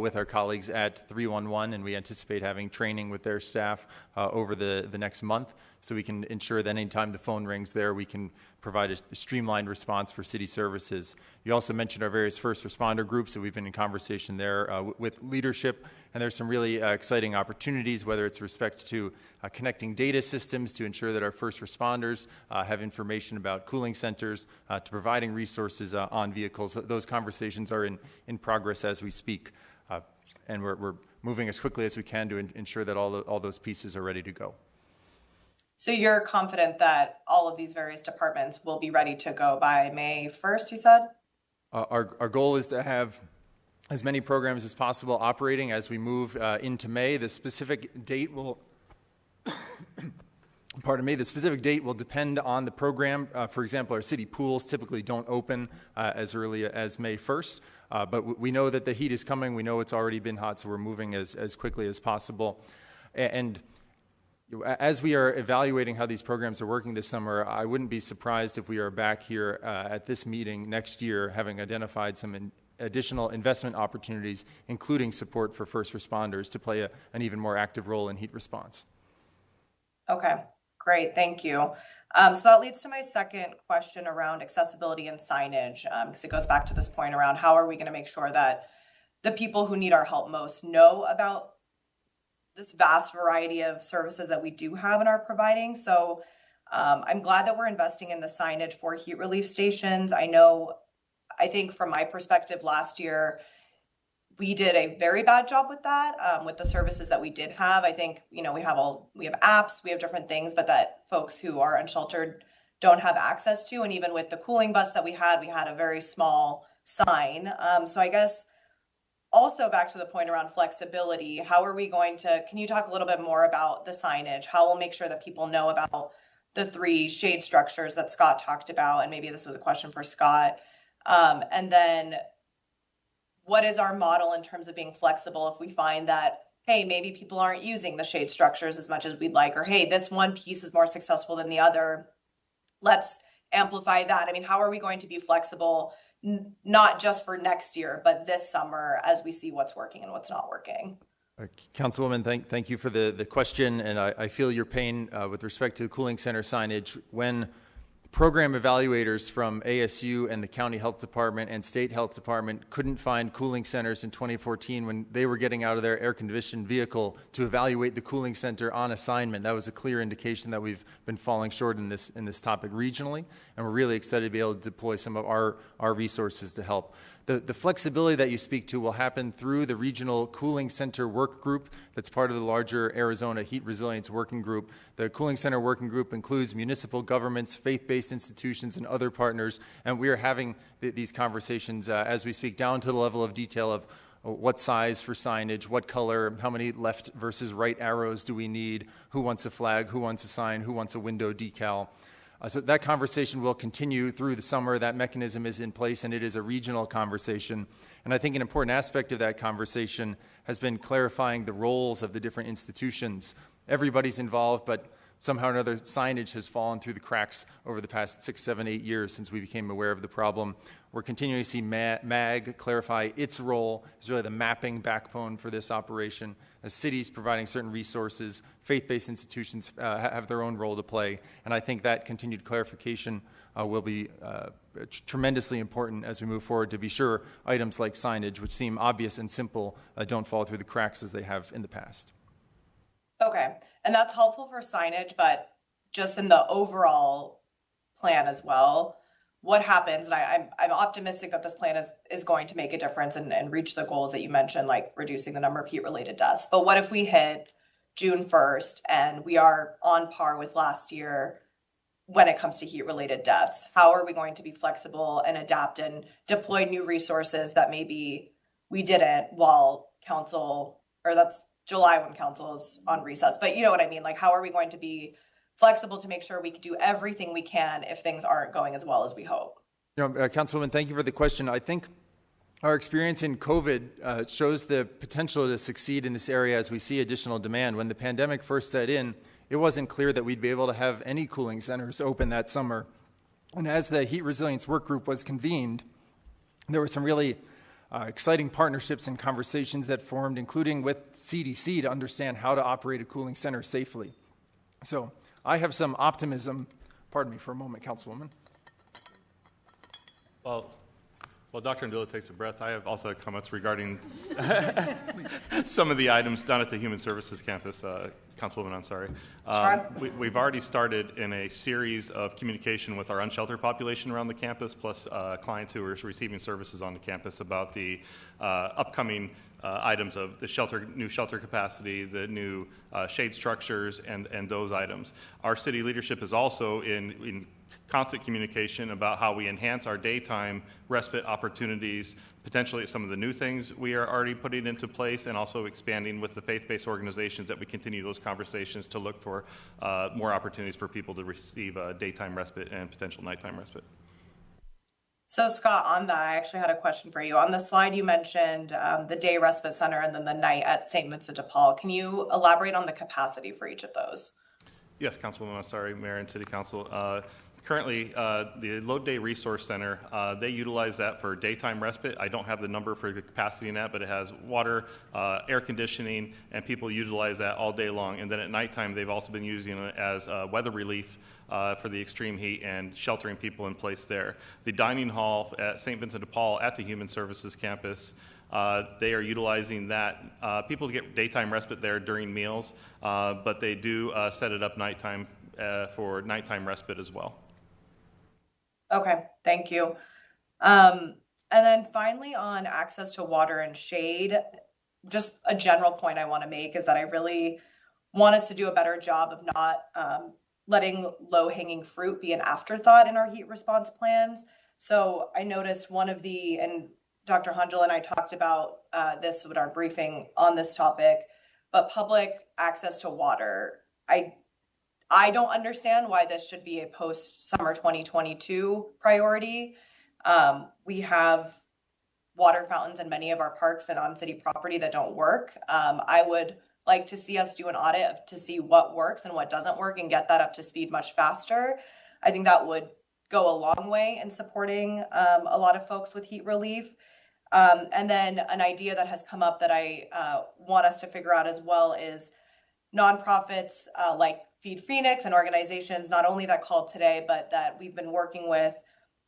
Speaker 19: with our colleagues at 311, and we anticipate having training with their staff over the next month, so we can ensure that anytime the phone rings there, we can provide a streamlined response for city services. You also mentioned our various first responder groups, so we've been in conversation there with leadership, and there's some really exciting opportunities, whether it's respect to connecting data systems to ensure that our first responders have information about cooling centers, to providing resources on vehicles. Those conversations are in progress as we speak. And we're moving as quickly as we can to ensure that all those pieces are ready to go.
Speaker 4: So you're confident that all of these various departments will be ready to go by May 1st, you said?
Speaker 19: Our goal is to have as many programs as possible operating as we move into May. The specific date will the specific date will depend on the program. For example, our city pools typically don't open as early as May 1st. But we know that the heat is coming. We know it's already been hot, so we're moving as quickly as possible. And as we are evaluating how these programs are working this summer, I wouldn't be surprised if we are back here at this meeting next year having identified some additional investment opportunities, including support for first responders to play an even more active role in heat response.
Speaker 4: Okay, great, thank you. So that leads to my second question around accessibility and signage, because it goes back to this point around how are we going to make sure that the people who need our help most know about this vast variety of services that we do have and are providing. So I'm glad that we're investing in the signage for heat relief stations. I think from my perspective last year, we did a very bad job with that, with the services that we did have. I think, we have apps, we have different things, but that folks who are unsheltered don't have access to. And even with the cooling bus that we had a very small sign. So I guess also back to the point around flexibility, can you talk a little bit more about the signage? How we'll make sure that people know about the 3 shade structures that Scott talked about? And maybe this is a question for Scott. And then what is our model in terms of being flexible if we find that, hey, maybe people aren't using the shade structures as much as we'd like, or hey, this one piece is more successful than the other. Let's amplify that. I mean, how are we going to be flexible, not just for next year, but this summer as we see what's working and what's not working?
Speaker 19: Councilwoman, thank you for the question, and I feel your pain with respect to the cooling center signage. When program evaluators from ASU and the county health department and state health department couldn't find cooling centers in 2014 when they were getting out of their air-conditioned vehicle to evaluate the cooling center on assignment. That was a clear indication that we've been falling short in this topic regionally, and we're really excited to be able to deploy some of our resources to help. The flexibility that you speak to will happen through the Regional Cooling Center Work Group that's part of the larger Arizona Heat Resilience Working Group. The Cooling Center Working Group includes municipal governments, faith-based institutions, and other partners, and we are having these conversations as we speak down to the level of detail of what size for signage, what color, how many left versus right arrows do we need, who wants a flag, who wants a sign, who wants a window decal. So that conversation will continue through the summer. That mechanism is in place, and it is a regional conversation. And I think an important aspect of that conversation has been clarifying the roles of the different institutions. Everybody's involved, but somehow or another signage has fallen through the cracks over the past 6, 7, 8 years since we became aware of the problem. We're continuing to see MAG clarify its role as really the mapping backbone for this operation, as cities providing certain resources, faith-based institutions have their own role to play. And I think that continued clarification will be tremendously important as we move forward to be sure items like signage, which seem obvious and simple, don't fall through the cracks as they have in the past.
Speaker 4: Okay, and that's helpful for signage, but just in the overall plan as well, what happens, and I'm optimistic that this plan is going to make a difference and reach the goals that you mentioned, like reducing the number of heat-related deaths. But what if we hit June 1st and we are on par with last year when it comes to heat-related deaths? How are we going to be flexible and adapt and deploy new resources that maybe we didn't while council, or that's July when council is on recess, but you know what I mean? Like, how are we going to be flexible to make sure we can do everything we can if things aren't going as well as we hope?
Speaker 19: Councilwoman, thank you for the question. I think our experience in COVID shows the potential to succeed in this area as we see additional demand. When the pandemic first set in, it wasn't clear that we'd be able to have any cooling centers open that summer. And as the Heat Resilience Work Group was convened, there were some really exciting partnerships and conversations that formed, including with CDC, to understand how to operate a cooling center safely. So I have some optimism. Pardon me for a moment, Councilwoman.
Speaker 20: Well, Dr. Ndula takes a breath. I have also comments regarding some of the items down at the Human Services campus. Councilwoman, I'm sorry. We've already started in a series of communication with our unsheltered population around the campus, plus clients who are receiving services on the campus about the upcoming items of the new shelter capacity, the new shade structures, and those items. Our city leadership is also in constant communication about how we enhance our daytime respite opportunities, potentially some of the new things we are already putting into place, and also expanding with the faith-based organizations that we continue those conversations to look for more opportunities for people to receive daytime respite and potential nighttime respite.
Speaker 4: So Scott, on that, I actually had a question for you. On the slide, you mentioned the day respite center and then the night at St. Vincent de Paul. Can you elaborate on the capacity for each of those?
Speaker 20: Yes, Councilwoman, I'm sorry, Mayor and City Council. Currently, the Load Day Resource Center, they utilize that for daytime respite. I don't have the number for the capacity in that, but it has water, air conditioning, and people utilize that all day long. And then at nighttime, they've also been using it as weather relief for the extreme heat and sheltering people in place there. The dining hall at St. Vincent de Paul at the Human Services campus, they are utilizing that. People get daytime respite there during meals, but they do set it up nighttime for nighttime respite as well.
Speaker 4: Okay, thank you. And then finally on access to water and shade, just a general point I want to make is that I really want us to do a better job of not letting low-hanging fruit be an afterthought in our heat response plans. So I noticed one of the, and Dr. Hunjel and I talked about this with our briefing on this topic, but public access to water. I don't understand why this should be a post-summer 2022 priority. We have water fountains in many of our parks and on city property that don't work. I would like to see us do an audit to see what works and what doesn't work and get that up to speed much faster. I think that would go a long way in supporting a lot of folks with heat relief. And then an idea that has come up that I want us to figure out as well is nonprofits like Feed Phoenix and organizations, not only that called today, but that we've been working with,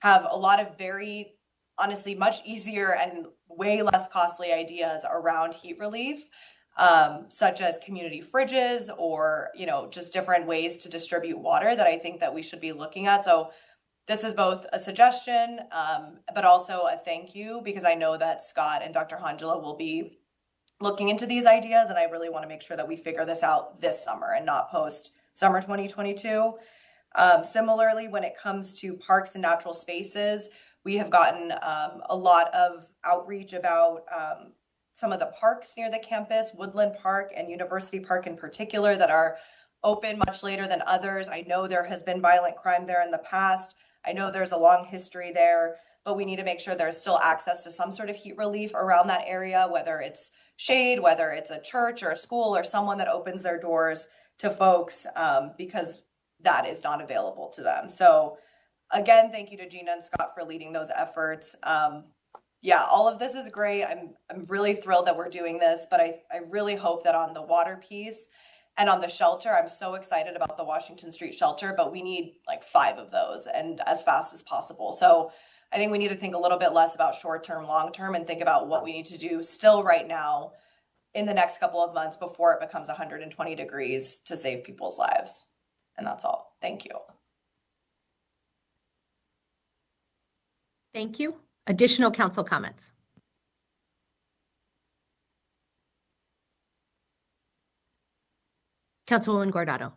Speaker 4: have a lot of very, honestly, much easier and way less costly ideas around heat relief, such as community fridges or, just different ways to distribute water that I think that we should be looking at. So this is both a suggestion, but also a thank you, because I know that Scott and Dr. Hongela will be looking into these ideas, and I really want to make sure that we figure this out this summer and not post summer 2022. Similarly, when it comes to parks and natural spaces, we have gotten a lot of outreach about some of the parks near the campus, Woodland Park and University Park in particular, that are open much later than others. I know there has been violent crime there in the past. I know there's a long history there, but we need to make sure there's still access to some sort of heat relief around that area, whether it's shade, whether it's a church or a school or someone that opens their doors to folks, because that is not available to them. So again, thank you to Gina and Scott for leading those efforts. Yeah, all of this is great. I'm really thrilled that we're doing this, but I really hope that on the water piece and on the shelter, I'm so excited about the Washington Street shelter, but we need like 5 of those and as fast as possible. So I think we need to think a little bit less about short-term, long-term, and think about what we need to do still right now in the next couple of months before it becomes 120 degrees to save people's lives. And that's all. Thank you.
Speaker 1: Thank you. Additional council comments? Councilwoman Guardado.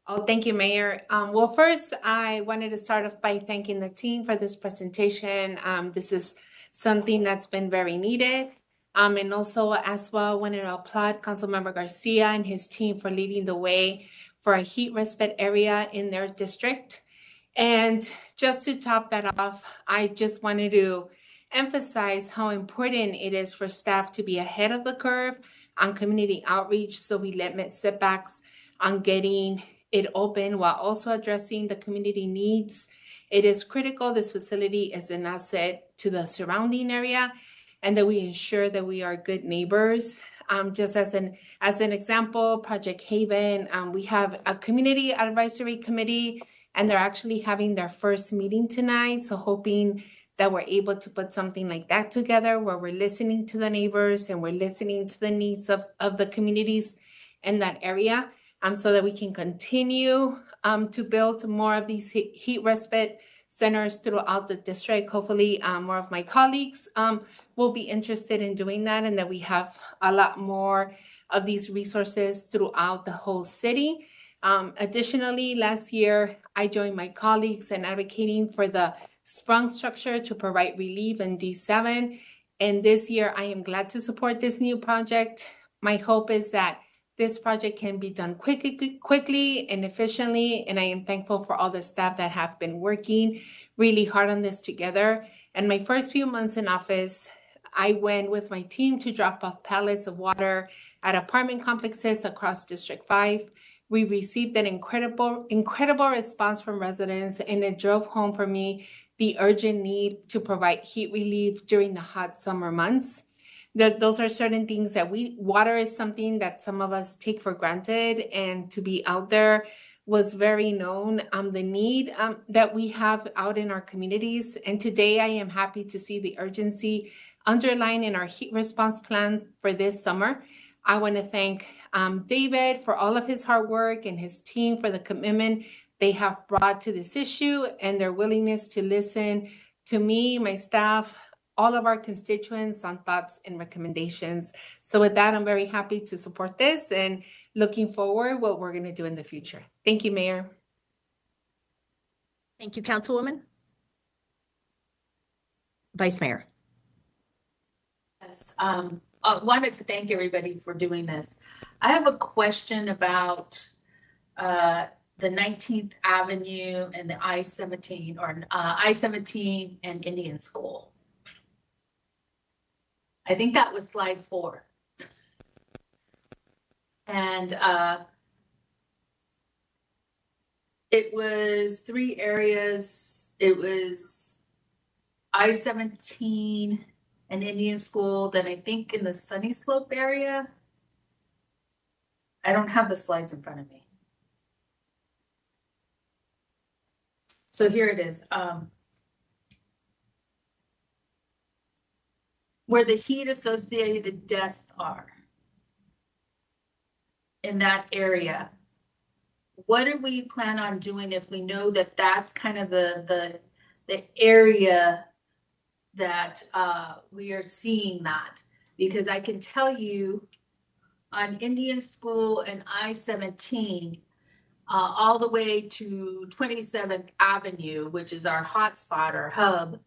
Speaker 5: Oh, thank you, Mayor. Well, first, I wanted to start off by thanking the team for this presentation. This is something that's been very needed. And also, as well, wanted to applaud Councilmember Garcia and his team for leading the way for a heat respite area in their district. And just to top that off, I just wanted to emphasize how important it is for staff to be ahead of the curve on community outreach, so we limit setbacks on getting it open while also addressing the community needs. It is critical this facility is an asset to the surrounding area, and that we ensure that we are good neighbors. Just as an example, Project Haven, we have a community advisory committee, and they're actually having their first meeting tonight. So hoping that we're able to put something like that together, where we're listening to the neighbors and we're listening to the needs of the communities in that area, so that we can continue to build more of these heat respite centers throughout the district. Hopefully more of my colleagues will be interested in doing that, and that we have a lot more of these resources throughout the whole city. Additionally, last year, I joined my colleagues in advocating for the sprung structure to provide relief in D7. And this year, I am glad to support this new project. My hope is that this project can be done quickly and efficiently. And I am thankful for all the staff that have been working really hard on this together. And my first few months in office, I went with my team to drop off pallets of water at apartment complexes across District 5. We received an incredible response from residents, and it drove home for me the urgent need to provide heat relief during the hot summer months. Those are certain things that water is something that some of us take for granted, and to be out there was very known, the need that we have out in our communities. And today I am happy to see the urgency underlined in our heat response plan for this summer. I want to thank David for all of his hard work and his team for the commitment they have brought to this issue and their willingness to listen to me, my staff, all of our constituents on thoughts and recommendations. So with that, I'm very happy to support this and looking forward what we're going to do in the future. Thank you, Mayor.
Speaker 1: Thank you, Councilwoman. Vice Mayor.
Speaker 3: Yes, I wanted to thank everybody for doing this. I have a question about the 19th Avenue and the I-17 or I-17 and Indian School. I think that was slide 4. And it was 3 areas. It was I-17 and Indian School, then I think in the Sunny Slope area. I don't have the slides in front of me. So here it is. Where the heat associated deaths are in that area. What do we plan on doing if we know that that's kind of the area that we are seeing that? Because I can tell you on Indian School and I-17, all the way to 27th Avenue, which is our hotspot or hub,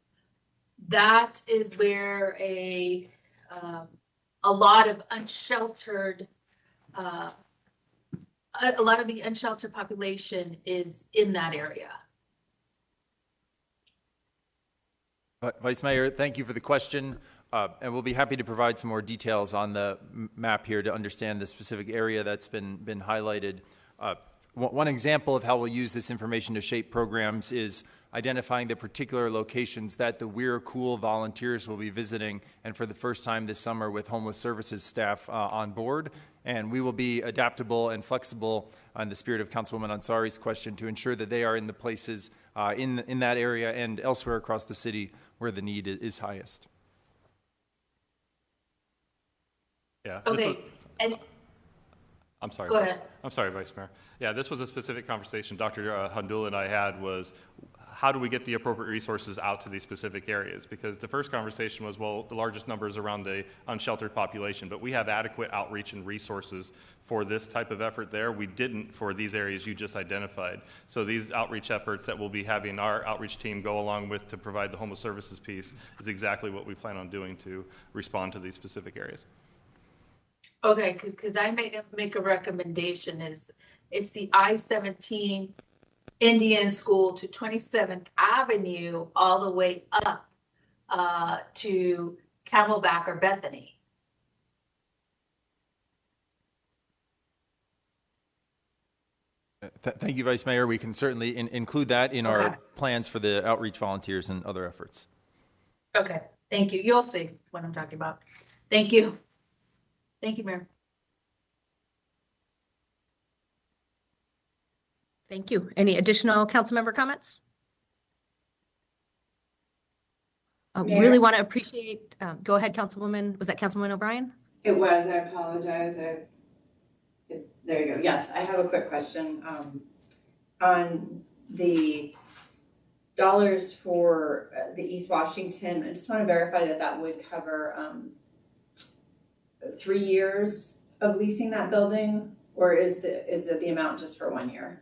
Speaker 3: that is where a lot of unsheltered, a lot of the unsheltered population is in that area.
Speaker 19: Vice Mayor, thank you for the question. And we'll be happy to provide some more details on the map here to understand the specific area that's been highlighted. One example of how we'll use this information to shape programs is identifying the particular locations that the We're Cool volunteers will be visiting, and for the first time this summer with homeless services staff on board. And we will be adaptable and flexible in the spirit of Councilwoman Ansari's question to ensure that they are in the places in that area and elsewhere across the city where the need is highest.
Speaker 20: Yeah.
Speaker 3: Okay. And
Speaker 20: I'm sorry.
Speaker 3: Go ahead.
Speaker 20: I'm sorry, Vice Mayor. Yeah, this was a specific conversation Dr. Handul and I had was how do we get the appropriate resources out to these specific areas? Because the first conversation was, well, the largest number is around the unsheltered population, but we have adequate outreach and resources for this type of effort there. We didn't for these areas you just identified. So these outreach efforts that we'll be having our outreach team go along with to provide the homeless services piece is exactly what we plan on doing to respond to these specific areas.
Speaker 3: Okay, because I make a recommendation is it's the I-17 Indian School to 27th Avenue all the way up to Camelback or Bethany.
Speaker 19: Thank you, Vice Mayor. We can certainly include that in our plans for the outreach volunteers and other efforts.
Speaker 3: Okay, thank you. You'll see what I'm talking about. Thank you. Thank you, Mayor.
Speaker 1: Thank you. Any additional council member comments? Really want to appreciate, go ahead, Councilwoman. Was that Councilwoman O'Brien?
Speaker 7: It was. I apologize. There you go. Yes, I have a quick question on the dollars for the East Washington. I just want to verify that that would cover 3 years of leasing that building, or is it the amount just for 1 year?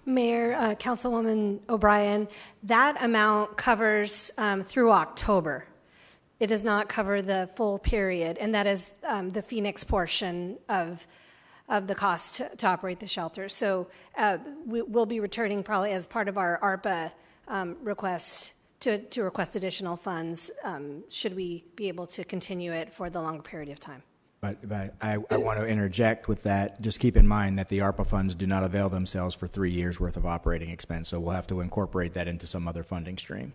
Speaker 21: Mayor, Councilwoman O'Brien, that amount covers through October. It does not cover the full period, and that is the Phoenix portion of the cost to operate the shelter. So we'll be returning probably as part of our ARPA request to request additional funds, should we be able to continue it for the longer period of time.
Speaker 10: But I want to interject with that. Just keep in mind that the ARPA funds do not avail themselves for 3 years worth of operating expense, so we'll have to incorporate that into some other funding stream.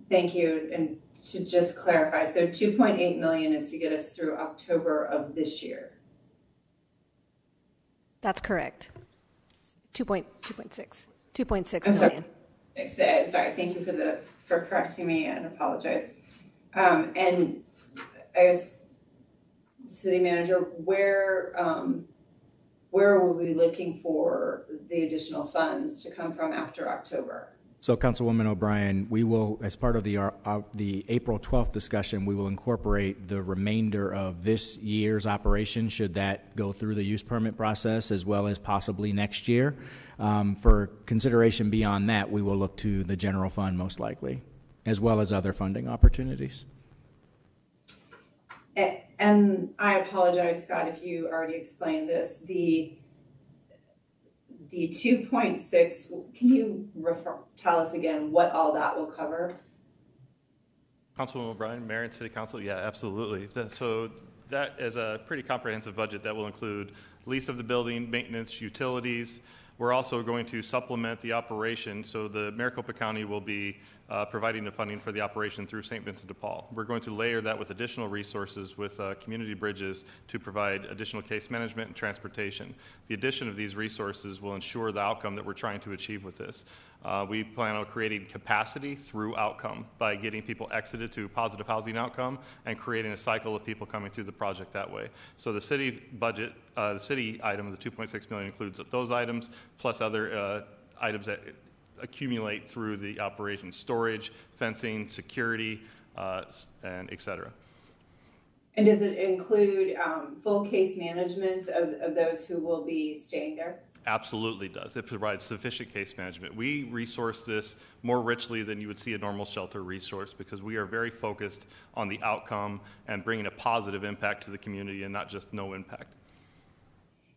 Speaker 7: Thank you. And to just clarify, so 2.8 million is to get us through October of this year.
Speaker 21: That's correct. 2.6
Speaker 7: I'm
Speaker 21: million.
Speaker 7: Sorry. Thank you for correcting me, and apologize. And I guess, City Manager, where will we be looking for the additional funds to come from after October?
Speaker 10: So, Councilwoman O'Brien, we will, as part of the April 12th discussion, we will incorporate the remainder of this year's operation, should that go through the use permit process, as well as possibly next year. For consideration beyond that, we will look to the general fund most likely, as well as other funding opportunities.
Speaker 7: And I apologize, Scott, if you already explained this. The 2.6, can you tell us again what all that will cover?
Speaker 20: Councilwoman O'Brien, Mayor and City Council, yeah, absolutely. So that is a pretty comprehensive budget that will include lease of the building, maintenance, utilities. We're also going to supplement the operation, so the Maricopa County will be providing the funding for the operation through St. Vincent de Paul. We're going to layer that with additional resources with community bridges to provide additional case management and transportation. The addition of these resources will ensure the outcome that we're trying to achieve with this. We plan on creating capacity through outcome by getting people exited to positive housing outcome and creating a cycle of people coming through the project that way. So the city budget, the city item of the 2.6 million includes those items plus other items that accumulate through the operation: storage, fencing, security, and et cetera.
Speaker 7: And does it include full case management of those who will be staying there?
Speaker 20: Absolutely does. It provides sufficient case management. We resource this more richly than you would see a normal shelter resource, because we are very focused on the outcome and bringing a positive impact to the community and not just no impact.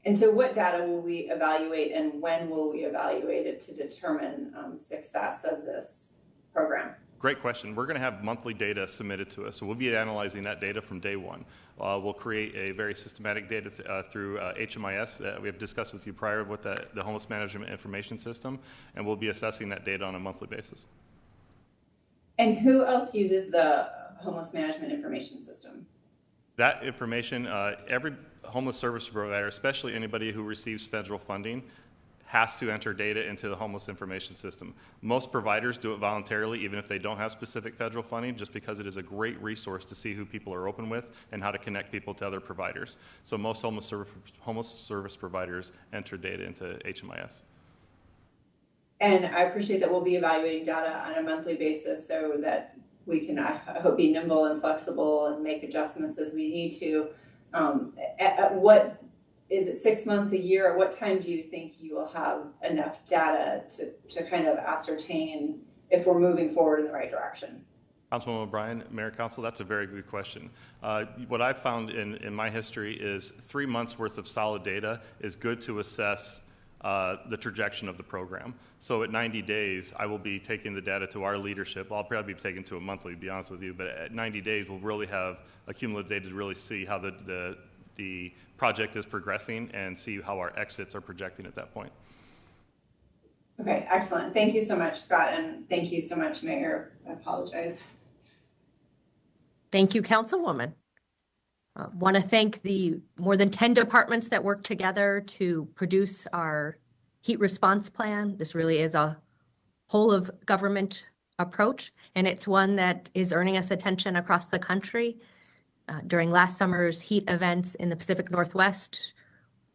Speaker 7: And so what data will we evaluate, and when will we evaluate it to determine success of this program?
Speaker 20: Great question. We're going to have monthly data submitted to us, so we'll be analyzing that data from day one. We'll create a very systematic data through HMIS that we have discussed with you prior with the Homeless Management Information System, and we'll be assessing that data on a monthly basis.
Speaker 7: And who else uses the Homeless Management Information System?
Speaker 20: That information, every homeless service provider, especially anybody who receives federal funding, has to enter data into the homeless information system. Most providers do it voluntarily, even if they don't have specific federal funding, just because it is a great resource to see who people are open with and how to connect people to other providers. So most homeless service providers enter data into HMIS.
Speaker 7: And I appreciate that we'll be evaluating data on a monthly basis so that we can, I hope, be nimble and flexible and make adjustments as we need to. At what, is it 6 months, a year? At what time do you think you will have enough data to kind of ascertain if we're moving forward in the right direction?
Speaker 20: Councilwoman O'Brien, Mayor, Council, that's a very good question. What I've found in my history is 3 months worth of solid data is good to assess the trajectory of the program. So at 90 days, I will be taking the data to our leadership. I'll probably be taking to it monthly, to be honest with you, but at 90 days, we'll really have accumulative data to really see how the project is progressing and see how our exits are projecting at that point.
Speaker 7: Okay, excellent. Thank you so much, Scott, and thank you so much, Mayor. I apologize.
Speaker 1: Thank you, Councilwoman. Want to thank the more than 10 departments that work together to produce our heat response plan. This really is a whole of government approach, and it's one that is earning us attention across the country. During last summer's heat events in the Pacific Northwest,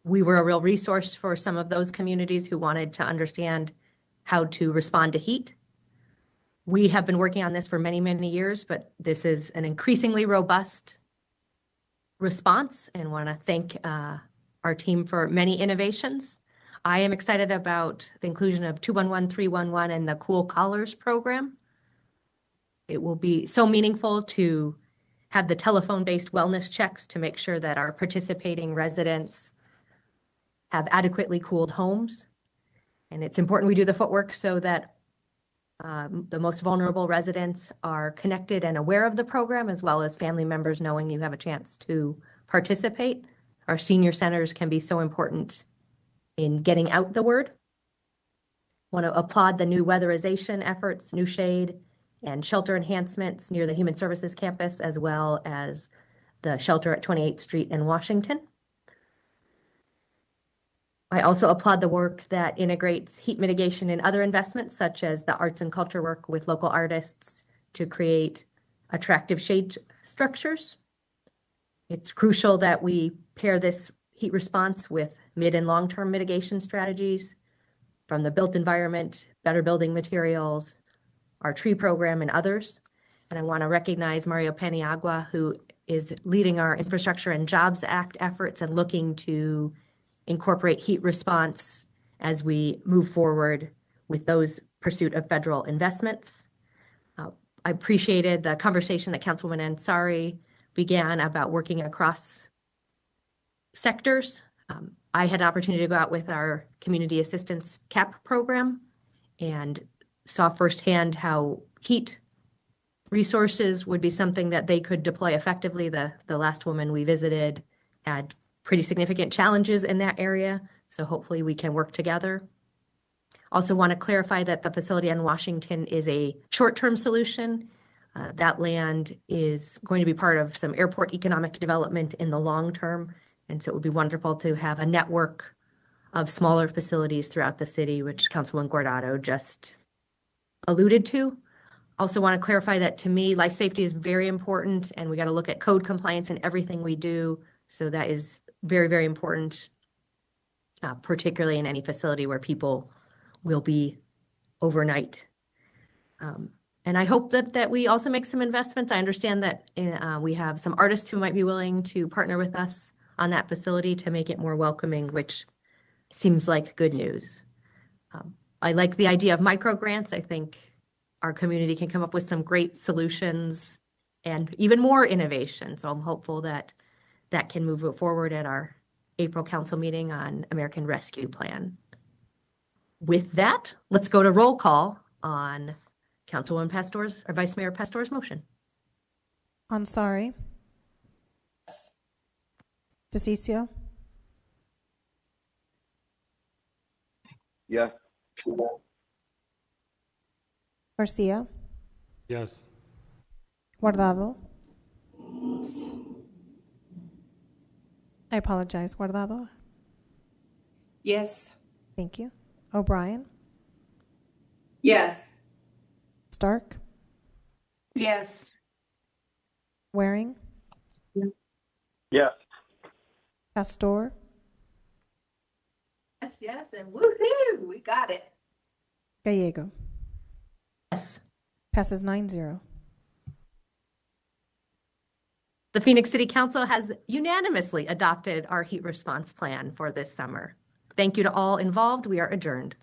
Speaker 1: we were a real resource for some of those communities who wanted to understand how to respond to heat. We have been working on this for many, many years, but this is an increasingly robust response, and want to thank our team for many innovations. I am excited about the inclusion of 211, 311 and the Cool Collars program. It will be so meaningful to have the telephone-based wellness checks to make sure that our participating residents have adequately cooled homes. And it's important we do the footwork so that the most vulnerable residents are connected and aware of the program, as well as family members knowing you have a chance to participate. Our senior centers can be so important in getting out the word. Want to applaud the new weatherization efforts, new shade, and shelter enhancements near the Human Services campus, as well as the shelter at 28th Street in Washington. I also applaud the work that integrates heat mitigation and other investments, such as the arts and culture work with local artists to create attractive shade structures. It's crucial that we pair this heat response with mid and long-term mitigation strategies from the built environment, better building materials, our tree program, and others. And I want to recognize Mario Paniagua, who is leading our Infrastructure and Jobs Act efforts and looking to incorporate heat response as we move forward with those pursuit of federal investments. I appreciated the conversation that Councilwoman Ansari began about working across sectors. I had an opportunity to go out with our Community Assistance CAP program and saw firsthand how heat resources would be something that they could deploy effectively. The last woman we visited had pretty significant challenges in that area, so hopefully we can work together. Also want to clarify that the facility in Washington is a short-term solution. That land is going to be part of some airport economic development in the long term, and so it would be wonderful to have a network of smaller facilities throughout the city, which Councilwoman Guardado just alluded to. Also want to clarify that to me, life safety is very important, and we got to look at code compliance in everything we do. So that is very, very important, particularly in any facility where people will be overnight. And I hope that we also make some investments. I understand that we have some artists who might be willing to partner with us on that facility to make it more welcoming, which seems like good news. I like the idea of micro grants. I think our community can come up with some great solutions and even more innovation. So I'm hopeful that that can move it forward at our April council meeting on American Rescue Plan. With that, let's go to roll call on Councilwoman Pastor's or Vice Mayor Pastor's motion.
Speaker 2: Ansari. DeCiccio.
Speaker 11: Yes.
Speaker 2: Garcia.
Speaker 6: Yes.
Speaker 2: Guardado. I apologize. Guardado.
Speaker 5: Yes.
Speaker 2: Thank you. O'Brien.
Speaker 3: Yes.
Speaker 2: Stark.
Speaker 13: Yes.
Speaker 2: Waring.
Speaker 16: Yes.
Speaker 2: Pastor.
Speaker 3: Yes, yes, and woohoo, we got it.
Speaker 2: Gallego.
Speaker 1: Yes.
Speaker 2: Passes 9-0.
Speaker 1: The Phoenix City Council has unanimously adopted our heat response plan for this summer. Thank you to all involved. We are adjourned.